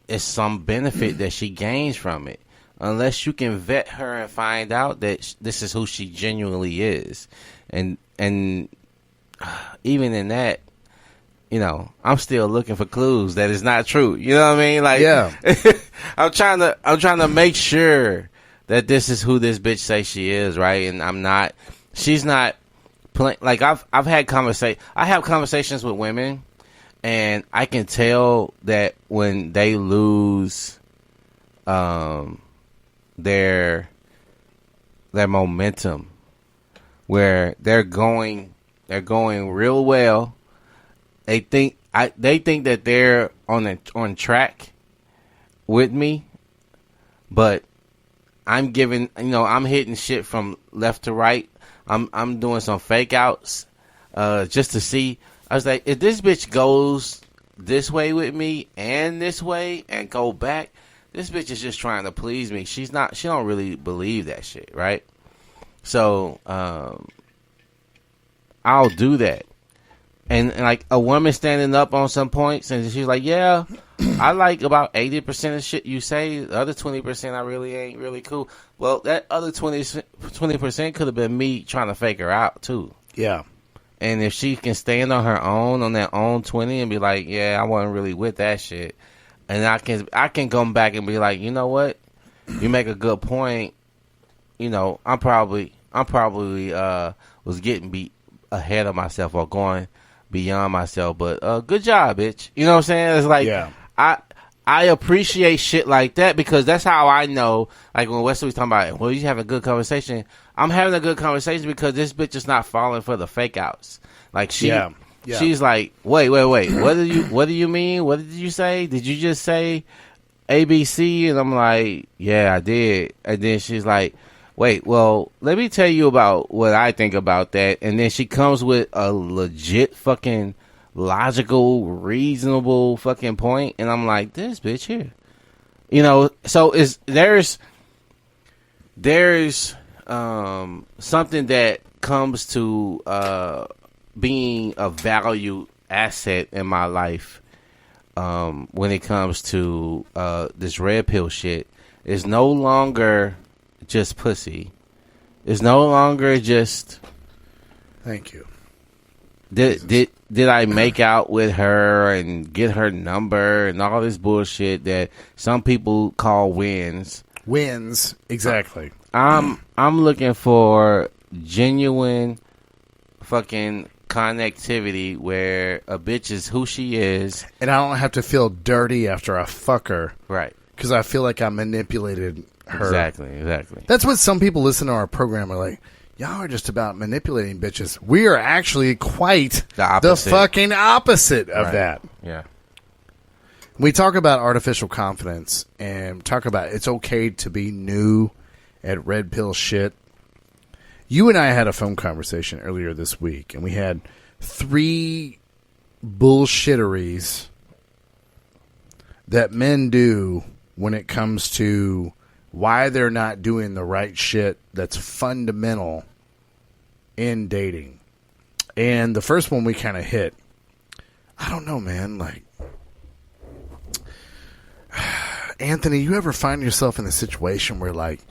It's some benefit that she gains from it. Unless you can vet her and find out that this is who she genuinely is. And even in that, you know, I'm still looking for clues that it's not true. You know what I mean? Like, yeah. I'm trying to make sure that this is who this bitch say she is, right? And she's not playing. Like I have conversations with women, and I can tell that when they lose, their momentum, where they're going real well. They think that they're on track with me, but I'm hitting shit from left to right. I'm doing some fake outs just to see. I was like, if this bitch goes this way with me and this way and go back, this bitch is just trying to please me. She don't really believe that shit, right? So I'll do that. And like a woman standing up on some points, and she's like, yeah, I like about 80% of shit you say. The other 20% I really ain't really cool. Well, that other 20% could have been me trying to fake her out too. Yeah. And if she can stand on her own, on that own 20 and be like, yeah, I wasn't really with that shit. And I can come back and be like, you know what? You make a good point. You know, I'm probably was getting beat ahead of myself or going beyond myself, but good job, bitch. You know what I'm saying? It's like, yeah. I appreciate shit like that because that's how I know. Like when Wesley was talking about, well, you have a good conversation. I'm having a good conversation because this bitch is not falling for the fake outs. Like Yeah. She's like, wait. What do you mean? What did you say? Did you just say ABC? And I'm like, yeah, I did. And then she's like, wait, well, let me tell you about what I think about that. And then she comes with a legit fucking logical, reasonable fucking point. And I'm like, this bitch here. You know, so there's something that comes to being a valued asset in my life when it comes to this red pill shit. It's no longer just pussy. It's no longer just... Thank you. Did I make out with her and get her number and all this bullshit that some people call wins? Wins, exactly. I'm looking for genuine fucking connectivity where a bitch is who she is, and I don't have to feel dirty after I fuck her, right? Because I feel like I manipulated her. Exactly. That's what some people listen to our program are like. Y'all are just about manipulating bitches. We are actually quite the fucking opposite of that. Yeah. We talk about artificial confidence and talk about it's okay to be new at red pill shit. You and I had a phone conversation earlier this week, and we had 3 bullshitteries that men do when it comes to why they're not doing the right shit that's fundamental in dating. And the first one we kind of hit, I don't know, man, like, Anthony, you ever find yourself in a situation where, like,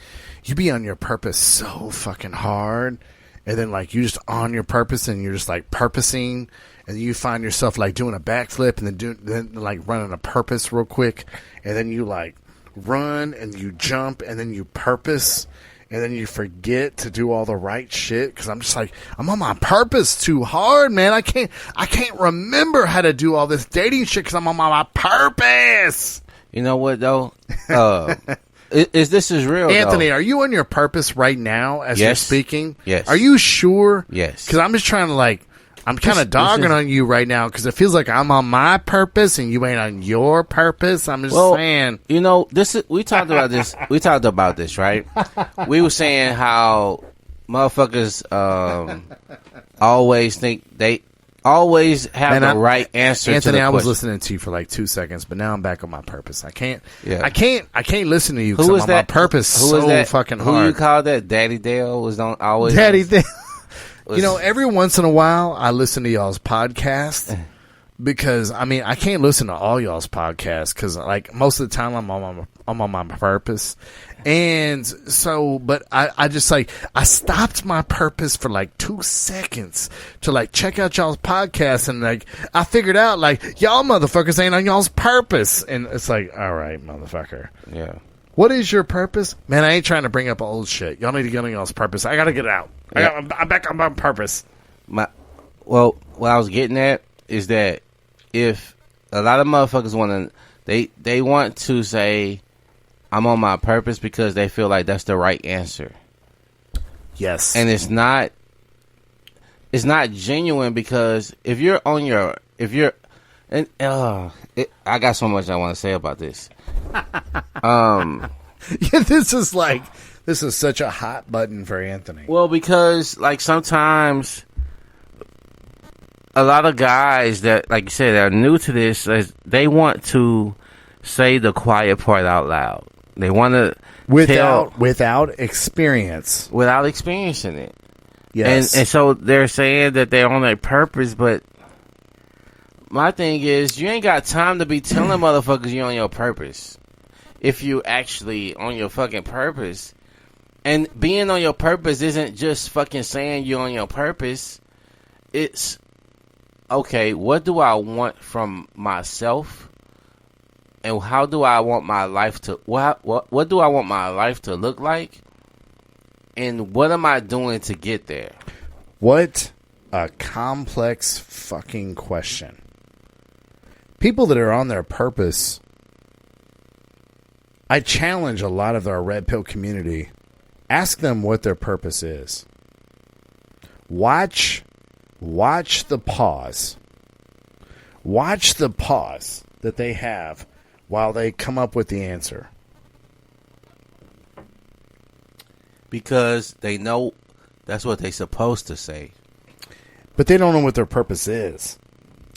you be on your purpose so fucking hard, and then, like, you just on your purpose, and you're just, like, purposing, and you find yourself, like, doing a backflip, and then like, running a purpose real quick, and then you, like, run, and you jump, and then you purpose, and then you forget to do all the right shit, because I'm just like, I'm on my purpose too hard, man. I can't remember how to do all this dating shit, because I'm on my purpose. You know what, though? This is real, Anthony, though. are you on your purpose right now as you're speaking? Yes. Are you sure? Yes. Because I'm just trying to, like, I'm kind of dogging on you right now because it feels like I'm on my purpose and you ain't on your purpose. I'm just saying. You know, we talked about this. We talked about this, right? We were saying how motherfuckers always think they always have the right answer. Anthony, to the I was question. listening to you for like 2 seconds, but now I'm back on my purpose. I can't listen to you Who because I'm was on that? my purpose Who so was that? fucking Who hard. you call that? Daddy Dale was on always. Daddy Dale. You know, every once in a while, I listen to y'all's podcast because, I mean, I can't listen to all y'all's podcasts because, like, most of the time I'm on my purpose. And so, but I just, like, I stopped my purpose for, like, 2 seconds to, like, check out y'all's podcast. And, like, I figured out, like, y'all motherfuckers ain't on y'all's purpose. And it's like, all right, motherfucker. Yeah. What is your purpose? Man, I ain't trying to bring up old shit. Y'all need to get on y'all's purpose. I got to get out. Yeah. I'm back on my purpose. What I was getting at is that if a lot of motherfuckers want to, they want to say, I'm on my purpose because they feel like that's the right answer. Yes. And it's not genuine because I got so much I want to say about this. Yeah, this is such a hot button for Anthony. Well, because like sometimes a lot of guys that, like you said, that are new to this, they want to say the quiet part out loud. They want to without experience, without experiencing it. Yes, and so they're saying that they're on their purpose, but my thing is, you ain't got time to be telling motherfuckers you're on your purpose. If you actually on your fucking purpose. And being on your purpose isn't just fucking saying you're on your purpose. It's, okay, what do I want from myself? And how do I want my life to, what do I want my life to look like? And what am I doing to get there? What a complex fucking question. People that are on their purpose, I challenge a lot of our red pill community. Ask them what their purpose is. Watch the pause. Watch the pause that they have while they come up with the answer. Because they know that's what they're supposed to say. But they don't know what their purpose is.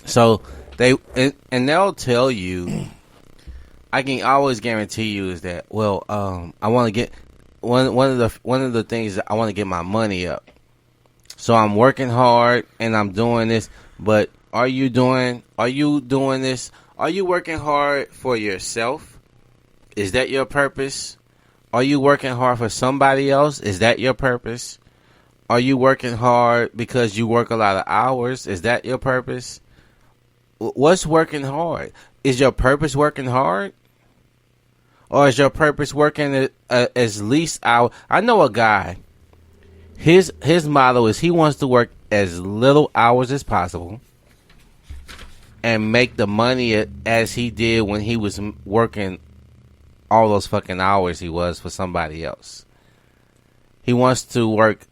So and they'll tell you, I can always guarantee you is that, well, I want to get one of the things that I want to get my money up. So I'm working hard and I'm doing this, but are you doing this? Are you working hard for yourself? Is that your purpose? Are you working hard for somebody else? Is that your purpose? Are you working hard because you work a lot of hours? Is that your purpose? What's working hard? Is your purpose working hard? Or is your purpose working as least hours? I know a guy, his motto is he wants to work as little hours as possible and make the money as he did when he was working all those fucking hours he was for somebody else. He wants to work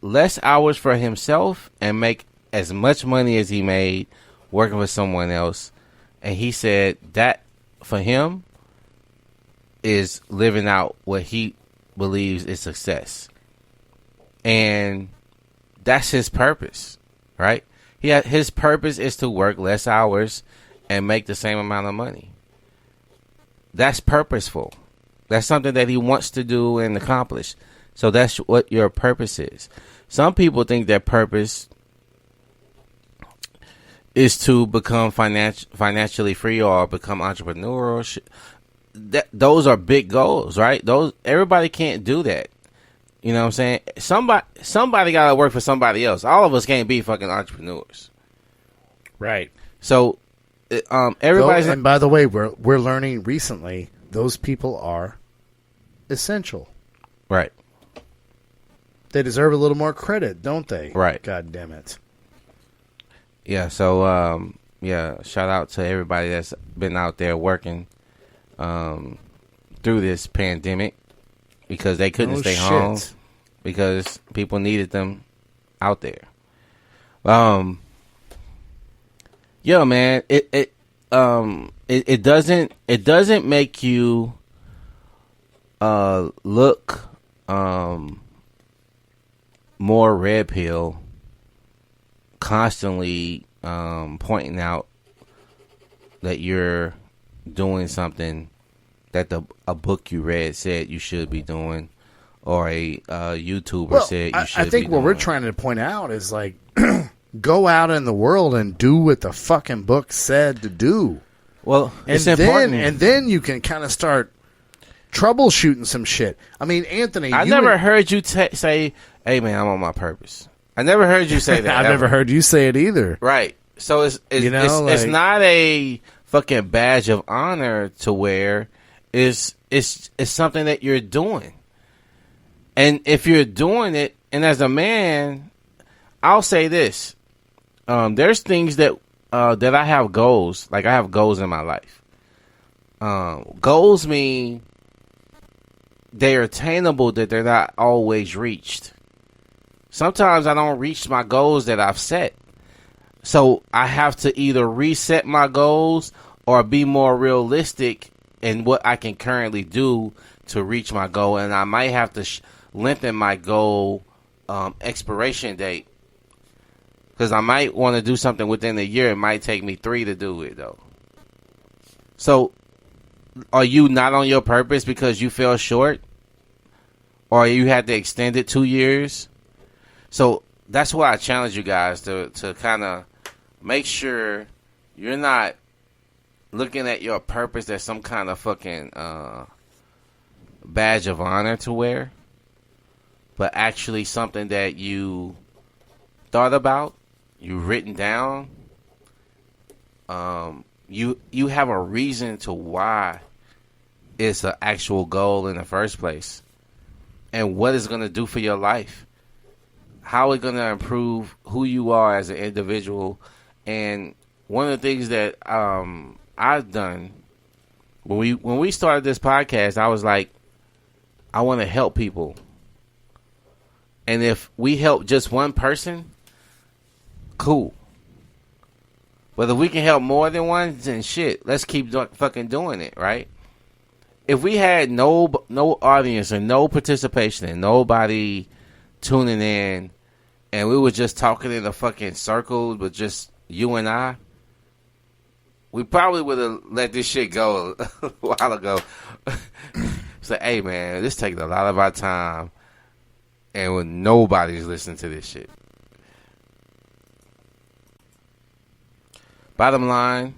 less hours for himself and make as much money as he made working for someone else. And he said that for him is living out what he believes is success. And that's his purpose, right? His purpose is to work less hours and make the same amount of money. That's purposeful. That's something that he wants to do and accomplish. So that's what your purpose is. Some people think their purpose is to become financially free or become entrepreneurial. Those are big goals, right? Everybody can't do that. You know what I'm saying? Somebody got to work for somebody else. All of us can't be fucking entrepreneurs. Right. So everybody's... And by the way, we're learning recently those people are essential. Right. They deserve a little more credit, don't they? Right. God damn it. Yeah, so, shout out to everybody that's been out there working through this pandemic because they couldn't stay home because people needed them out there. Yeah, man, it doesn't make you look more red pill constantly pointing out that you're doing something that a book you read said you should be doing, or a YouTuber said you should be doing. I think what we're trying to point out is like, go out in the world and do what the fucking book said to do. Well, it's important. And then you can kind of start troubleshooting some shit. I mean, Anthony, I never heard you say, "Hey, man, I'm on my purpose." I never heard you say that. I've never heard you say it either. Right. So it's not a fucking badge of honor to wear. It's something that you're doing. And if you're doing it, and as a man, I'll say this. There's things that I have goals. Like I have goals in my life. Goals mean they're attainable, that they're not always reached. Sometimes I don't reach my goals that I've set. So I have to either reset my goals or be more realistic in what I can currently do to reach my goal. And I might have to lengthen my goal expiration date. Because I might want to do something within a year. It might take me 3 to do it, though. So are you not on your purpose because you fell short? Or you had to extend it 2 years? So that's why I challenge you guys to kind of make sure you're not looking at your purpose as some kind of fucking badge of honor to wear, but actually something that you thought about, you've written down. You have a reason to why it's an actual goal in the first place, and what it's going to do for your life. How it's going to improve who you are as an individual. And one of the things that I've done when we started this podcast, I was like, I want to help people. And if we help just one person, cool. But if we can help more than one, then shit, let's keep fucking doing it, right? If we had no audience and no participation and nobody tuning in, and we were just talking in a fucking circle with just you and I, we probably would have let this shit go a while ago. So, hey, man, this taking a lot of our time, and when nobody's listening to this shit. Bottom line,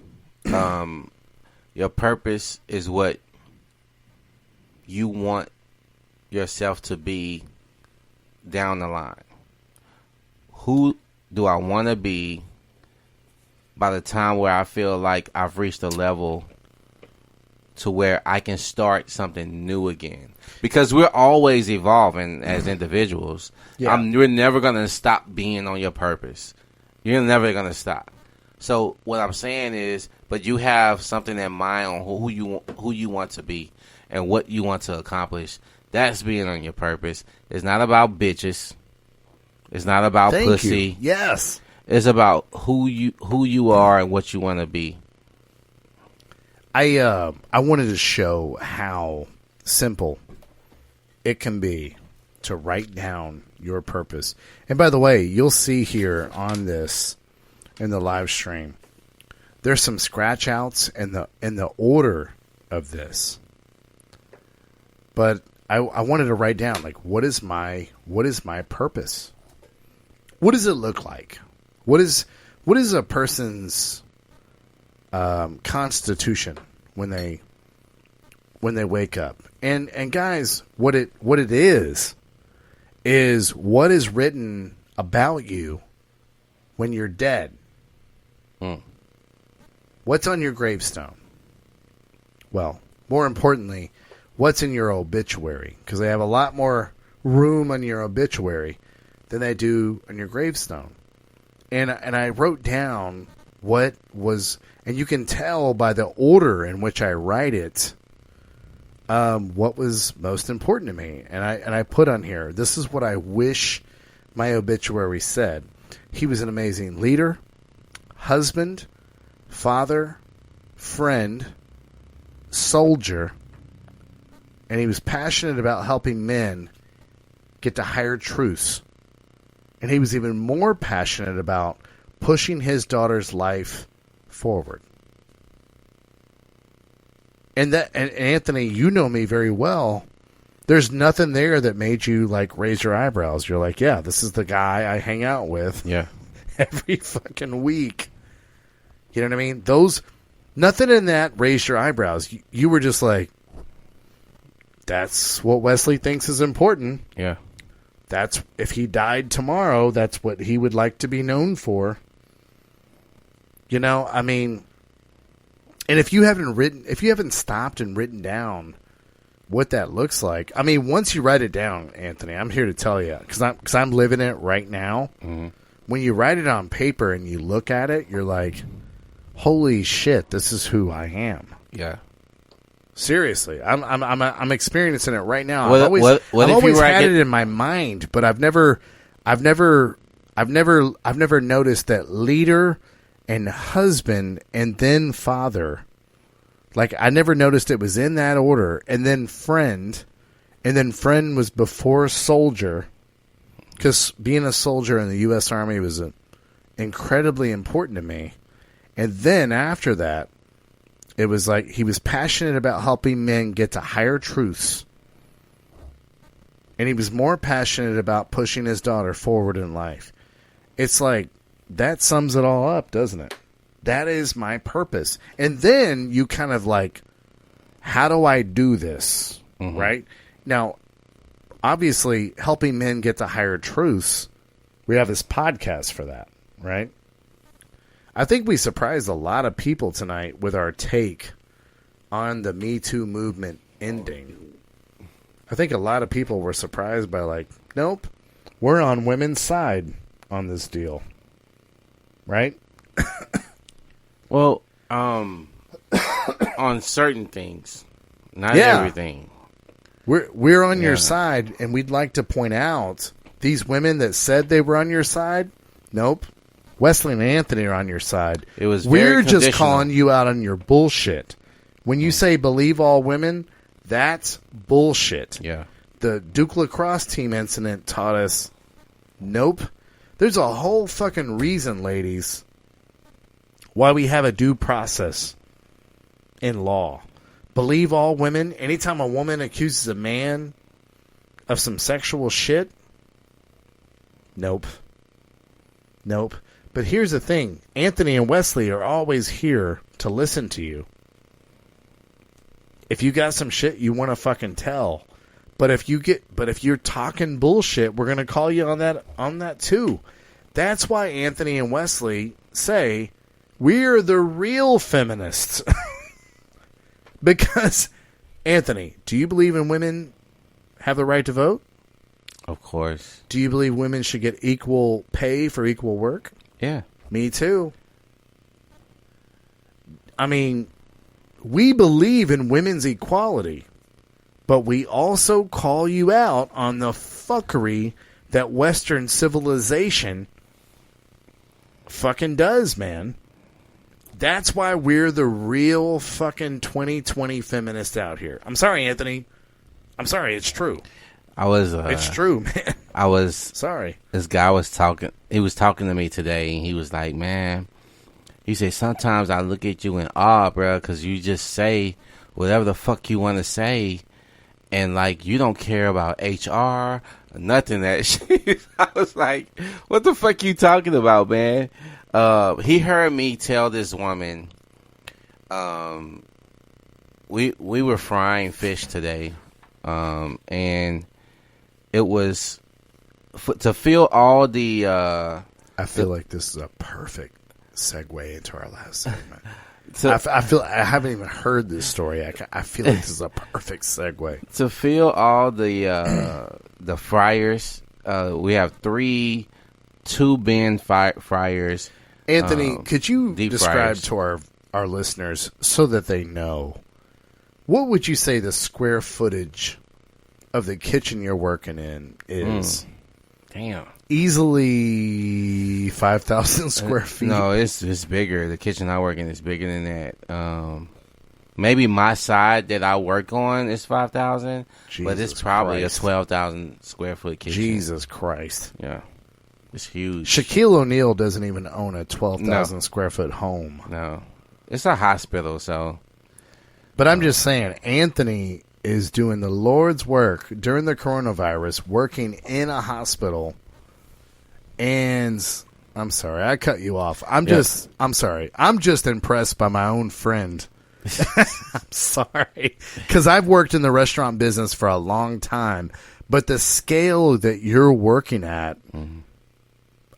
your purpose is what you want yourself to be down the line. Who do I want to be by the time where I feel like I've reached a level to where I can start something new again? Because we're always evolving as individuals. Yeah. We're never going to stop being on your purpose. You're never going to stop. So what I'm saying is, but you have something in mind on who you want to be and what you want to accomplish. That's being on your purpose. It's not about bitches. It's not about pussy. Yes. It's about who you are and what you want to be. I wanted to show how simple it can be to write down your purpose. And by the way, you'll see here on this in the live stream, there's some scratch outs in the order of this. But I wanted to write down, like, what is my purpose? What does it look like? What is a person's constitution when they wake up? And guys, what it is what is written about you when you're dead. What's on your gravestone? Well, more importantly, what's in your obituary? Because they have a lot more room on your obituary than they do on your gravestone. And I wrote down what was, and you can tell by the order in which I write it, what was most important to me. And I put on here, this is what I wish my obituary said. He was an amazing leader, husband, father, friend, soldier, and he was passionate about helping men get to higher truths. And he was even more passionate about pushing his daughter's life forward. And Anthony, you know me very well. There's nothing there that made you like raise your eyebrows. You're like, yeah, this is the guy I hang out with. Yeah. Every fucking week. You know what I mean? Nothing in that raised your eyebrows. You were just like, that's what Wesley thinks is important. Yeah. That's, if he died tomorrow, that's what he would like to be known for. You know, I mean, and if you haven't stopped and written down what that looks like, I mean, once you write it down, Anthony, I'm here to tell you, because I'm living it right now. Mm-hmm. When you write it on paper and you look at it, you're like, holy shit, this is who I am. Yeah. Seriously, I'm experiencing it right now. What I've always had it in my mind, but I've never noticed that leader and husband and then father. Like, I never noticed it was in that order, and then friend was before soldier, because being a soldier in the U.S. Army was incredibly important to me. And then after that, it was like he was passionate about helping men get to higher truths. And he was more passionate about pushing his daughter forward in life. It's like, that sums it all up, doesn't it? That is my purpose. And then you kind of like, how do I do this? Mm-hmm. Right? Now, obviously, helping men get to higher truths, we have this podcast for that, right? I think we surprised a lot of people tonight with our take on the Me Too movement ending. I think a lot of people were surprised by, like, nope, we're on women's side on this deal. Right? Well, on certain things, not everything. We're on your side, and we'd like to point out these women that said they were on your side, nope. Wesley and Anthony are on your side. It was very We're just conditional. calling you out on your bullshit. When you say believe all women, that's bullshit. Yeah. The Duke lacrosse team incident taught us, nope. There's a whole fucking reason, ladies, why we have a due process in law. Believe all women. Anytime a woman accuses a man of some sexual shit, nope. Nope. But here's the thing. Anthony and Wesley are always here to listen to you. If you got some shit you want to fucking tell. But if you're talking bullshit, we're going to call you on that too. That's why Anthony and Wesley say we're the real feminists. Because, Anthony, do you believe in women have the right to vote? Of course. Do you believe women should get equal pay for equal work? Yeah. Me too. I mean, we believe in women's equality, but we also call you out on the fuckery that Western civilization fucking does, man. That's why we're the real fucking 2020 feminists out here. I'm sorry, Anthony. I'm sorry, it's true. It's true, man. Sorry. This guy was talking. He was talking to me today, and he was like, "Man," he said, "sometimes I look at you in awe, bro, because you just say whatever the fuck you want to say, and like you don't care about HR, nothing that shit." I was like, "What the fuck you talking about, man?" He heard me tell this woman, we were frying fish today, and it was to feel all the. I feel like this is a perfect segue into our last segment. I haven't even heard this story. I feel like this is a perfect segue. To feel all the fryers, we have 3 2-bin fryers. Anthony, could you describe fryers to our listeners so that they know, what would you say the square footage of the kitchen you're working in is? Damn. Easily 5,000 square feet. No, it's bigger. The kitchen I work in is bigger than that. Maybe my side that I work on is 5,000, but it's probably a 12,000 square foot kitchen. Jesus Christ. Yeah. It's huge. Shaquille O'Neal doesn't even own a 12,000 square foot home. No. It's a hospital, so. But I'm just saying, Anthony is doing the Lord's work during the coronavirus, working in a hospital. And I'm sorry, I cut you off. I'm sorry. I'm just impressed by my own friend. I'm sorry. Because I've worked in the restaurant business for a long time. But the scale that you're working at,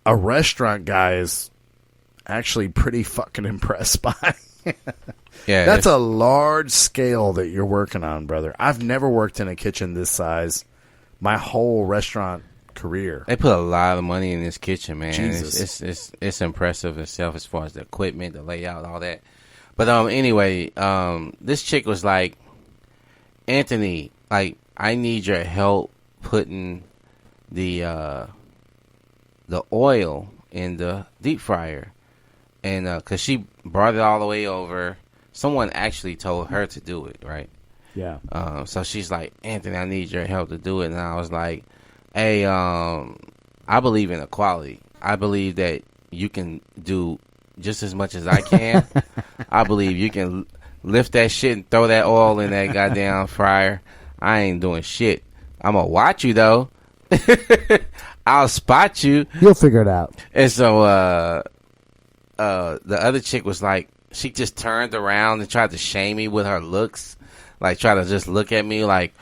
a restaurant guy is actually pretty fucking impressed by. Yeah, that's a large scale that you're working on, brother. I've never worked in a kitchen this size my whole restaurant career. They put a lot of money in this kitchen, man. Jesus. It's impressive itself as far as the equipment, the layout, all that. But anyway, this chick was like, "Anthony, like I need your help putting the oil in the deep fryer," and because she brought it all the way over. Someone actually told her to do it, right? Yeah. So she's like, "Anthony, I need your help to do it." And I was like, "Hey, I believe in equality. I believe that you can do just as much as I can. I believe you can lift that shit and throw that oil in that goddamn fryer. I ain't doing shit. I'm going to watch you, though. I'll spot you. You'll figure it out." And so the other chick was like, she just turned around and tried to shame me with her looks. Like, try to just look at me like,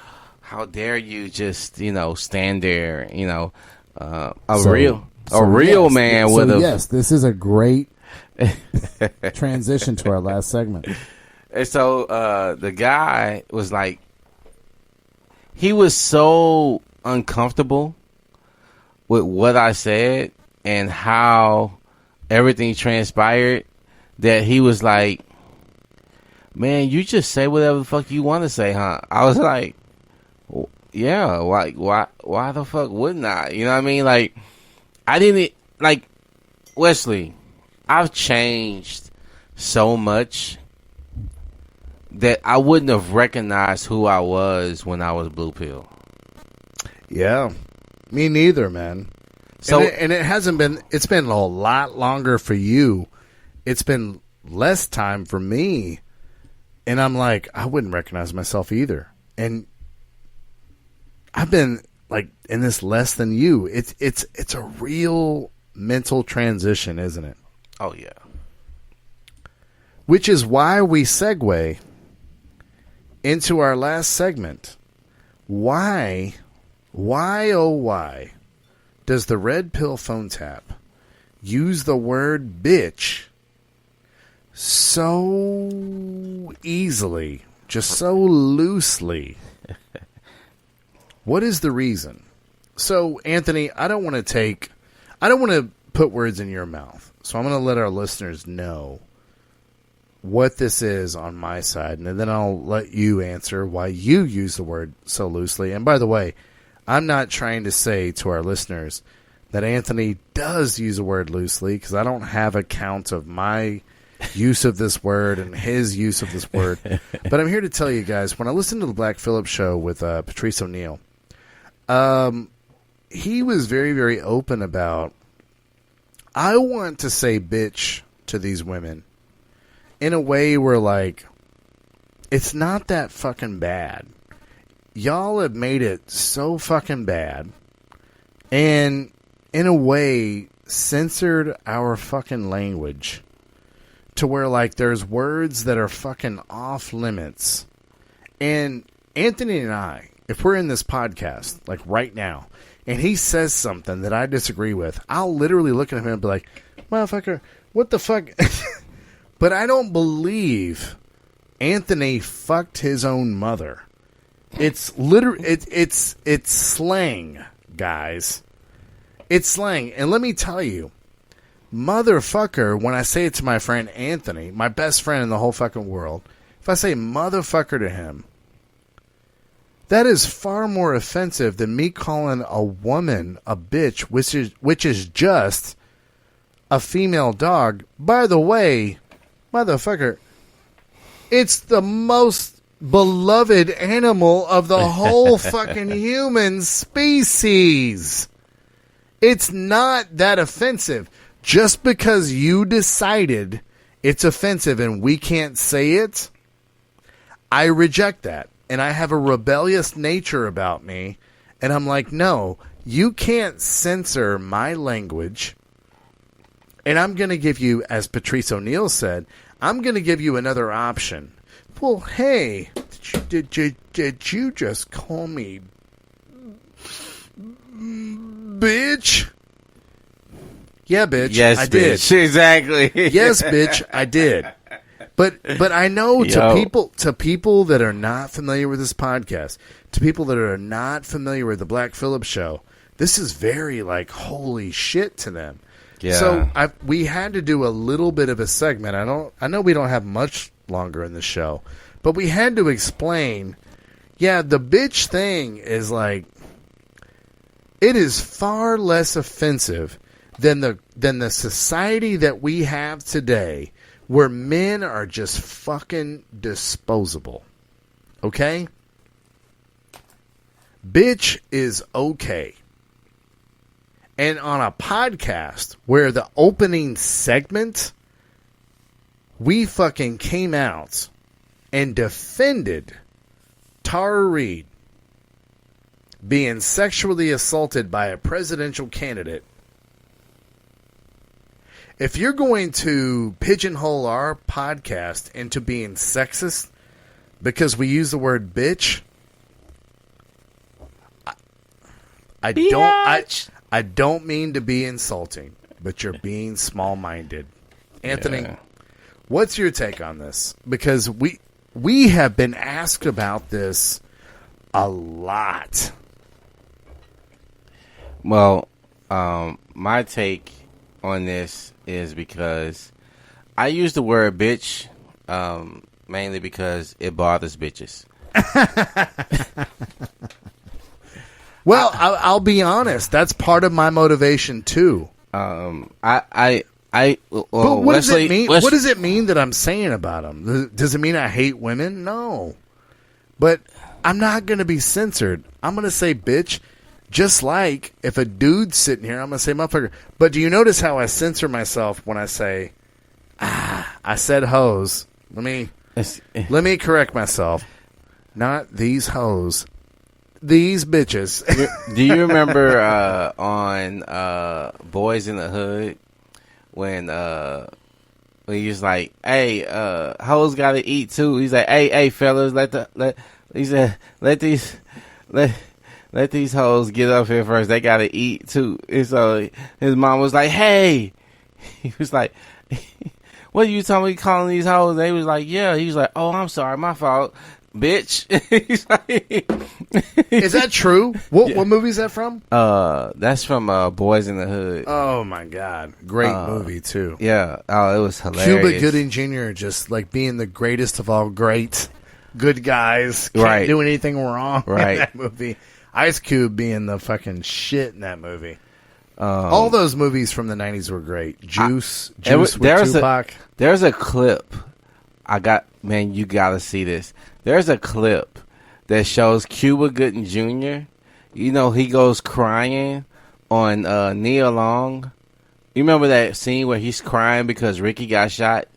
how dare you just, stand there, a real man with a... Yes, this is a great transition to our last segment. And so the guy was like, he was so uncomfortable with what I said and how everything transpired that he was like, "Man, you just say whatever the fuck you want to say, huh?" I was like, "Yeah, like why the fuck wouldn't I?" You know what I mean? Like, I didn't like. Wesley, I've changed so much that I wouldn't have recognized who I was when I was blue pill. Yeah, me neither, man. So And it hasn't been. It's been a lot longer for you. It's been less time for me, and I'm like, I wouldn't recognize myself either. And I've been like in this less than you. It's a real mental transition, isn't it? oh yeah. Which is why we segue into our last segment. Why, oh why, does the Red Pill Phone Tap use the word bitch so easily, just so loosely? What is the reason? So, Anthony, I don't want to put words in your mouth. So I'm going to let our listeners know what this is on my side, and then I'll let you answer why you use the word so loosely. And by the way, I'm not trying to say to our listeners that Anthony does use a word loosely, because I don't have a count of my use of this word and his use of this word. But I'm here to tell you guys, when I listened to the Black Phillip show with Patrice O'Neill, he was very, very open about, I want to say bitch to these women in a way where, like, it's not that fucking bad. Y'all have made it so fucking bad, and in a way censored our fucking language to where, like, there's words that are fucking off limits. And Anthony and I, if we're in this podcast, like right now, and he says something that I disagree with, I'll literally look at him and be like, motherfucker, what the fuck? But I don't believe Anthony fucked his own mother. It's it's slang, guys. It's slang. And let me tell you, motherfucker, when I say it to my friend Anthony, my best friend in the whole fucking world, if I say motherfucker to him, that is far more offensive than me calling a woman a bitch, which is just a female dog. By the way, motherfucker, it's the most beloved animal of the whole fucking human species. It's not that offensive. Just because you decided it's offensive and we can't say it, I reject that. And I have a rebellious nature about me. And I'm like, no, you can't censor my language. And I'm going to give you, as Patrice O'Neill said, I'm going to give you another option. Well, hey, did you just call me bitch? Yeah, bitch. Yes, I did. bitch. Exactly. Yes, bitch, I did. But I know to people that are not familiar with this podcast, to people that are not familiar with the Black Phillip show, this is very like holy shit to them. Yeah. So we had to do a little bit of a segment. I know we don't have much longer in the show, but we had to explain. Yeah, the bitch thing is like, it is far less offensive than the society that we have today, where men are just fucking disposable. Okay? Bitch is okay. And on a podcast where the opening segment, we fucking came out and defended Tara Reid being sexually assaulted by a presidential candidate. If you're going to pigeonhole our podcast into being sexist because we use the word bitch, I don't mean to be insulting, but you're being small-minded. Anthony, what's your take on this? Because we have been asked about this a lot. Well, my take on this is because I use the word bitch mainly because it bothers bitches. Well, I'll be honest. That's part of my motivation, too. But what Wesley, does it mean? What does it mean that I'm saying about them? Does it mean I hate women? No. But I'm not going to be censored. I'm going to say bitch, just like if a dude's sitting here, I'm going to say motherfucker. But do you notice how I censor myself when I say, I said hoes. Let me correct myself. Not these hoes. These bitches. Do you remember on Boys in the Hood when he was like, "Hey, hoes gotta eat too." He's like, "Hey, fellas, let these hoes get up here first. They gotta eat too." And so his mom was like, "Hey," he was like, "What are you telling me calling these hoes?" And they was like, "Yeah." He was like, "Oh, I'm sorry, my fault." Bitch. He's like, is that true? What movie is that from? That's from Boys in the Hood. Oh my god, great movie too. Yeah, it was hilarious. Cuba Gooding Jr. just like being the greatest of all great good guys. Can't do anything wrong. Right. In that movie. Ice Cube being the fucking shit in that movie. All those movies from the 90s were great. Juice with Tupac. There's a clip. Man, you gotta see this. There's a clip that shows Cuba Gooding Jr. You know, he goes crying on Nia Long. You remember that scene where he's crying because Ricky got shot?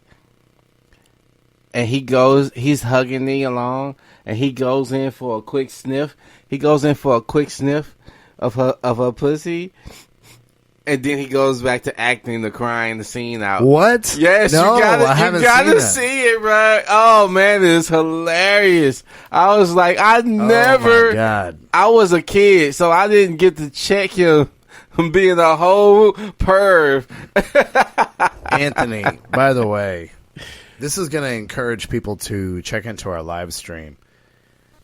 And he's hugging Nia Long, and he goes in for a quick sniff. He goes in for a quick sniff of her pussy. And then he goes back to acting, the crying, the scene out. What? Yes, no, you gotta see it, bro. Oh man, it's hilarious. I was like, Oh my God. I was a kid, so I didn't get to check him being a whole perv. Anthony, by the way, this is going to encourage people to check into our live stream.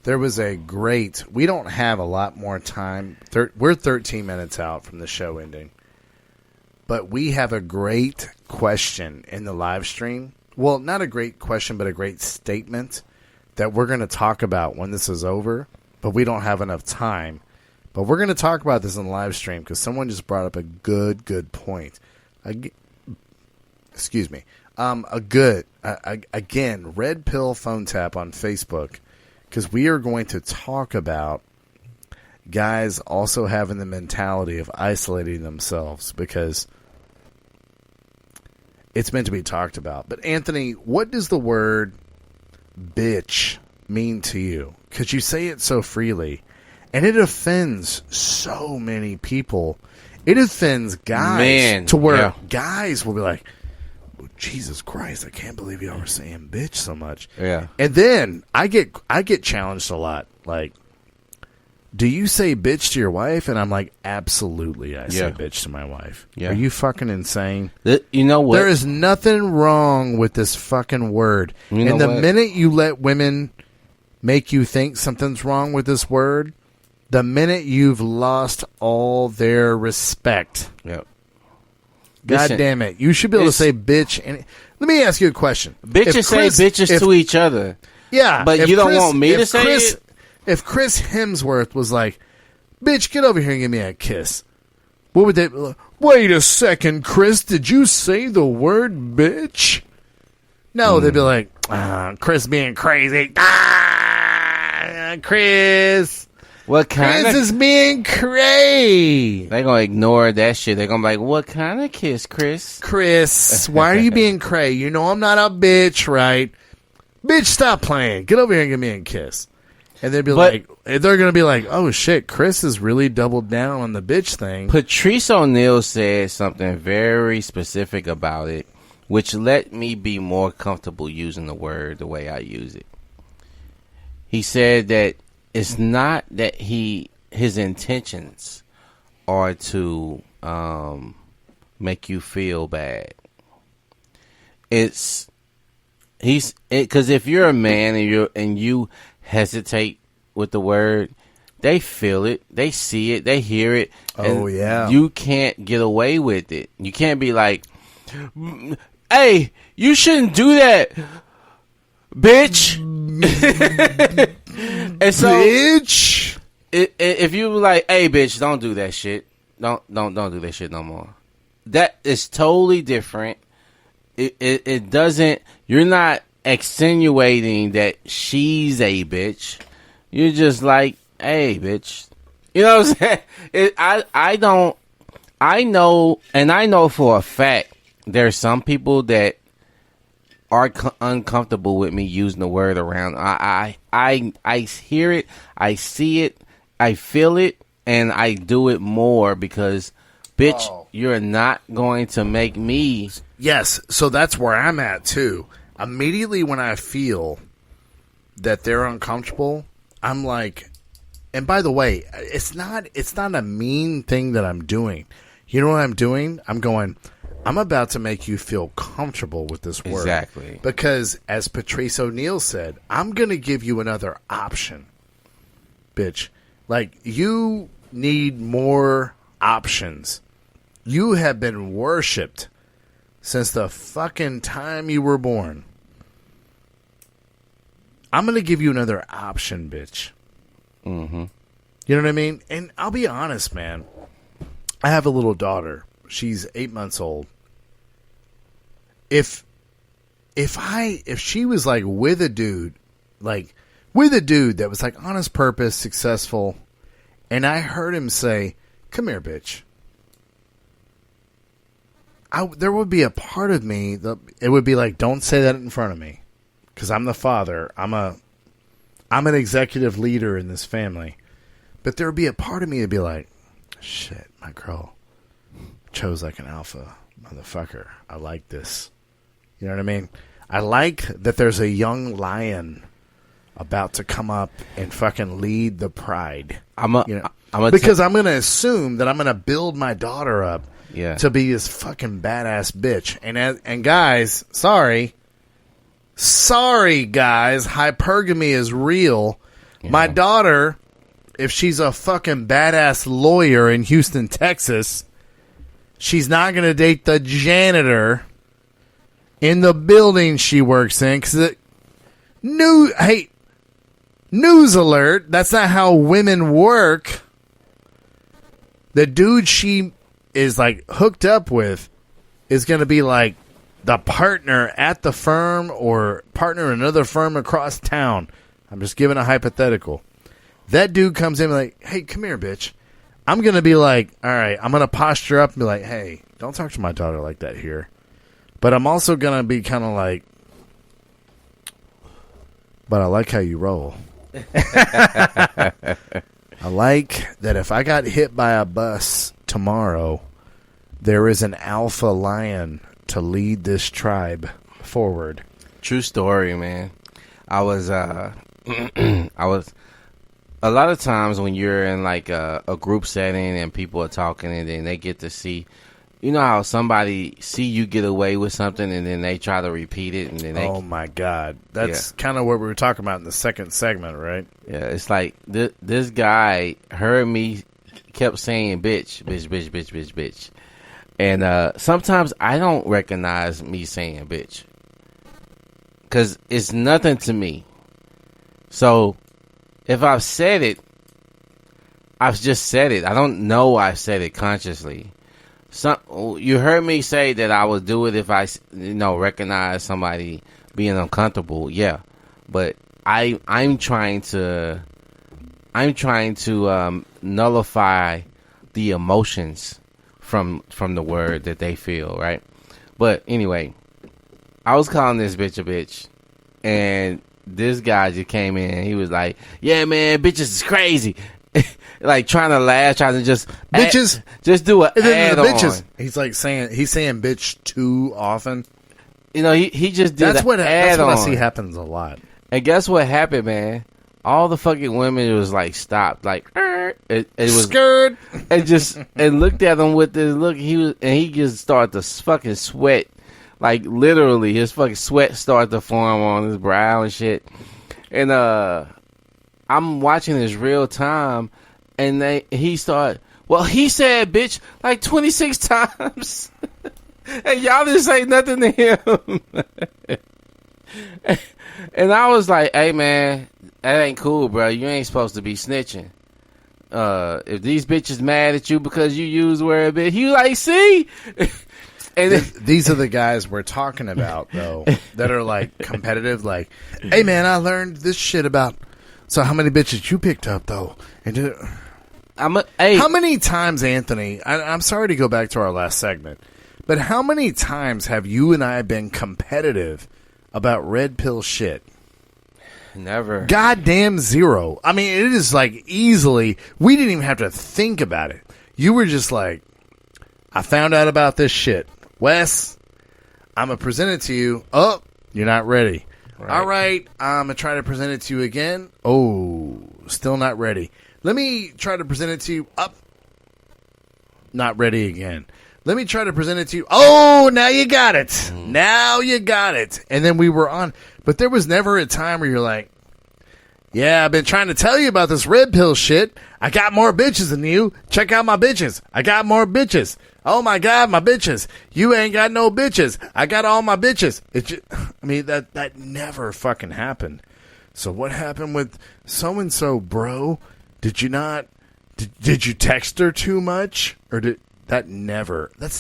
There was we don't have a lot more time. We're 13 minutes out from the show ending. But we have a great question in the live stream. Well, not a great question, but a great statement that we're going to talk about when this is over. But we don't have enough time. But we're going to talk about this in the live stream because someone just brought up a good point. Excuse me. Again, Red Pill Phone Tap on Facebook. Because we are going to talk about guys also having the mentality of isolating themselves because it's meant to be talked about. But Anthony, what does the word bitch mean to you? Because you say it so freely, and it offends so many people. It offends guys to where guys will be like, Jesus Christ, I can't believe y'all are saying bitch so much. Yeah. And then I get challenged a lot. Like, do you say bitch to your wife? And I'm like, absolutely, I say bitch to my wife. Yeah. Are you fucking insane? You know what? There is nothing wrong with this fucking word. And the minute you let women make you think something's wrong with this word, the minute you've lost all their respect. Yep. God damn it. You should be able to say bitch. And let me ask you a question. Bitches say bitches to each other. Yeah. But you don't want me to say it? If Chris Hemsworth was like, bitch, get over here and give me a kiss. What would they... Wait a second, Chris. Did you say the word bitch? No, they'd be like, Chris being crazy. Chris... What kind Chris is being cray. They're going to ignore that shit. They're going to be like, what kind of kiss, Chris? Chris, why are you being cray? You know I'm not a bitch, right? Bitch, stop playing. Get over here and give me a kiss. And they'd be they're going to be like, oh shit, Chris has really doubled down on the bitch thing. Patrice O'Neal said something very specific about it, which let me be more comfortable using the word the way I use it. He said that it's not that his intentions are to make you feel bad. Because if you're a man and you hesitate with the word, they feel it, they see it, they hear it. Oh yeah, you can't get away with it. You can't be like, "Hey, you shouldn't do that, bitch." And so, bitch, if you like, "Hey, bitch, don't do that shit. Don't do that shit no more." that is totally different. It doesn't. You're not extenuating that she's a bitch. You're just like, hey, bitch. You know what I'm saying? I don't. I know for a fact there's some people that are uncomfortable with me using the word around. I hear it, I see it, I feel it, and I do it more because, bitch, you're not going to make me. Yes, so that's where I'm at too. Immediately when I feel that they're uncomfortable, I'm like, and by the way, it's not a mean thing that I'm doing. You know what I'm doing? I'm going, I'm about to make you feel comfortable with this word. Exactly. Because as Patrice O'Neal said, I'm going to give you another option, bitch. Like, you need more options. You have been worshipped since the fucking time you were born. I'm going to give you another option, bitch. Mm-hmm. You know what I mean? And I'll be honest, man. I have a little daughter. She's 8 months old. If she was like with a dude that was like on his purpose, successful, and I heard him say, "Come here, bitch," there would be a part of me that it would be like, "Don't say that in front of me," because I'm the father. I'm an executive leader in this family. But there would be a part of me that'd be like, "Shit, my girl chose like an alpha motherfucker. I like this." You know what I mean? I like that there's a young lion about to come up and fucking lead the pride. Because I'm going to assume that I'm going to build my daughter up to be this fucking badass bitch. And guys, sorry guys, hypergamy is real. Yeah. My daughter, if she's a fucking badass lawyer in Houston, Texas, she's not going to date the janitor in the building she works in. Hey, news alert, that's not how women work. The dude she is like hooked up with is going to be like the partner at the firm or partner in another firm across town. I'm just giving a hypothetical. That dude comes in like, "Hey, come here, bitch." I'm going to be like, all right, I'm going to posture up and be like, "Hey, don't talk to my daughter like that here." But I'm also going to be kind of like, "But I like how you roll." I like that if I got hit by a bus tomorrow, there is an alpha lion to lead this tribe forward. True story, man. I was a lot of times when you're in like a group setting and people are talking and then they get to see, you know how somebody see you get away with something and then they try to repeat it and then oh my God, that's kind of what we were talking about in the second segment, right? Yeah, it's like this guy heard me kept saying bitch, bitch, bitch, bitch, bitch, bitch, and sometimes I don't recognize me saying bitch because it's nothing to me. So if I've said it, I've just said it. I don't know I said it consciously. You heard me say that I would do it if I, recognize somebody being uncomfortable. Yeah, but I'm trying to nullify the emotions from the word that they feel, right? But anyway, I was calling this bitch a bitch, and this guy just came in and he was like, "Yeah, man, bitches is crazy." Like trying to laugh, trying to just bitches, just do an add on. He's like saying bitch too often. He just did. That's what I see happens a lot. And guess what happened, man? All the fucking women was like stopped, like it was scared, and looked at him with this look. He just started to fucking sweat, like literally his fucking sweat started to form on his brow and shit. And I'm watching this real time, and he said bitch like 26 times, and y'all didn't say nothing to him. And I was like, "Hey man, that ain't cool, bro. You ain't supposed to be snitching." if these bitches mad at you because you use where a bit, he like, see. And these are the guys we're talking about, though, that are like competitive. Like, hey man, I learned this shit about. So how many bitches you picked up though? And how many times, Anthony? I'm sorry to go back to our last segment, but how many times have you and I been competitive about red pill shit? Never. Goddamn zero. I mean, it is like easily. We didn't even have to think about it. You were just like, I found out about this shit. Wes, I'm going to present it to you. Oh, you're not ready. Right. All right, I'm going to try to present it to you again. Oh, still not ready. Let me try to present it to you. Up. Not ready again. Let me try to present it to you. Oh, now you got it. Now you got it. And then we were on. But there was never a time where you're like, yeah, I've been trying to tell you about this red pill shit. I got more bitches than you. Check out my bitches. I got more bitches. Oh, my God, my bitches. You ain't got no bitches. I got all my bitches. That never fucking happened. So what happened with so-and-so, bro? Did you not... Did you text her too much? Or did... That's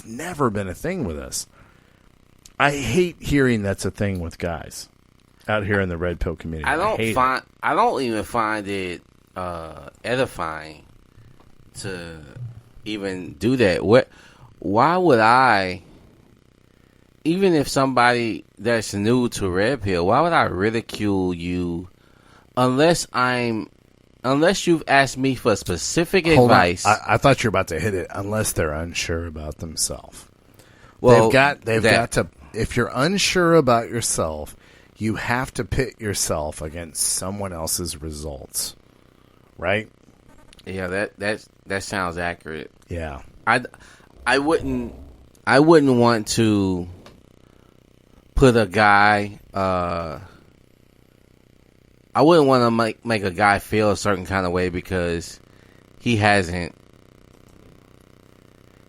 never been a thing with us. I hate hearing that's a thing with guys out here in the red pill community. I don't even find it edifying to even do that. Why would I, even if somebody that's new to red pill, why would I ridicule you unless you've asked me for specific advice? I thought you were about to hit it. Unless they're unsure about themselves. Well, they've got to. If you're unsure about yourself, you have to pit yourself against someone else's results, right? Yeah, that sounds accurate. Yeah, I wouldn't want to put a guy. I wouldn't want to make a guy feel a certain kind of way because he hasn't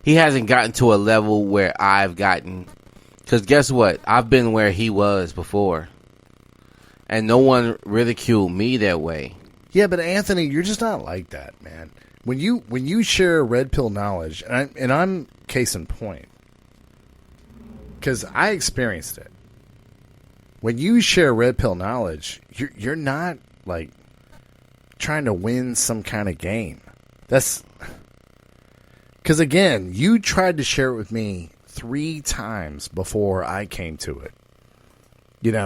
gotten to a level where I've gotten. Because guess what? I've been where he was before. And no one ridiculed me that way. Yeah, but Anthony, you're just not like that, man. When you share red pill knowledge, and I'm case in point, because I experienced it. When you share red pill knowledge, you're not like trying to win some kind of game. That's because again, you tried to share it with me 3 times before I came to it.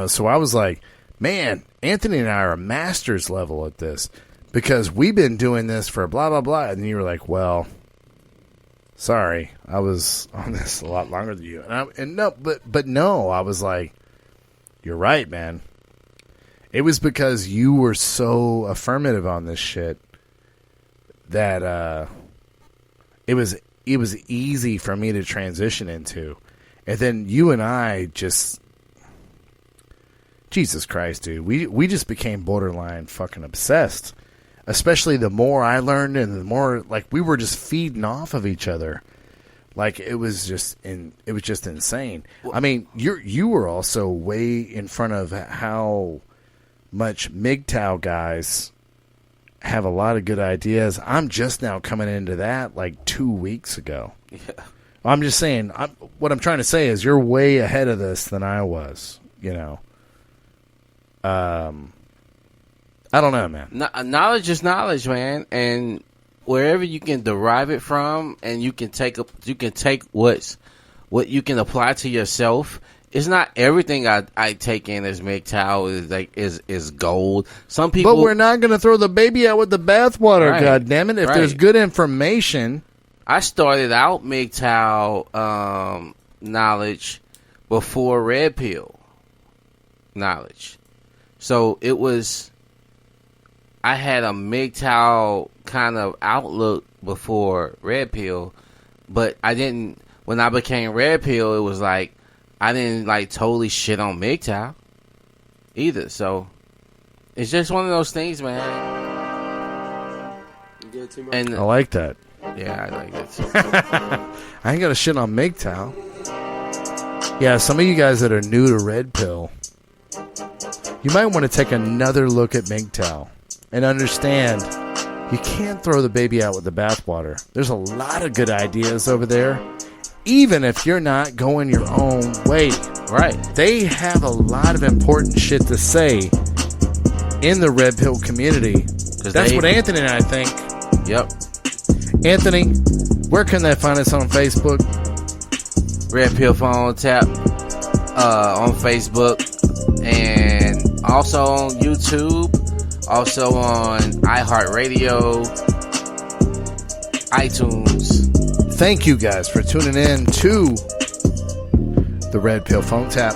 So I was like, man, Anthony and I are masters level at this because we've been doing this for blah, blah, blah. And you were like, well, sorry, I was on this a lot longer than you. But no, I was like, you're right, man. It was because you were so affirmative on this shit that it was easy for me to transition into. And then you and I just... Jesus Christ, dude. We just became borderline fucking obsessed. Especially the more I learned and the more... Like, we were just feeding off of each other. Like, it was just insane. I mean, you were also way in front of how much MGTOW guys have a lot of good ideas. I'm just now coming into that like 2 weeks ago. Yeah. I'm just saying, what I'm trying to say is you're way ahead of this than I was, I don't know, man. Knowledge is knowledge, man. And wherever you can derive it from, and you can take what you can apply to yourself. It's not everything I take in as MGTOW is gold. Some people, but we're not going to throw the baby out with the bathwater. Right, God damn it! If there's good information, I started out MGTOW knowledge before red pill knowledge, so it was. I had a MGTOW kind of outlook before red pill, but I didn't. When I became red pill, it was like I didn't like totally shit on MGTOW either. So it's just one of those things, man. And I like that. Yeah, I like it too. I ain't got to shit on MGTOW. Yeah, some of you guys that are new to red pill, you might want to take another look at MGTOW and understand you can't throw the baby out with the bathwater. There's a lot of good ideas over there, even if you're not going your own way. Right. They have a lot of important shit to say in the Red Pill community. That's what Anthony and I think. Yep. Anthony, where can they find us on Facebook? Red Pill Phone Tap on Facebook, and also on YouTube, also on iHeartRadio, iTunes. Thank you guys for tuning in to the Red Pill Phone Tap.